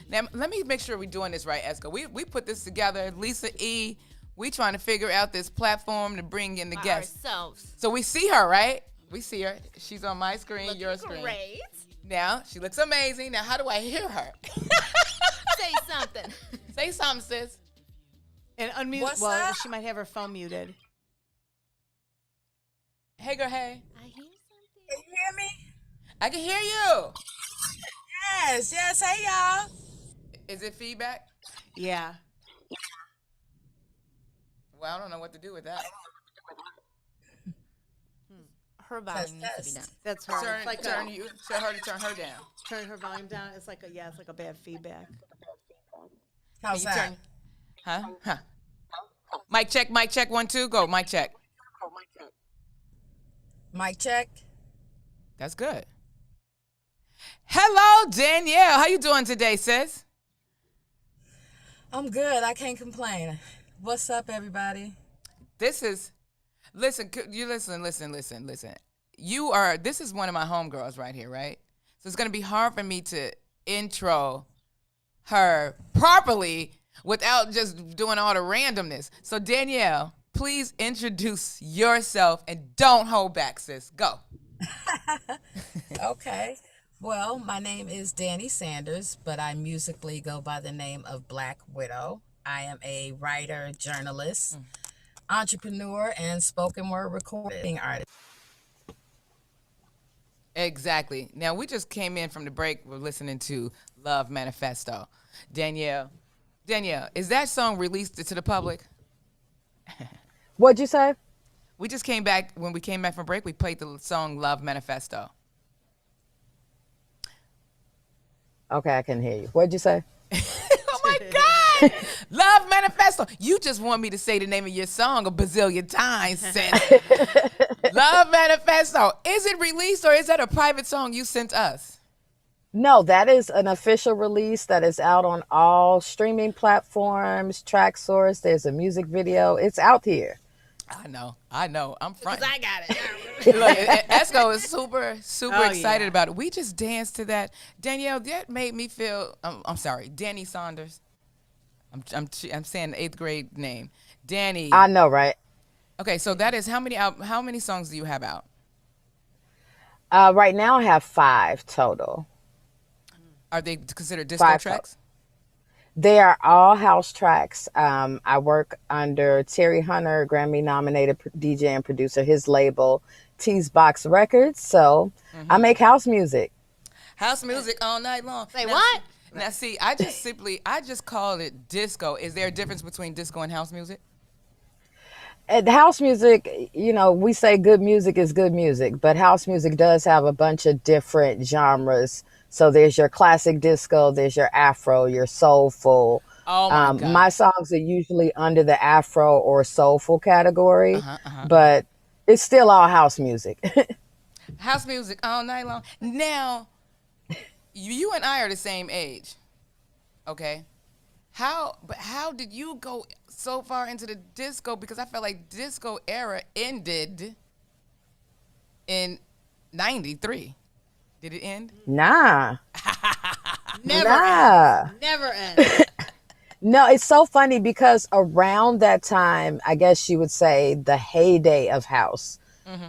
now let me make sure we're doing this right, Esco. We put this together, Lisa E. We trying to figure out this platform to bring in the guests. Ourselves. So we see her, right? We see her. She's on my screen, your screen. Great. Now, she looks amazing. Now, how do I hear her? Say something. Say something, sis. And unmute. What's well, up? she might have her phone muted. Hey, girl, hey. I hear something. Can you hear me? I can hear you. Yes. Hey, y'all. Is it feedback? Yeah. Well, I don't know what to do with that. Her volume needs to be down. That's her. Tell her to turn her down. Turn her volume down. It's like a bad feedback. How's that? Huh? Mic check, 1, 2, go. Mic check. Mic check. That's good. Hello, Danielle. How you doing today, sis? I'm good. I can't complain. What's up, everybody? This is Listen. This is one of my homegirls right here, right? So it's going to be hard for me to intro her properly without just doing all the randomness. So Danielle, please introduce yourself and don't hold back, sis. Go. Okay. Well, my name is Danny Sanders, but I musically go by the name of Black Widow. I am a writer, journalist, entrepreneur, and spoken word recording artist. Exactly. Now, we just came in from the break. We're listening to Love Manifesto. Danielle, is that song released to the public? What'd you say? We just came back. When we came back from break, we played the song Love Manifesto. Okay, I can hear you. What'd you say? Oh, my God. Love Manifesto. You just want me to say the name of your song a bazillion times, sis. Love Manifesto. Is it released or is that a private song you sent us? No, that is an official release that is out on all streaming platforms, TrackSource. There's a music video. It's out here. I know. I'm front. Because I got it. Look, Esco is super excited about it. We just danced to that. Danielle, that made me feel. I'm sorry, Danny Saunders. I'm saying the 8th grade name, Danny. I know, right? Okay, so that is how many songs do you have out? Right now I have 5 total. Are they considered disco tracks? They are all house tracks. I work under Terry Hunter, Grammy-nominated DJ and producer, his label, T's Box Records. So I make house music. House music all night long. Say what? Now, see, I just call it disco. Is there a difference between disco and house music? House music, we say good music is good music, but house music does have a bunch of different genres. So there's your classic disco, there's your Afro, your soulful. Oh my God. My songs are usually under the Afro or soulful category, but it's still all house music. House music all night long. Now, you and I are the same age, okay? How did you go so far into the disco? Because I felt like disco era ended in 93. Did it end? Nah. Never ends. No, it's so funny because around that time, I guess you would say the heyday of house,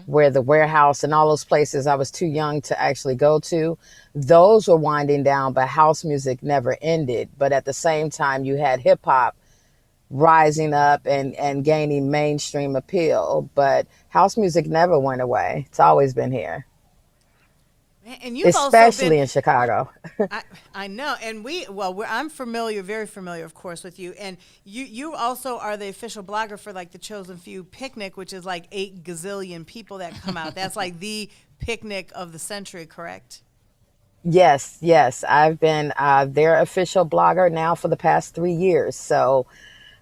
where the Warehouse and all those places I was too young to actually go to, those were winding down, but house music never ended. But at the same time, you had hip hop rising up and gaining mainstream appeal. But house music never went away. It's always been here. And you've especially also in Chicago. I know, and I'm very familiar, of course, with you. And you also are the official blogger for like the Chosen Few Picnic, which is like 8 gazillion people that come out. That's like the picnic of the century, correct? Yes. I've been their official blogger now for the past 3 years. So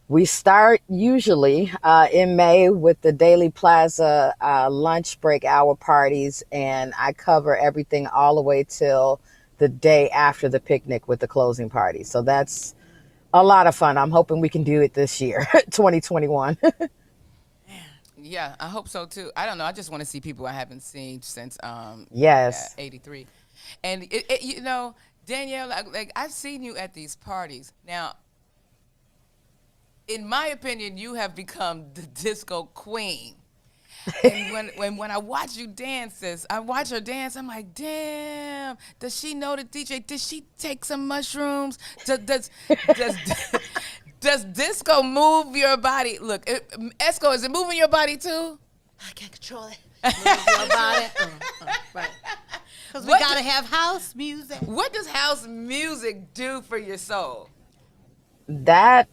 we start usually in May with the Daily Plaza lunch break hour parties, and I cover everything all the way till the day after the picnic with the closing party. So that's a lot of fun. I'm hoping we can do it this year, 2021. Yeah, I hope so too. I don't know. I just want to see people I haven't seen since Yes. 83. And Danielle, like I've seen you at these parties. Now, in my opinion, you have become the disco queen. And when I watch you dance I watch her dance, I'm like, damn, does she know the DJ? Did she take some mushrooms? Does disco move your body? Look, Esco, is it moving your body too? I can't control it. Move your body. Right. Because we got to have house music. What does house music do for your soul? That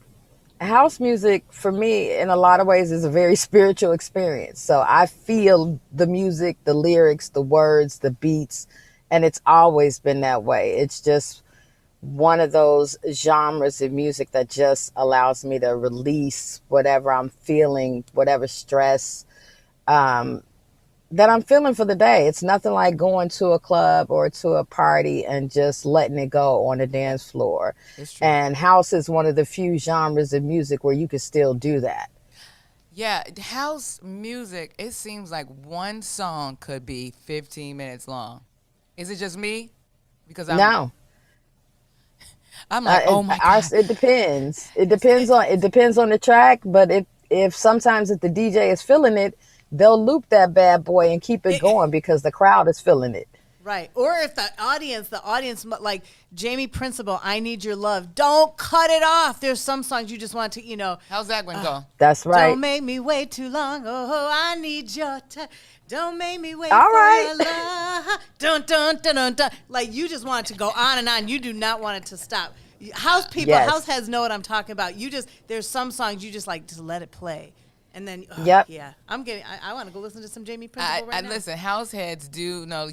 house music for me in a lot of ways is a very spiritual experience. So I feel the music, the lyrics, the words, the beats, and it's always been that way. It's just one of those genres of music that just allows me to release whatever I'm feeling, whatever stress that I'm feeling for the day. It's nothing like going to a club or to a party and just letting it go on the dance floor. And house is one of the few genres of music where you can still do that. Yeah, house music, it seems like one song could be 15 minutes long. Is it just me? Because I'm like, oh my God. It depends. It depends on the track, but if sometimes if the DJ is feeling it, they'll loop that bad boy and keep it going because the crowd is feeling it. Right. Or if the audience, like Jamie Principle, I Need Your Love, don't cut it off. There's some songs you just want to, How's that one go? That's right. Don't make me wait too long. Oh, I need your time. Don't make me wait All for right. your love. Dun, dun, dun, dun, dun. Like, you just want it to go on and on. You do not want it to stop. House people, house heads know what I'm talking about. There's some songs you just like, just let it play. And then, yeah, I want to go listen to some Jamie Principle right now. Listen, house heads do know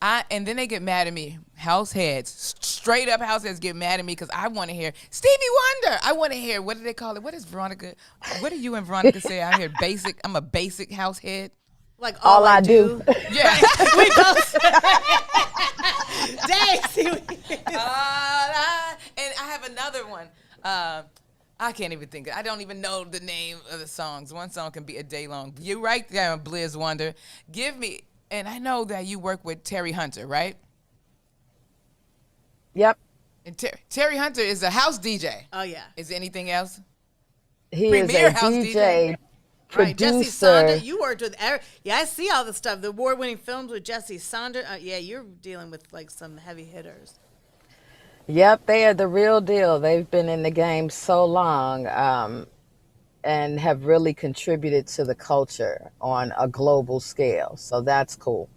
and then they get mad at me. House heads, straight up house heads get mad at me because I want to hear Stevie Wonder. I want to hear, what do they call it? What do you and Veronica say out here? Basic. I'm a basic house head. Like all I do. Yeah. We both. Daisy. And I have another one. I can't even think. I don't even know the name of the songs. One song can be a day long. You right there, Blizz Wonder. Give me, and I know that you work with Terry Hunter, right? Yep. And Terry Hunter is a house DJ. Oh yeah. Is there anything else? He Premier is a house DJ. Right, Jesse Producer. Saunders. You worked with, I see all the stuff. The award-winning films with Jesse Saunders. Yeah, you're dealing with like some heavy hitters. Yep, they are the real deal. They've been in the game so long, and have really contributed to the culture on a global scale. So that's cool.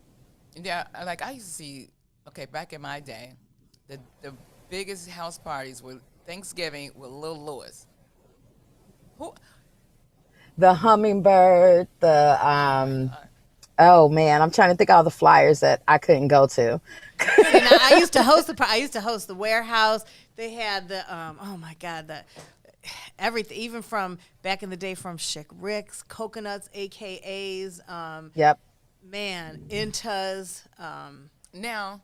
Yeah, like I used to see. Okay, back in my day, the biggest house parties were Thanksgiving with Lil Louis. Who? The Hummingbird, oh man, I'm trying to think of all the flyers that I couldn't go to. And I used to host the Warehouse. They had the oh my God, the everything, even from back in the day, from Chic Ricks, Coconuts, AKAs. Yep. Man, Intas. Now,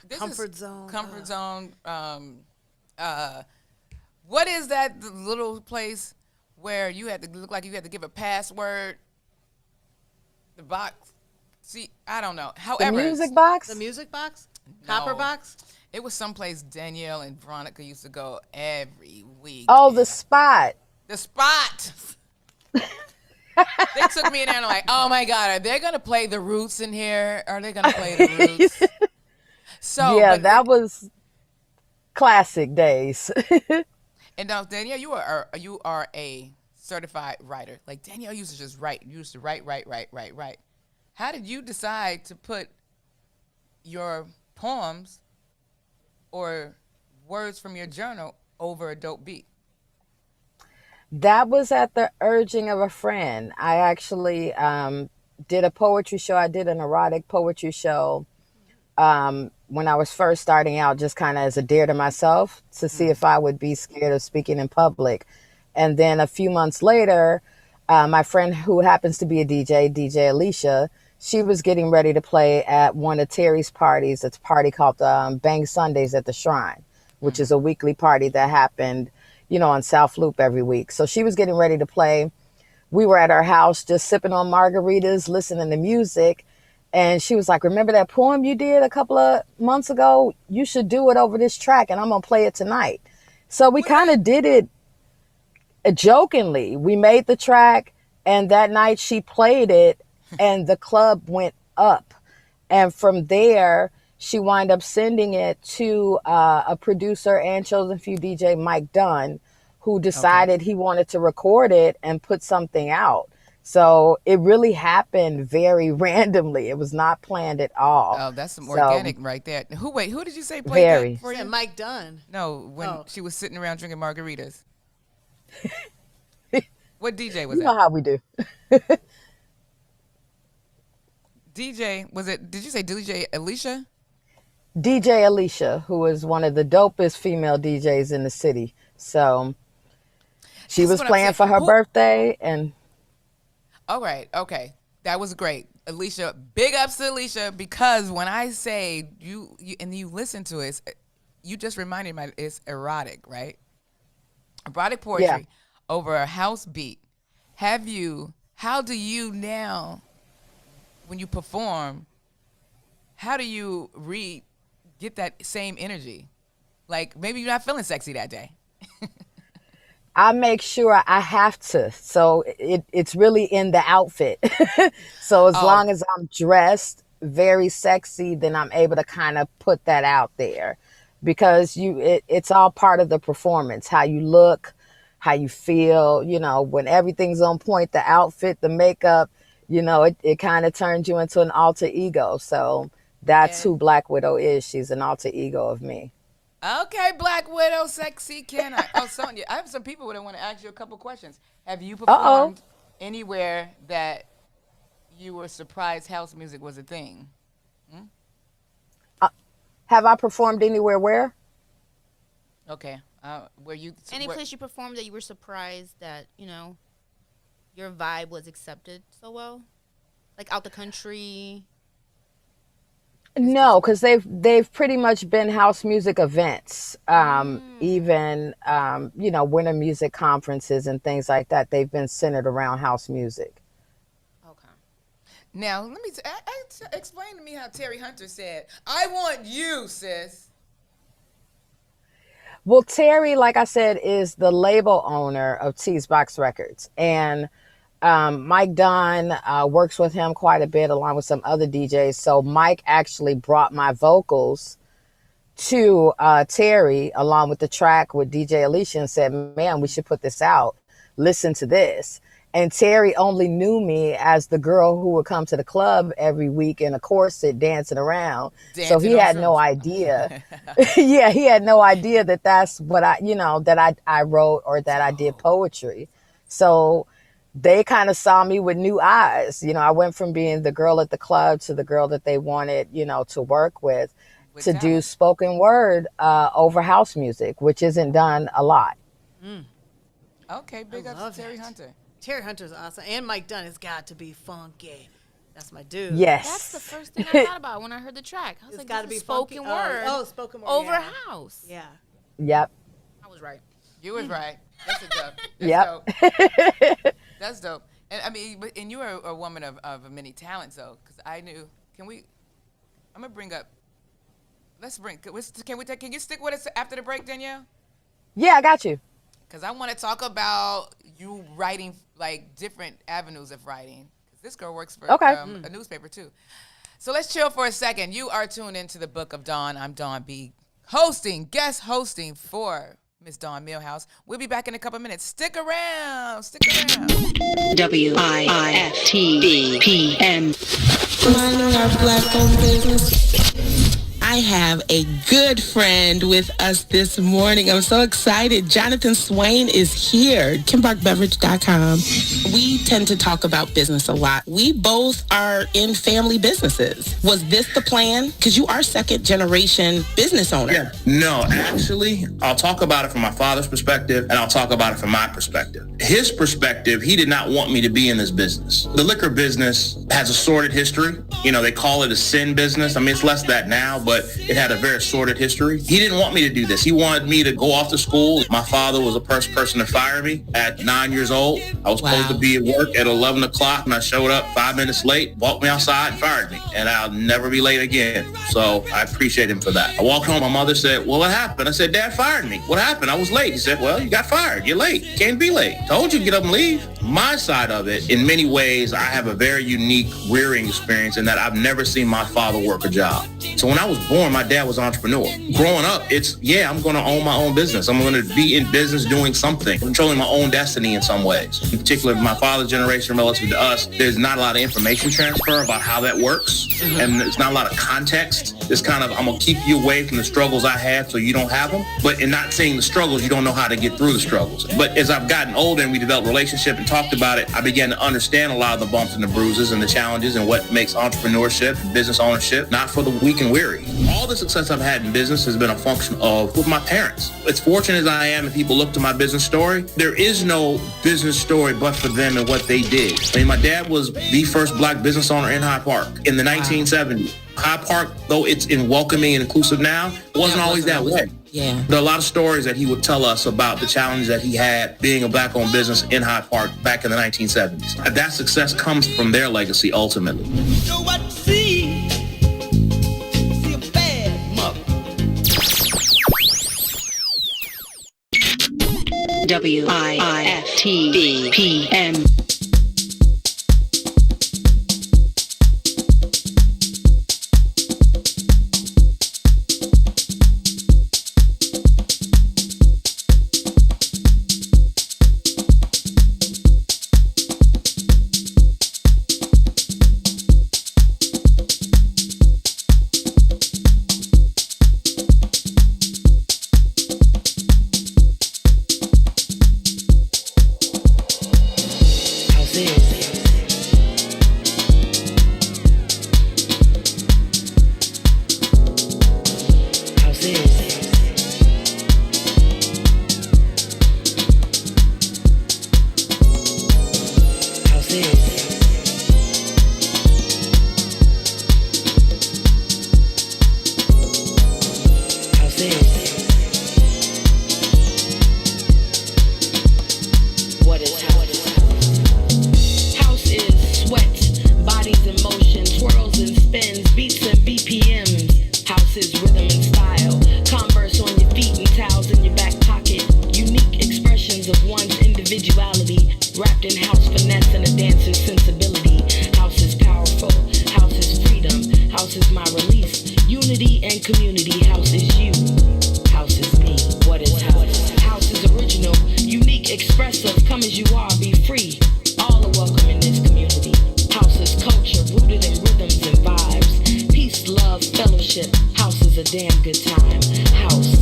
this Comfort Zone. Comfort Zone. What is that little place where you had to look like you had to give a password? The box. See, I don't know. However, the music box. The music box. No. Copper box. It was someplace Danielle and Veronica used to go every week. Oh, the Spot. The Spot. They took me in there and I'm like, oh my God, are they gonna play the Roots in here? Are they gonna play the Roots? So yeah, that was classic days. And now Danielle, you are a certified writer. Like Danielle used to just write. You used to write. How did you decide to put your poems or words from your journal over a dope beat? That was at the urging of a friend. I actually did a poetry show. I did an erotic poetry show when I was first starting out, just kind of as a dare to myself to see if I would be scared of speaking in public. And then a few months later, my friend who happens to be a DJ Alicia, she was getting ready to play at one of Terry's parties. It's a party called Bang Sundays at the Shrine, which is a weekly party that happened, on South Loop every week. So she was getting ready to play. We were at her house just sipping on margaritas, listening to music. And she was like, remember that poem you did a couple of months ago? You should do it over this track, and I'm going to play it tonight. So we kind of did it jokingly. We made the track, and that night she played it, and the club went up. And from there, she wound up sending it to a producer and chosen few DJ, Mike Dunn, who decided he wanted to record it and put something out. So it really happened very randomly. It was not planned at all. Oh, that's some organic right there. Who did you say played that for you? Mike Dunn. No, when she was sitting around drinking margaritas. What DJ was that? You know how we do. DJ, was it, did you say DJ Alicia? DJ Alicia, who is one of the dopest female DJs in the city. So she was playing for her birthday and... All right, okay. That was great. Alicia, big ups to Alicia, because when I say you and you listen to it, you just reminded me it's erotic, right? Erotic poetry over a house beat. How do you now, when you perform, how do you get that same energy? Like maybe you're not feeling sexy that day. I make sure I have to. So it's really in the outfit. So as long as I'm dressed very sexy, then I'm able to kind of put that out there, because it's all part of the performance, how you look, how you feel, when everything's on point, the outfit, the makeup, it kind of turns you into an alter ego. So that's who Black Widow is. She's an alter ego of me. Okay, Black Widow, sexy can I? Oh, Sonia, I have some people that want to ask you a couple questions. Have you performed anywhere that you were surprised house music was a thing? Have I performed anywhere where? Okay, where you? Any place you performed that you were surprised that your vibe was accepted so well, like out the country. No, because they've pretty much been house music events, even winter music conferences and things like that. They've been centered around house music. Okay. Now let me explain to me how Terry Hunter said, "I want you, sis." Well, Terry, like I said, is the label owner of T's Box Records, and Mike Dunn works with him quite a bit along with some other DJs. So Mike actually brought my vocals to Terry along with the track with DJ Alicia and said, man, we should put this out. Listen to this. And Terry only knew me as the girl who would come to the club every week in a corset dancing around. So he had no idea. Yeah, he had no idea that that's what I wrote or that I did poetry. So they kind of saw me with new eyes. I went from being the girl at the club to the girl that they wanted, to work with to do spoken word over house music, which isn't done a lot. Mm. Okay, big up to Terry Hunter. Terry Hunter's awesome. And Mike Dunn has got to be funky. That's my dude. Yes. That's the first thing I thought about when I heard the track. I was It's like, gotta this is be funky. spoken word. Spoken word over yeah. house. Yeah. Yep. I was right. You was right. That's a dope. Yep. Dope. That's dope. And I mean, and you are a woman of many talents, though, because I knew. I'm gonna bring up. Can you stick with us after the break, Danielle? Yeah, I got you. Because I want to talk about you writing, like, different avenues of writing. Because this girl works for a newspaper, too. So let's chill for a second. You are tuned into the Book of Dawn. I'm Dawn B. Guest hosting for Miss Dawn Millhouse. We'll be back in a couple minutes. Stick around. WIFTBPM. Minding our black-owned business. I have a good friend with us this morning. I'm so excited. Jonathan Swain is here. KimBarkBeverage.com. We tend to talk about business a lot. We both are in family businesses. Was this the plan? Because you are second generation business owner. Yeah. No, actually, I'll talk about it from my father's perspective and I'll talk about it from my perspective. His perspective, he did not want me to be in this business. The liquor business has a sordid history. They call it a sin business. I mean, it's less that now, but it had a very sordid history. He didn't want me to do this. He wanted me to go off to school. My father was the first person to fire me at 9 years old. I was supposed to be at work at 11 o'clock and I showed up 5 minutes late, walked me outside and fired me. And I'll never be late again. So I appreciate him for that. I walked home. My mother said, well, what happened? I said, Dad fired me. What happened? I was late. He said, well, you got fired. You're late. You can't be late. Told you to get up and leave. My side of it, in many ways, I have a very unique rearing experience in that I've never seen my father work a job. So when I was born, my dad was an entrepreneur. Growing up, I'm going to own my own business. I'm going to be in business doing something, controlling my own destiny in some ways. In particular, my father's generation relative to us, there's not a lot of information transfer about how that works. Mm-hmm. And there's not a lot of context. It's kind of, I'm going to keep you away from the struggles I had so you don't have them. But in not seeing the struggles, you don't know how to get through the struggles. But as I've gotten older and we developed a relationship and talked about it, I began to understand a lot of the bumps and the bruises and the challenges and what makes entrepreneurship and business ownership not for the weak and weary. All the success I've had in business has been a function of with my parents. As fortunate as I am and people look to my business story, there is no business story but for them and what they did. I mean, my dad was the first black business owner in Hyde Park in the 1970s. Hyde Park, though it's in welcoming and inclusive now, wasn't always that way. Yeah. There are a lot of stories that he would tell us about the challenges that he had being a black-owned business in Hyde Park back in the 1970s. That success comes from their legacy ultimately. You know what? See a bad mother. WIFTBPM. Wrapped in house finesse and a dancer's sensibility. House is powerful. House is freedom. House is my release. Unity and community. House is you. House is me. What is house? House is original, unique, expressive. Come as you are, be free. All are welcome in this community. House is culture, rooted in rhythms and vibes. Peace, love, fellowship. House is a damn good time. House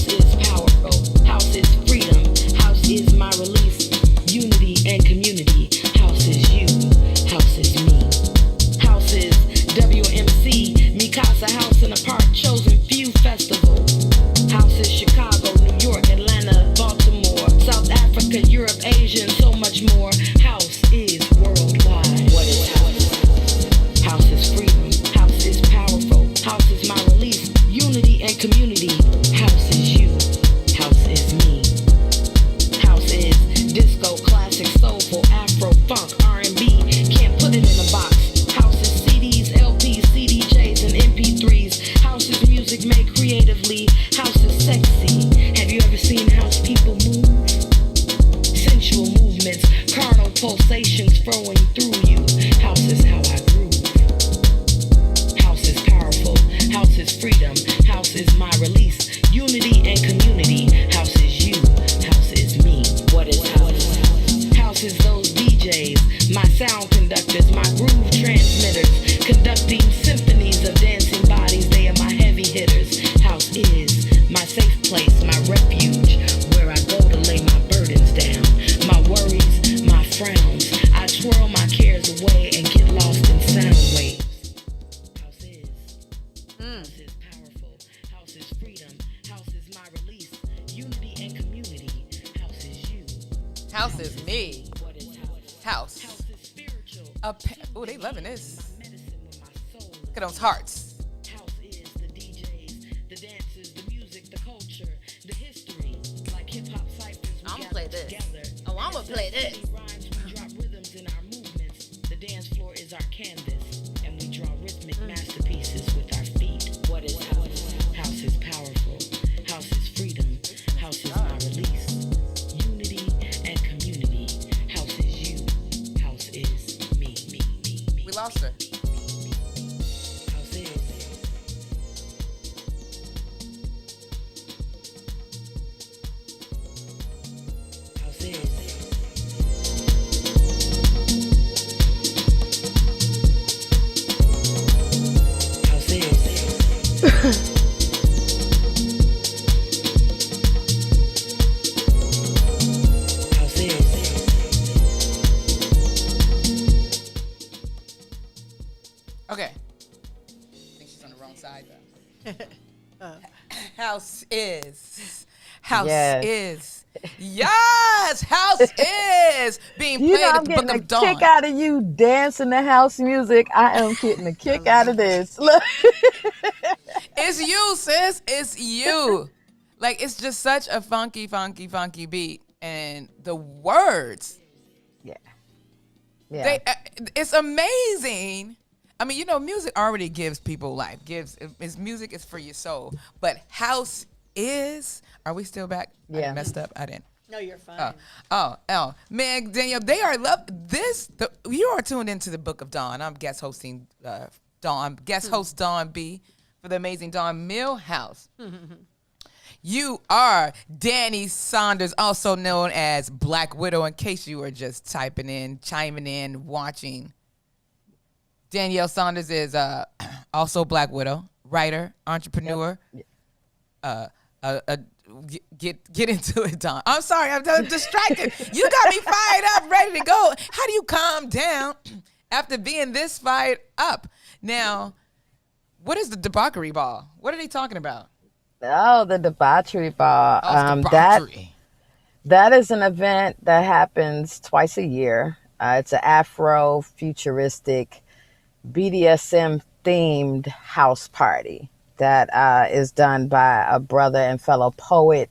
is powerful. House is freedom. House is my release. Unity and community. House is you. House is me. House is WMC. Mikasa House in a Park Chosen Few Festival. House is Chicago, New York, Atlanta, Baltimore, South Africa, Europe, Asia, and so much more. House is worldwide. What is house? House is freedom. House is powerful. House is my release. Unity and community. House is you. House is me. House is disco, classic, soulful, Afro, funk, R&B. Can't put it in a box. House is CDs, LPs, CDJs, and MP3s. House is music made creatively. House is sexy. Have you ever seen house people move? Sensual movements, carnal pulsations flowing through you. House is how I groove. House is powerful. House is freedom. House is my release. Unity and community. House is you. House is me. What is house? House is those DJs, my sound conductors, my groove transmitters, conducting symphonies of dancing bodies. They are my heavy hitters. House is my safe place, my refuge, where I go to lay my burdens down, my worries, my frowns. I twirl my cares away and get lost in sound waves. House is. House is powerful. House is freedom. House is my release. Unity and community. House is you. House is me. House. Oh, they loving this. Look at those hearts. House is the DJs, the dancers, the music, the culture, the history. Like hip-hop ciphers, I'm gonna play this. Oh, I'm gonna play this. We drop rhythms in our movements. The dance floor is our canvas, and we draw rhythmic masterpieces with our feet. What is house? House is powerful. House is freedom. House is my release. Unity and community. House is you. House is me. We lost her. House is. House is. House is. House is. Okay. I think she's on the wrong side though. House is. House Yes. is. Yes, house is being played You know, at I'm the getting Book a of Dawn. kick out of you dancing the house music. I am getting a kick out of this. Look. It's you, sis. It's you. Like, it's just such a funky, funky, funky beat. And the words. Yeah. It's amazing. I mean, you know, music already gives people life. Music is for your soul. But house is. Are we still back? Yeah. I messed up. I didn't. No, you're fine. Oh, man, Danielle, they are you are tuned into the Book of Dawn. I'm guest hosting Dawn, guest host Dawn B for the amazing Dawn Millhouse. You are Danny Saunders, also known as Black Widow, in case you were just chiming in, watching. Danielle Saunders is also Black Widow, writer, entrepreneur. Get into it, Dawn. I'm sorry, I'm distracted. You got me fired up, ready to go. How do you calm down after being this fired up? Now, what is the debauchery ball? What are they talking about? Oh, the debauchery ball. Debauchery. That is an event that happens twice a year. It's an Afro-futuristic BDSM-themed house party that is done by a brother and fellow poet,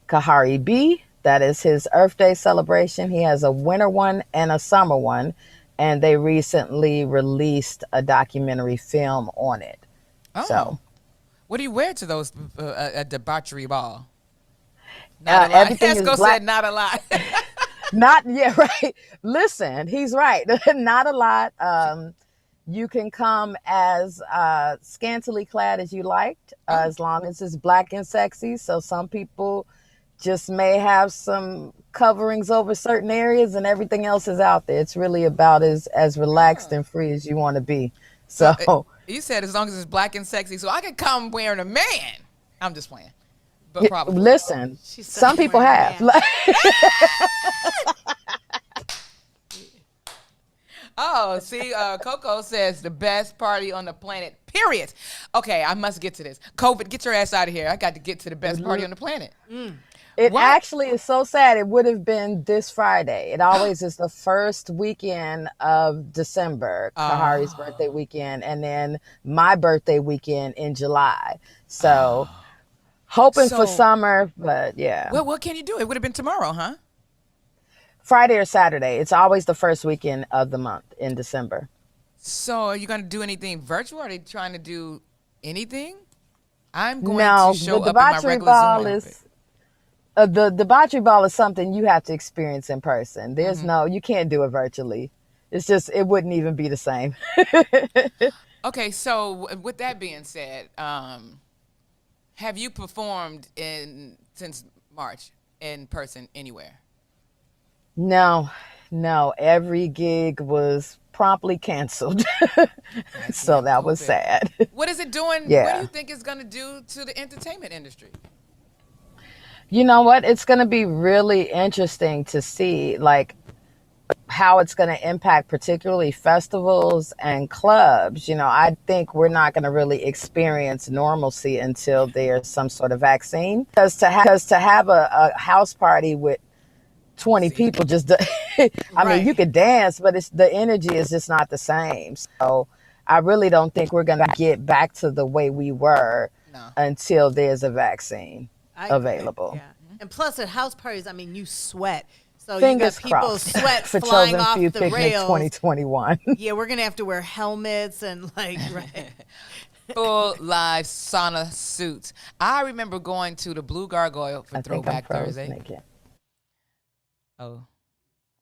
Kahari B. That is his Earth Day celebration. He has a winter one and a summer one, and they recently released a documentary film on it. Oh. So, what do you wear to those a debauchery ball? Not a lot. everything is Esco black. said not a lot. Not yeah, right. Listen, he's right. Not a lot. You can come as scantily clad as you liked, as long as it's black and sexy. So some people just may have some coverings over certain areas, and everything else is out there. It's really about as relaxed and free as you want to be. So you said as long as it's black and sexy, so I could come wearing a man. I'm just playing, but probably. Listen, some people have. Oh, see, Coco says the best party on the planet, period. Okay, I must get to this. COVID, get your ass out of here. I got to get to the best party on the planet. It actually is so sad. It would have been this Friday. It always is the first weekend of December, Kahari's birthday weekend, and then my birthday weekend in July. So hoping for summer, but yeah. Well, what can you do? It would have been tomorrow, huh? Friday or Saturday. It's always the first weekend of the month in December. So are you going to do anything virtual? Are they trying to do anything? I'm going to show up in my regular Zoom outfit. The debauchery ball is something you have to experience in person. There's you can't do it virtually. It's just, it wouldn't even be the same. Okay, so with that being said, have you performed since March in person anywhere? No. Every gig was promptly canceled. So that was sad. What is it doing? Yeah. What do you think it's going to do to the entertainment industry? You know what? It's going to be really interesting to see, like, how it's going to impact particularly festivals and clubs. You know, I think we're not going to really experience normalcy until there's some sort of vaccine. Because to have a house party with 20 people just I mean, you could dance, but the energy is just not the same. So I really don't think we're going to get back to the way we were until there's a vaccine available. Yeah. And plus at house parties, I mean, you sweat. So Fingers you got people crossed sweat for flying Chosen off Few the Picnic rails. 2021. Yeah, we're going to have to wear helmets and full live sauna suits. I remember going to the Blue Gargoyle for Throwback Thursday. Oh,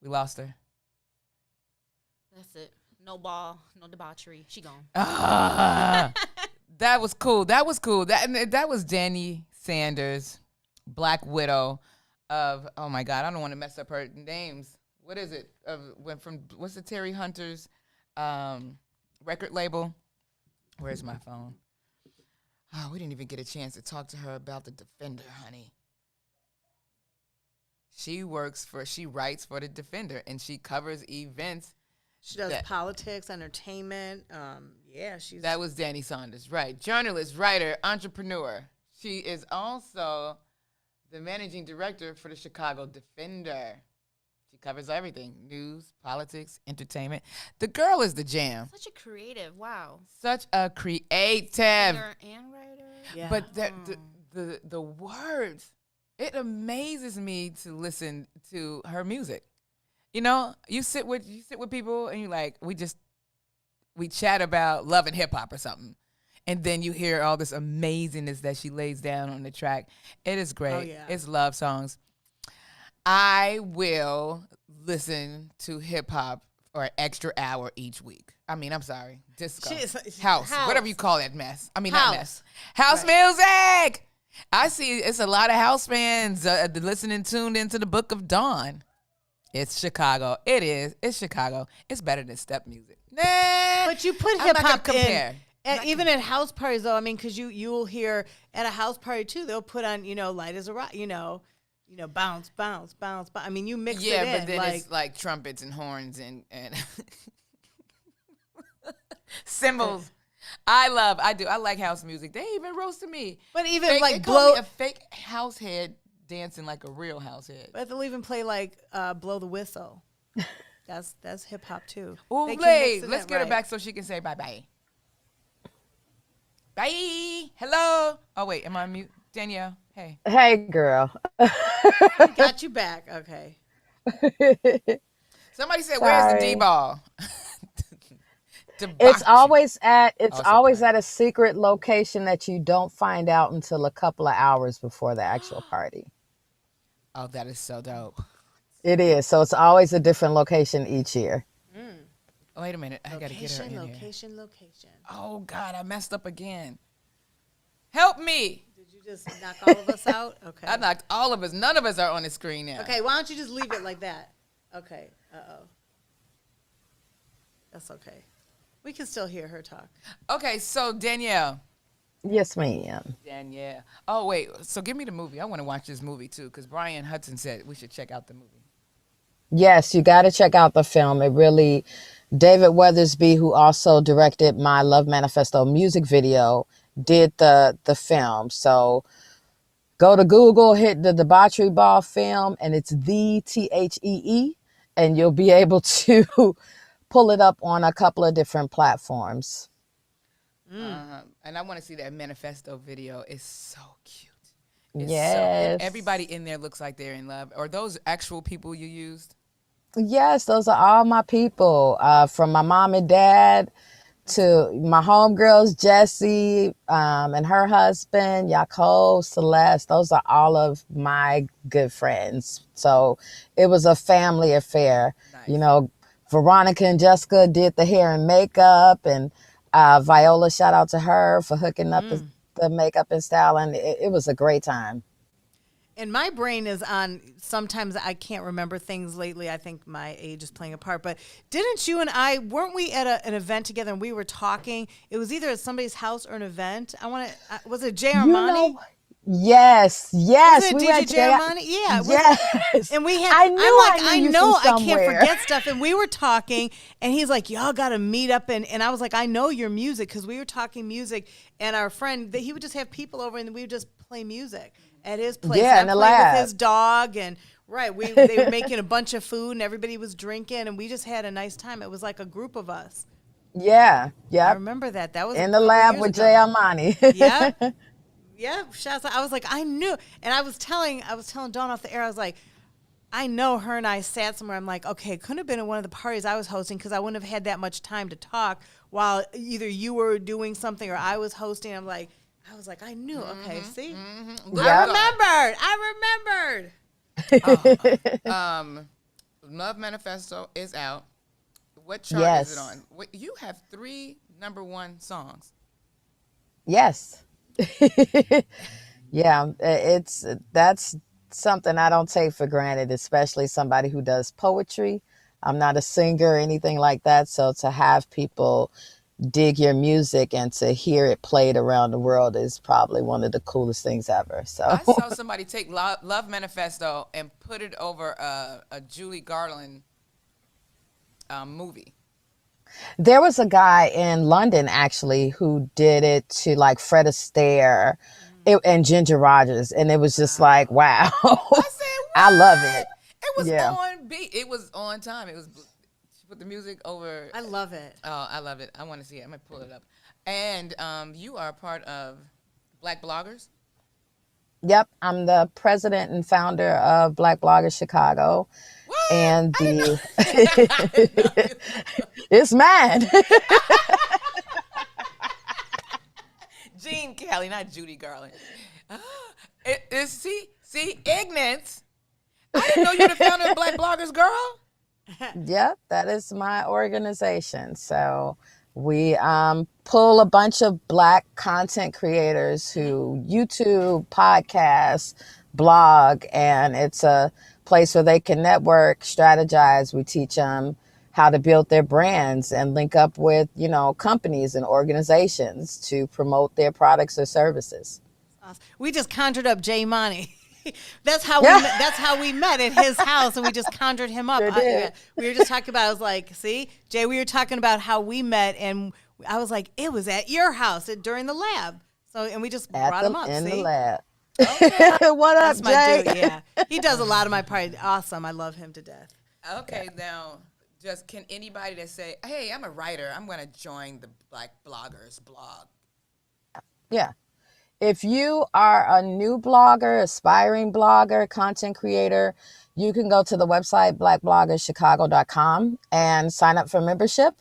we lost her. That's it. No ball, no debauchery. She gone. That was cool. That was Danny Sanders, Black Widow of, oh my God, I don't want to mess up her names. What is it? What's the Terry Hunter's record label? Where's my phone? Oh, we didn't even get a chance to talk to her about the Defender, honey. She writes for the Defender, and she covers events. She does politics, entertainment. That was Danny Saunders, right? Journalist, writer, entrepreneur. She is also the managing director for the Chicago Defender. She covers everything: news, politics, entertainment. The girl is the jam. Such a creative. Wow. Such a creative. Singer and writer. Yeah. But the words. It amazes me to listen to her music. You know, you sit with people and you're like, we chat about love and hip hop or something. And then you hear all this amazingness that she lays down on the track. It is great. Oh, yeah. It's love songs. I will listen to hip hop for an extra hour each week. I mean, I'm sorry. Disco. House. Whatever you call that mess. I mean, not mess. House music. I see it's a lot of house fans tuned into the Book of Dawn. It's Chicago. It is. It's Chicago. It's better than step music. Nah. But you put hip hop in. Even at house parties, though, I mean, because you'll hear at a house party too, they'll put on, Light as a Rock, bounce, bounce, bounce. I mean, you mix it in. Yeah, but then it's like trumpets and horns and cymbals. I like house music. They even roasted me. But even they like call me a fake house head dancing like a real house head. But they'll even play like Blow the Whistle. That's hip hop too. Oh, let's get her back so she can say bye-bye. Bye. Hello. Oh, wait. Am I on mute? Danielle. Hey. Hey, girl. Got you back. Okay. Somebody said, where's the D-ball? It's always at a secret location that you don't find out until a couple of hours before the actual party. Oh, that is so dope. It is. So it's always a different location each year. Oh, wait a minute. I got to get her in Location. Oh, God. I messed up again. Help me. Did you just knock all of us out? Okay. I knocked all of us. None of us are on the screen now. Okay, why don't you just leave it like that? Okay. Uh-oh. That's okay. We can still hear her talk. Okay, so Danielle. Yes, ma'am. Danielle. Oh, wait. So give me the movie. I want to watch this movie, too, because Brian Hudson said we should check out the movie. Yes, you got to check out the film. It really, David Weathersby, who also directed my Love Manifesto music video, did the film. So go to Google, hit the Debauchery Ball film, and it's THEE, and you'll be able to pull it up on a couple of different platforms. And I want to see that manifesto video. It's so cute. Yes. Everybody in there looks like they're in love. Are those actual people you used? Yes, those are all my people, from my mom and dad to my homegirls, Jessie, and her husband, Yaakov, Celeste. Those are all of my good friends. So it was a family affair. Nice. You know, Veronica and Jessica did the hair and makeup, and Viola, shout out to her for hooking up the makeup and styling. It was a great time. And my brain is on, sometimes I can't remember things lately. I think my age is playing a part. But didn't you and I, weren't we at an event together and we were talking? It was either at somebody's house or an event. Was it Jay Armani? Yes. Was it DJ Jay Armani? Yeah. Yes. And we had, I know I can't forget stuff. And we were talking and he's like, y'all got to meet up. And I was like, I know your music, because we were talking music, and our friend, he would just have people over and we would just play music at his place. Yeah, in the lab with his dog, and they were making a bunch of food and everybody was drinking and we just had a nice time. It was like a group of us. Yeah. I remember that. That was in the lab with Jay Armani. Yeah. Yeah. I was like, I knew. And I was telling Dawn off the air, I was like, I know her and I sat somewhere. I'm like, okay, it couldn't have been at one of the parties I was hosting, because I wouldn't have had that much time to talk while either you were doing something or I was hosting. I was like, I knew. Okay, see? Mm-hmm. I remembered. Love Manifesto is out. What chart is it on? You have 3 #1 songs. Yes. Yeah, that's something I don't take for granted, especially somebody who does poetry. I'm not a singer or anything like that. So to have people dig your music and to hear it played around the world is probably one of the coolest things ever. So I saw somebody take Love Manifesto and put it over a Julie Garland movie. There was a guy in London actually who did it to like Fred Astaire and Ginger Rogers, and it was just like, wow. I said, I love it. It was on beat. It was on time. It was. Put the music over. I love it. Oh, I love it. I want to see it. I'm going to pull it up. And you are part of Black Bloggers? Yep. I'm the president and founder of Black Bloggers Chicago. What? And it's mine. Gene Kelly, not Judy Garland. See, ignorance. I didn't know you were the founder of Black Bloggers, girl. Yep, that is my organization. So we pull a bunch of Black content creators who YouTube, podcasts, blog, and it's a place where they can network, strategize. We teach them how to build their brands and link up with, companies and organizations to promote their products or services. Awesome. We just conjured up Jay Money. That's how we met at his house, and we just conjured him up. We were just talking about. I was like, "See, Jay, we were talking about how we met, and I was like, it was at your house during the lab." So, and we just brought him up in the lab. Okay. What up, That's my Jay? dude. Yeah, he does a lot of my part. Awesome, I love him to death. Okay, now, just can anybody that say, "Hey, I'm a writer. I'm going to join the Black Bloggers blog." Yeah. If you are a new blogger, aspiring blogger, content creator, you can go to the website blackbloggerchicago.com and sign up for membership.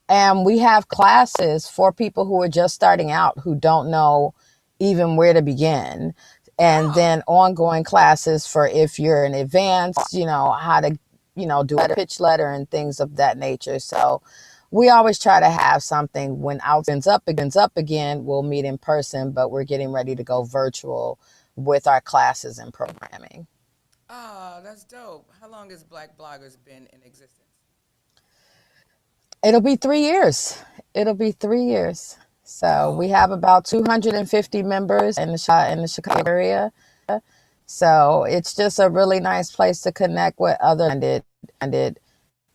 And we have classes for people who are just starting out, who don't know even where to begin. and then ongoing classes for if you're in advanced, how to, do a pitch letter and things of that nature. So we always try to have something when opens up again, we'll meet in person, but we're getting ready to go virtual with our classes and programming. Oh, that's dope. How long has Black Bloggers been in existence? It'll be 3 years. So we have about 250 members in the Chicago area. So it's just a really nice place to connect with other and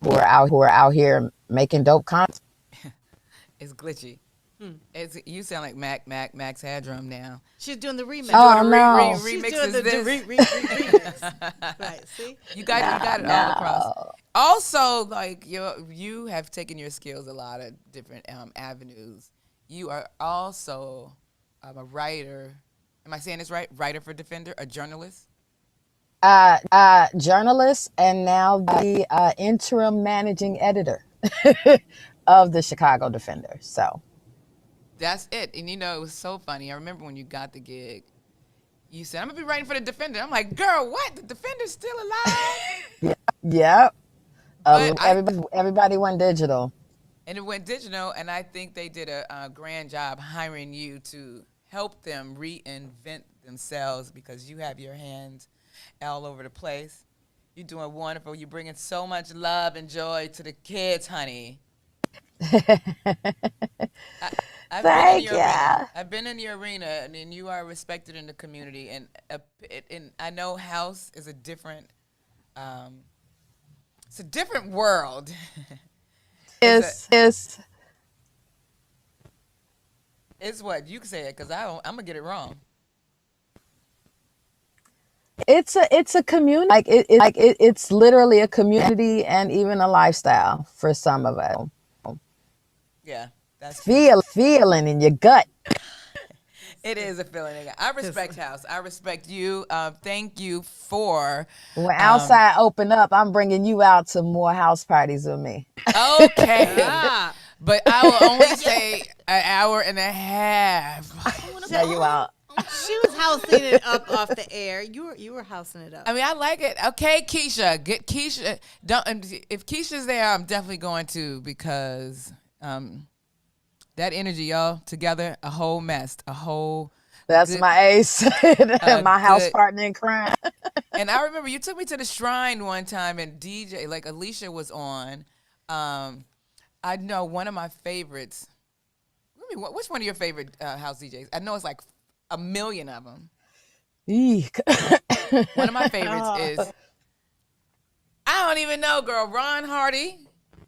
who are out here making dope content. It's glitchy. You sound like Max Headroom now. She's doing the remix. Oh, no. She's doing the remix. Right, see? You got it all across. Also, like, you have taken your skills a lot of different avenues. You are also a writer. Am I saying this right? Writer for Defender, a journalist? Journalist, and now the interim managing editor of the Chicago Defender. So that's it. And it was so funny. I remember when you got the gig, you said, I'm going to be writing for the Defender. I'm like, girl, what? The Defender's still alive? Yep. Everybody went digital. And it went digital, and I think they did a grand job hiring you to help them reinvent themselves because you have your hands all over the place. You're doing wonderful. You're bringing so much love and joy to the kids, honey. I've been in your arena, and you are respected in the community. And I know house is a different, it's a different world. Yes. It's what you can say it because I'm gonna get it wrong. It's a community. It's literally a community and even a lifestyle for some of us. Yeah, that's feeling in your gut. It is a feeling. I respect house. I respect you. Thank you for. When outside open up, I'm bringing you out to more house parties with me. Okay. But I will only say an hour and a half. Tell you out. She was housing it up off the air. You were housing it up. I mean, I like it. Okay, Keisha. Get Keisha. If Keisha's there, I'm definitely going to because that energy, y'all, together, a whole mess, a whole. That's my ace, my house partner in crime. And I remember you took me to the Shrine one time and DJ, like Alicia was on. I know one of my favorites. Which one of your favorite house DJs? I know it's like a million of them. One of my favorites is, I don't even know, girl, Ron Hardy,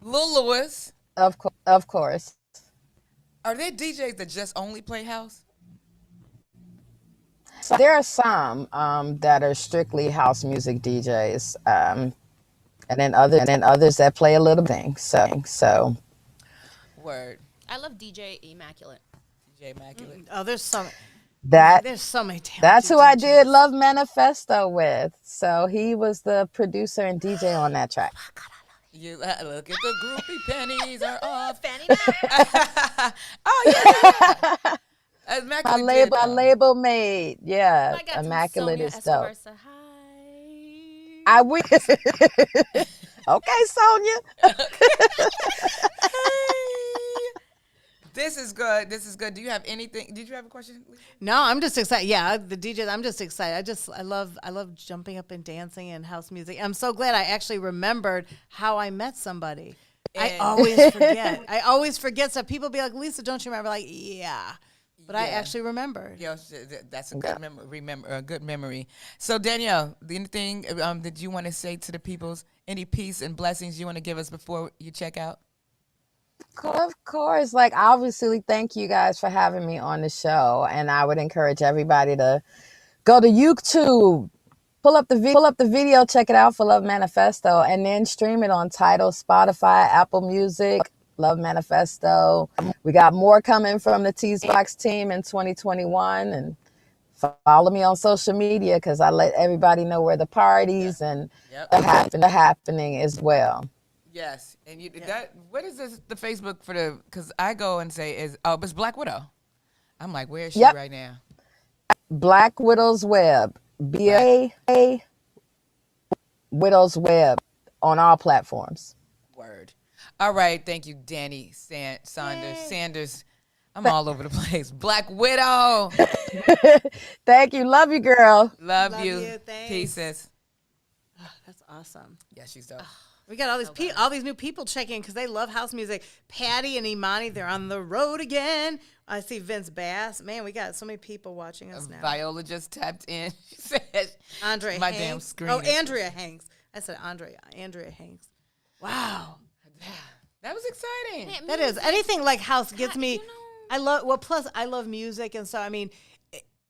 Lil Lewis. Of course. Are there DJs that just only play house? So there are some that are strictly house music DJs, and then others that play a little thing. So. Word. I love DJ Immaculate. DJ Immaculate. Oh, there's so many talented That's who DJs. I did Love Manifesto with. So he was the producer and DJ on that track. You look at the groupie pennies are off. Fanny Oh yeah. My label made. Yeah. Immaculate is dope. I wish. Okay, Sonia. This is good. Do you have anything? Did you have a question? No, I'm just excited. Yeah, the DJs. I'm just excited. I love jumping up and dancing and house music. I'm so glad I actually remembered how I met somebody. I always forget. So people be like, Lisa, don't you remember? Like, yeah. But I actually remembered. Yeah, that's a good good memory. So Danielle, anything that you want to say to the peoples? Any peace and blessings you want to give us before you check out? Of course. Like, obviously, thank you guys for having me on the show. And I would encourage everybody to go to YouTube, pull up the video, check it out for Love Manifesto, and then stream it on Tidal, Spotify, Apple Music. Love Manifesto. We got more coming from the Teasbox team in 2021, and follow me on social media because I let everybody know where the parties and are happening as well. Yes, and what is the Facebook for the? Because I go and say it's Black Widow. I'm like, where is she right now? Black Widow's Web. B-A Widow's Web on all platforms. Word. All right. Thank you, Danny Saunders. Sanders. I'm all over the place. Black Widow. Thank you. Love you, girl. Love you. Pieces. Oh, that's awesome. Yeah, she's dope. We got all these new people checking because they love house music. Patty and Imani, they're on the road again. I see Vince Bass. Man, we got so many people watching us now. Viola just tapped in. She said, Andrea my Hanks. damn screen. Oh, Andrea Hanks. I said Andrea Hanks. Wow. That was exciting. That is. Anything like house gets me. I love music. And so, I mean,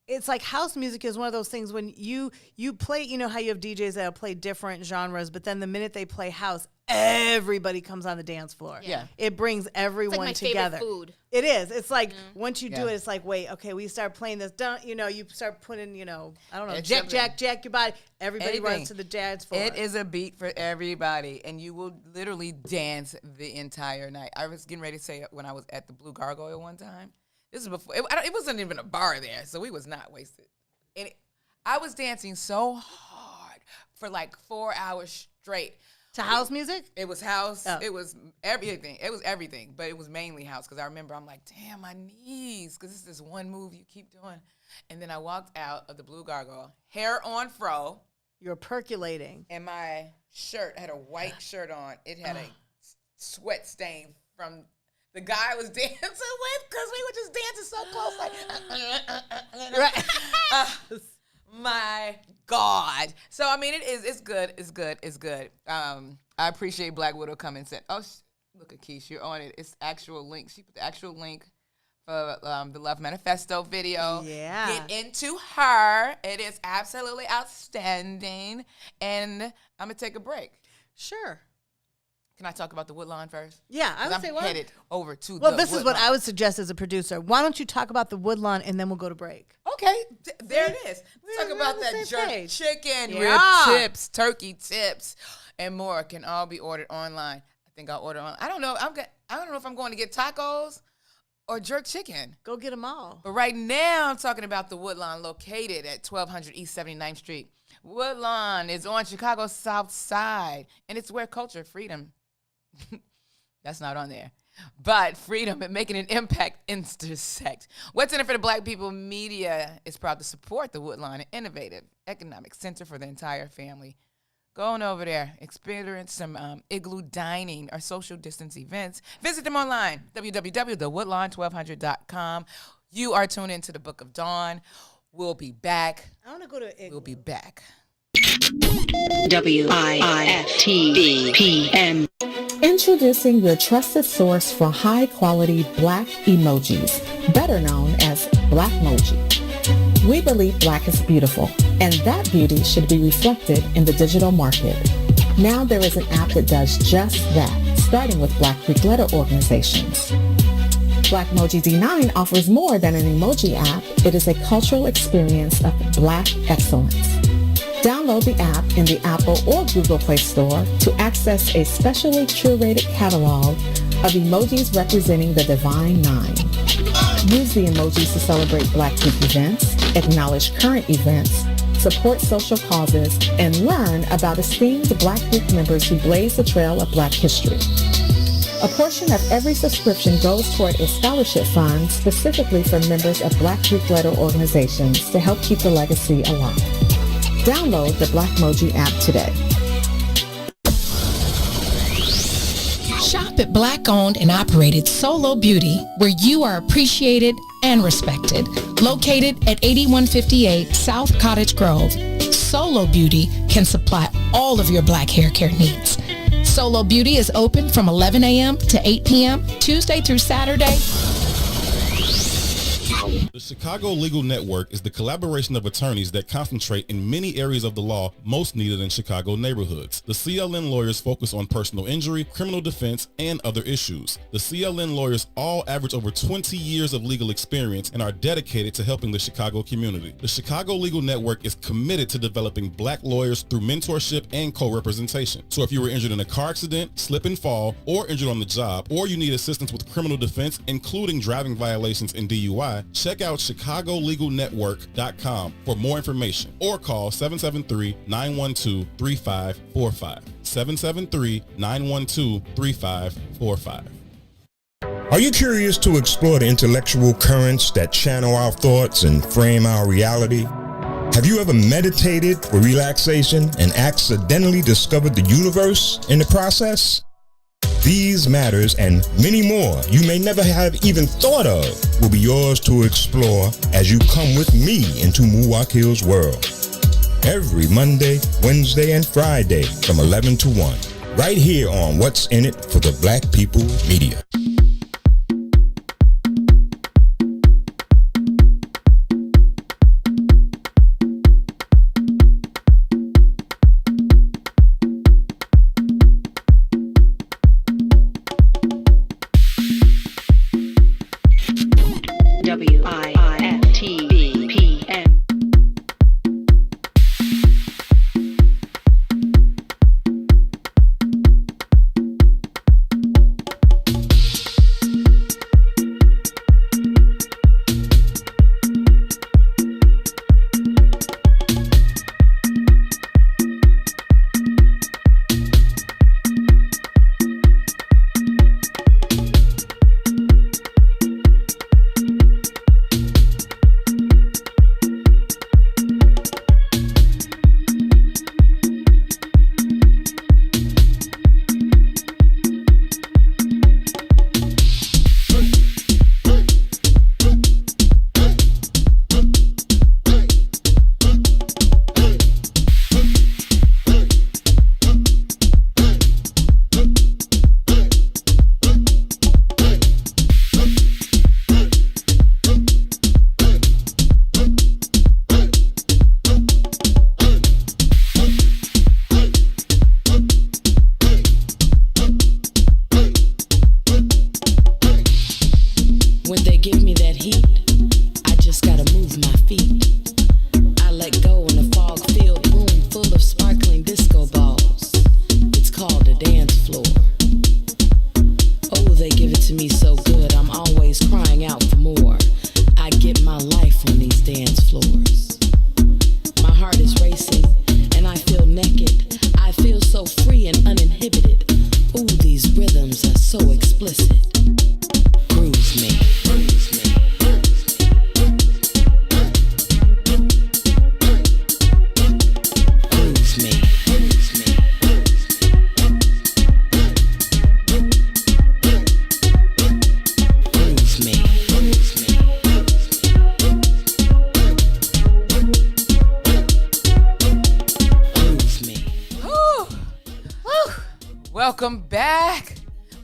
it's like house music is one of those things when you play, you know how you have DJs that'll play different genres, but then the minute they play house, everybody comes on the dance floor. Yeah. It brings everyone it's like my together. favorite food. It is. It's like once you do it, it's like, wait, okay, we start playing this. You start putting, I don't know, jack your body. Everybody runs to the dance floor. It is a beat for everybody, and you will literally dance the entire night. I was getting ready to say it when I was at the Blue Gargoyle one time. This is before. It wasn't even a bar there, so we was not wasted. And I was dancing so hard for like 4 hours straight. To house music? It was house. Oh. It was everything. It was everything, but it was mainly house because I remember I'm like, damn, my knees, because it's this one move you keep doing. And then I walked out of the Blue Gargoyle, hair on fro. You were percolating. And my shirt, I had a white shirt on. It had a sweat stain from the guy I was dancing with because we were just dancing so close. Like, my God. So, I mean, it's good. I appreciate Black Widow coming and said, look at Keish, you're on it. It's actual link. She put the actual link for the Love Manifesto video. Yeah. Get into her. It is absolutely outstanding. And I'm going to take a break. Sure. Can I talk about the Woodlawn first? Yeah, I would say I'm headed over to Well, the this Woodlawn. is what I would suggest as a producer. Why don't you talk about the Woodlawn and then we'll go to break? Okay, there it is. Let's talk about that jerk chicken, rib tips, turkey tips, and more can all be ordered online. I think I'll order on. I don't know. I don't know if I'm going to get tacos or jerk chicken. Go get them all. But right now, I'm talking about the Woodlawn, located at 1200 East 79th Street. Woodlawn is on Chicago's South Side, and it's where culture, freedom. That's not on there. But freedom and making an impact intersect. What's in it for the Black people? Media is proud to support the Woodlawn, an innovative economic center for the entire family. Go on over there. Experience some igloo dining or social distance events. Visit them online, www.thewoodlawn1200.com. You are tuned into the Book of Dawn. We'll be back. I want to go to igloo. We'll be back. WIFTBPM. Introducing your trusted source for high-quality Black emojis, better known as Blackmoji. We believe Black is beautiful, and that beauty should be reflected in the digital market. Now there is an app that does just that, starting with Black Greek letter organizations. Blackmoji D9 offers more than an emoji app. It is a cultural experience of Black excellence. Download the app in the Apple or Google Play Store to access a specially curated catalog of emojis representing the Divine Nine. Use the emojis to celebrate Black Greek events, acknowledge current events, support social causes, and learn about esteemed Black Greek members who blaze the trail of Black history. A portion of every subscription goes toward a scholarship fund specifically for members of Black Greek letter organizations to help keep the legacy alive. Download the Blackmoji app today. Shop at Black-owned and operated Solo Beauty, where you are appreciated and respected. Located at 8158 South Cottage Grove, Solo Beauty can supply all of your Black hair care needs. Solo Beauty is open from 11 a.m. to 8 p.m., Tuesday through Saturday. The Chicago Legal Network is the collaboration of attorneys that concentrate in many areas of the law most needed in Chicago neighborhoods. The CLN lawyers focus on personal injury, criminal defense, and other issues. The CLN lawyers all average over 20 years of legal experience and are dedicated to helping the Chicago community. The Chicago Legal Network is committed to developing Black lawyers through mentorship and co-representation. So if you were injured in a car accident, slip and fall, or injured on the job, or you need assistance with criminal defense, including driving violations and DUI, check out chicagolegalnetwork.com for more information or call 773-912-3545. 773-912-3545. Are you curious to explore the intellectual currents that channel our thoughts and frame our reality? Have you ever meditated for relaxation and accidentally discovered the universe in the process? These matters and many more you may never have even thought of will be yours to explore as you come with me into Muwakil's world. Every Monday, Wednesday, and Friday from 11 to 1, right here on What's in It for the Black People Media.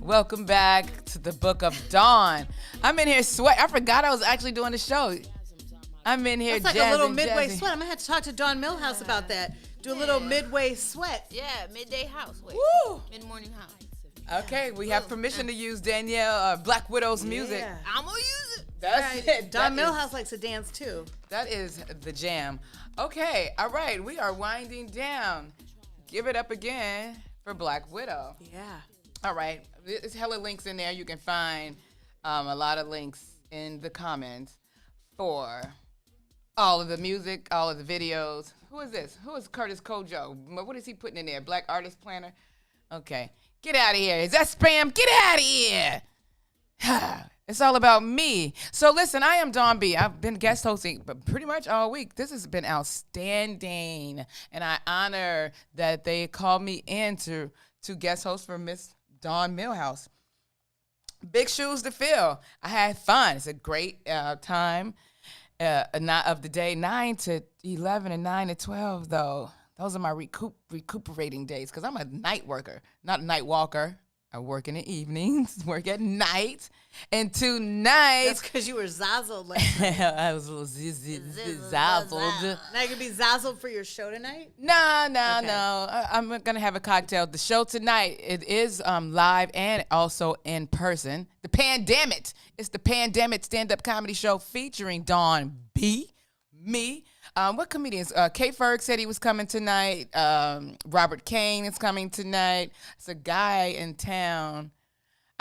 Welcome back to the Book of Dawn. I'm in here sweat. I forgot I was actually doing the show. I'm in here That's like a little midway sweat. I'm going to have to talk to Dawn Millhouse about that. Do a little midway sweat. Yeah, midday house. Woo! Mid-morning house. Okay, we have permission to use Danielle Black Widow's music. I'm going to use it. That's it. Dawn Millhouse likes to dance too. That is the jam. Okay, all right. We are winding down. Give it up again for Black Widow. Yeah. All right. There's hella links in there. You can find a lot of links in the comments for all of the music, all of the videos. Who is this? Who is Curtis Kojo? What is he putting in there? Black Artist Planner? Okay. Get out of here. Is that spam? Get out of here. It's all about me. So listen, I am Dawn B. I've been guest hosting pretty much all week. This has been outstanding. And I honor that they called me in to guest host for Miss Dawn Millhouse. Big shoes to fill. I had fun. It's a great time of the day. 9 to 11 and 9 to 12, though. Those are my recuperating days because I'm a night worker, not a night walker. I work in the evenings, work at night. And tonight... That's because you were zazzled last night. I was a little zazzled. Now you're going to be zazzled for your show tonight? No. I'm going to have a cocktail. The show tonight, it is live and also in person. The Pandemic. It's the Pandemic stand-up comedy show featuring Dawn B, me. What comedians? K. Ferg said he was coming tonight. Robert Kane is coming tonight. It's a guy in town.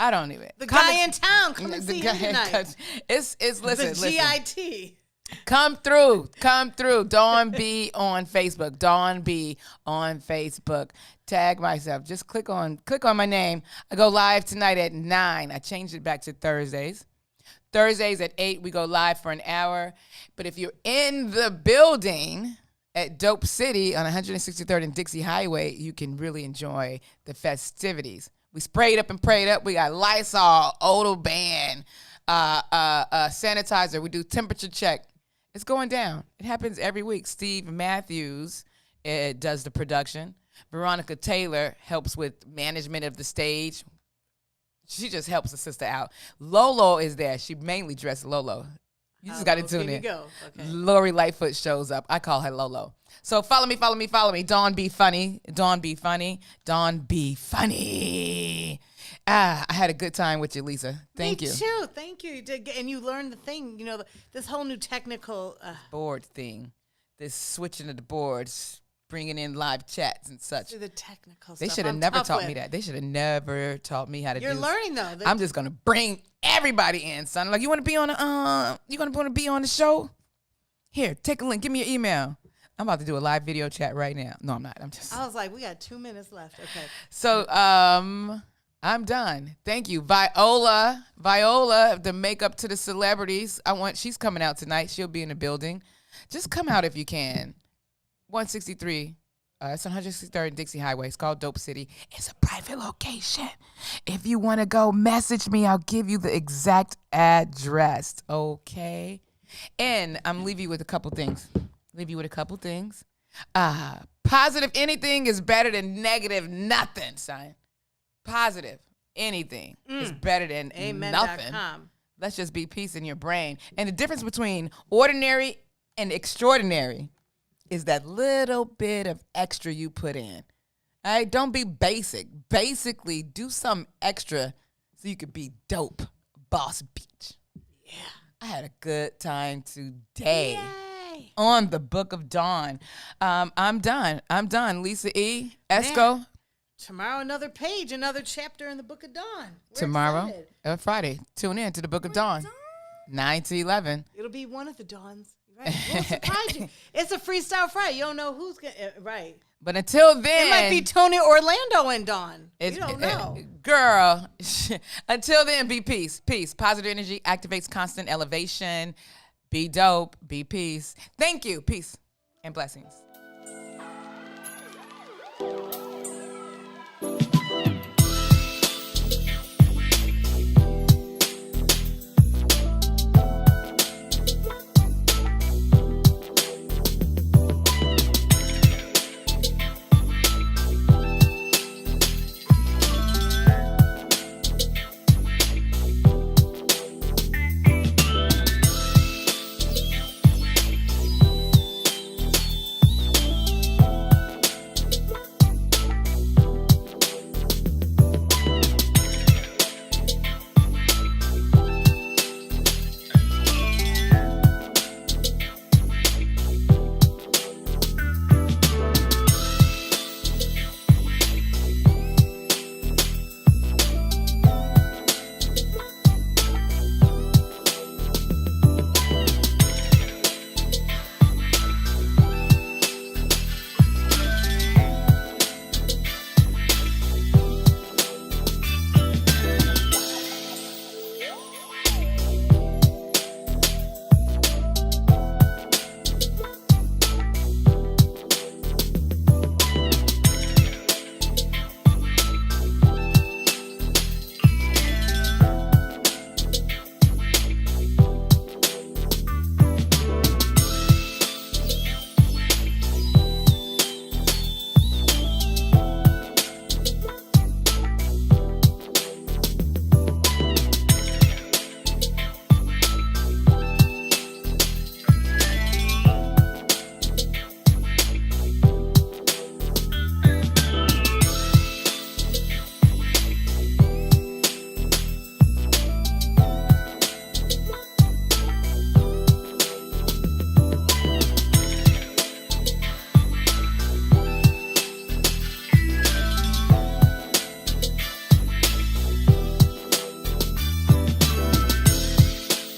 I don't even. The guy in town. Come and see him tonight. It's listen. The GIT. Come through. Dawn B on Facebook. Dawn B on Facebook. Tag myself. Just click on my name. I go live tonight at 9. I changed it back to Thursdays. Thursdays at 8, we go live for an hour. But if you're in the building at Dope City on 163rd and Dixie Highway, you can really enjoy the festivities. We sprayed up and prayed up. We got Lysol, Odor Band, sanitizer. We do temperature check. It's going down. It happens every week. Steve Matthews does the production. Veronica Taylor helps with management of the stage. She just helps the sister out. Lolo is there. She mainly dresses Lolo. You just got to tune in. Okay. Lori Lightfoot shows up. I call her Lolo. So follow me. Dawn Be Funny. Dawn Be Funny. I had a good time with you, Lisa. Thank you. Me too. Thank you. And you learned the thing, this whole new technical board thing, this switching of the boards, bringing in live chats and such. The technical They stuff. should have never taught me that. They should have never taught me how to do You're learning though. I'm just gonna bring everybody in, son. Like, you want to be on the show? Here, take a link. Give me your email. I'm about to do a live video chat right now. No, I'm not. I was like, we got 2 minutes left. Okay. So, I'm done. Thank you. Viola, the makeup to the celebrities. She's coming out tonight. She'll be in the building. Just come out if you can. 163. It's on 163rd and Dixie Highway. It's called Dope City. It's a private location. If you want to go, message me. I'll give you the exact address. Okay? And I'm leaving you with a couple things. Positive anything is better than negative nothing, son. Positive anything is better than nothing. Let's just be peace in your brain. And the difference between ordinary and extraordinary is that little bit of extra you put in. All right? Don't be basic. Basically, do something extra so you could be dope. Boss Beach. Yeah. I had a good time today. Yay. On the Book of Dawn. I'm done. Lisa E. Esco. Man. Tomorrow, another page, another chapter in the Book of Dawn. Tomorrow, Friday. Tune in to the Book of Dawn. 9 to 11. It'll be one of the Dawns. Right. We'll surprise you. It's a freestyle Friday. You don't know who's going to, right. But until then. It might be Tony Orlando and Dawn. You don't know. Girl. Until then, be peace. Peace. Positive energy activates constant elevation. Be dope. Be peace. Thank you. Peace and blessings.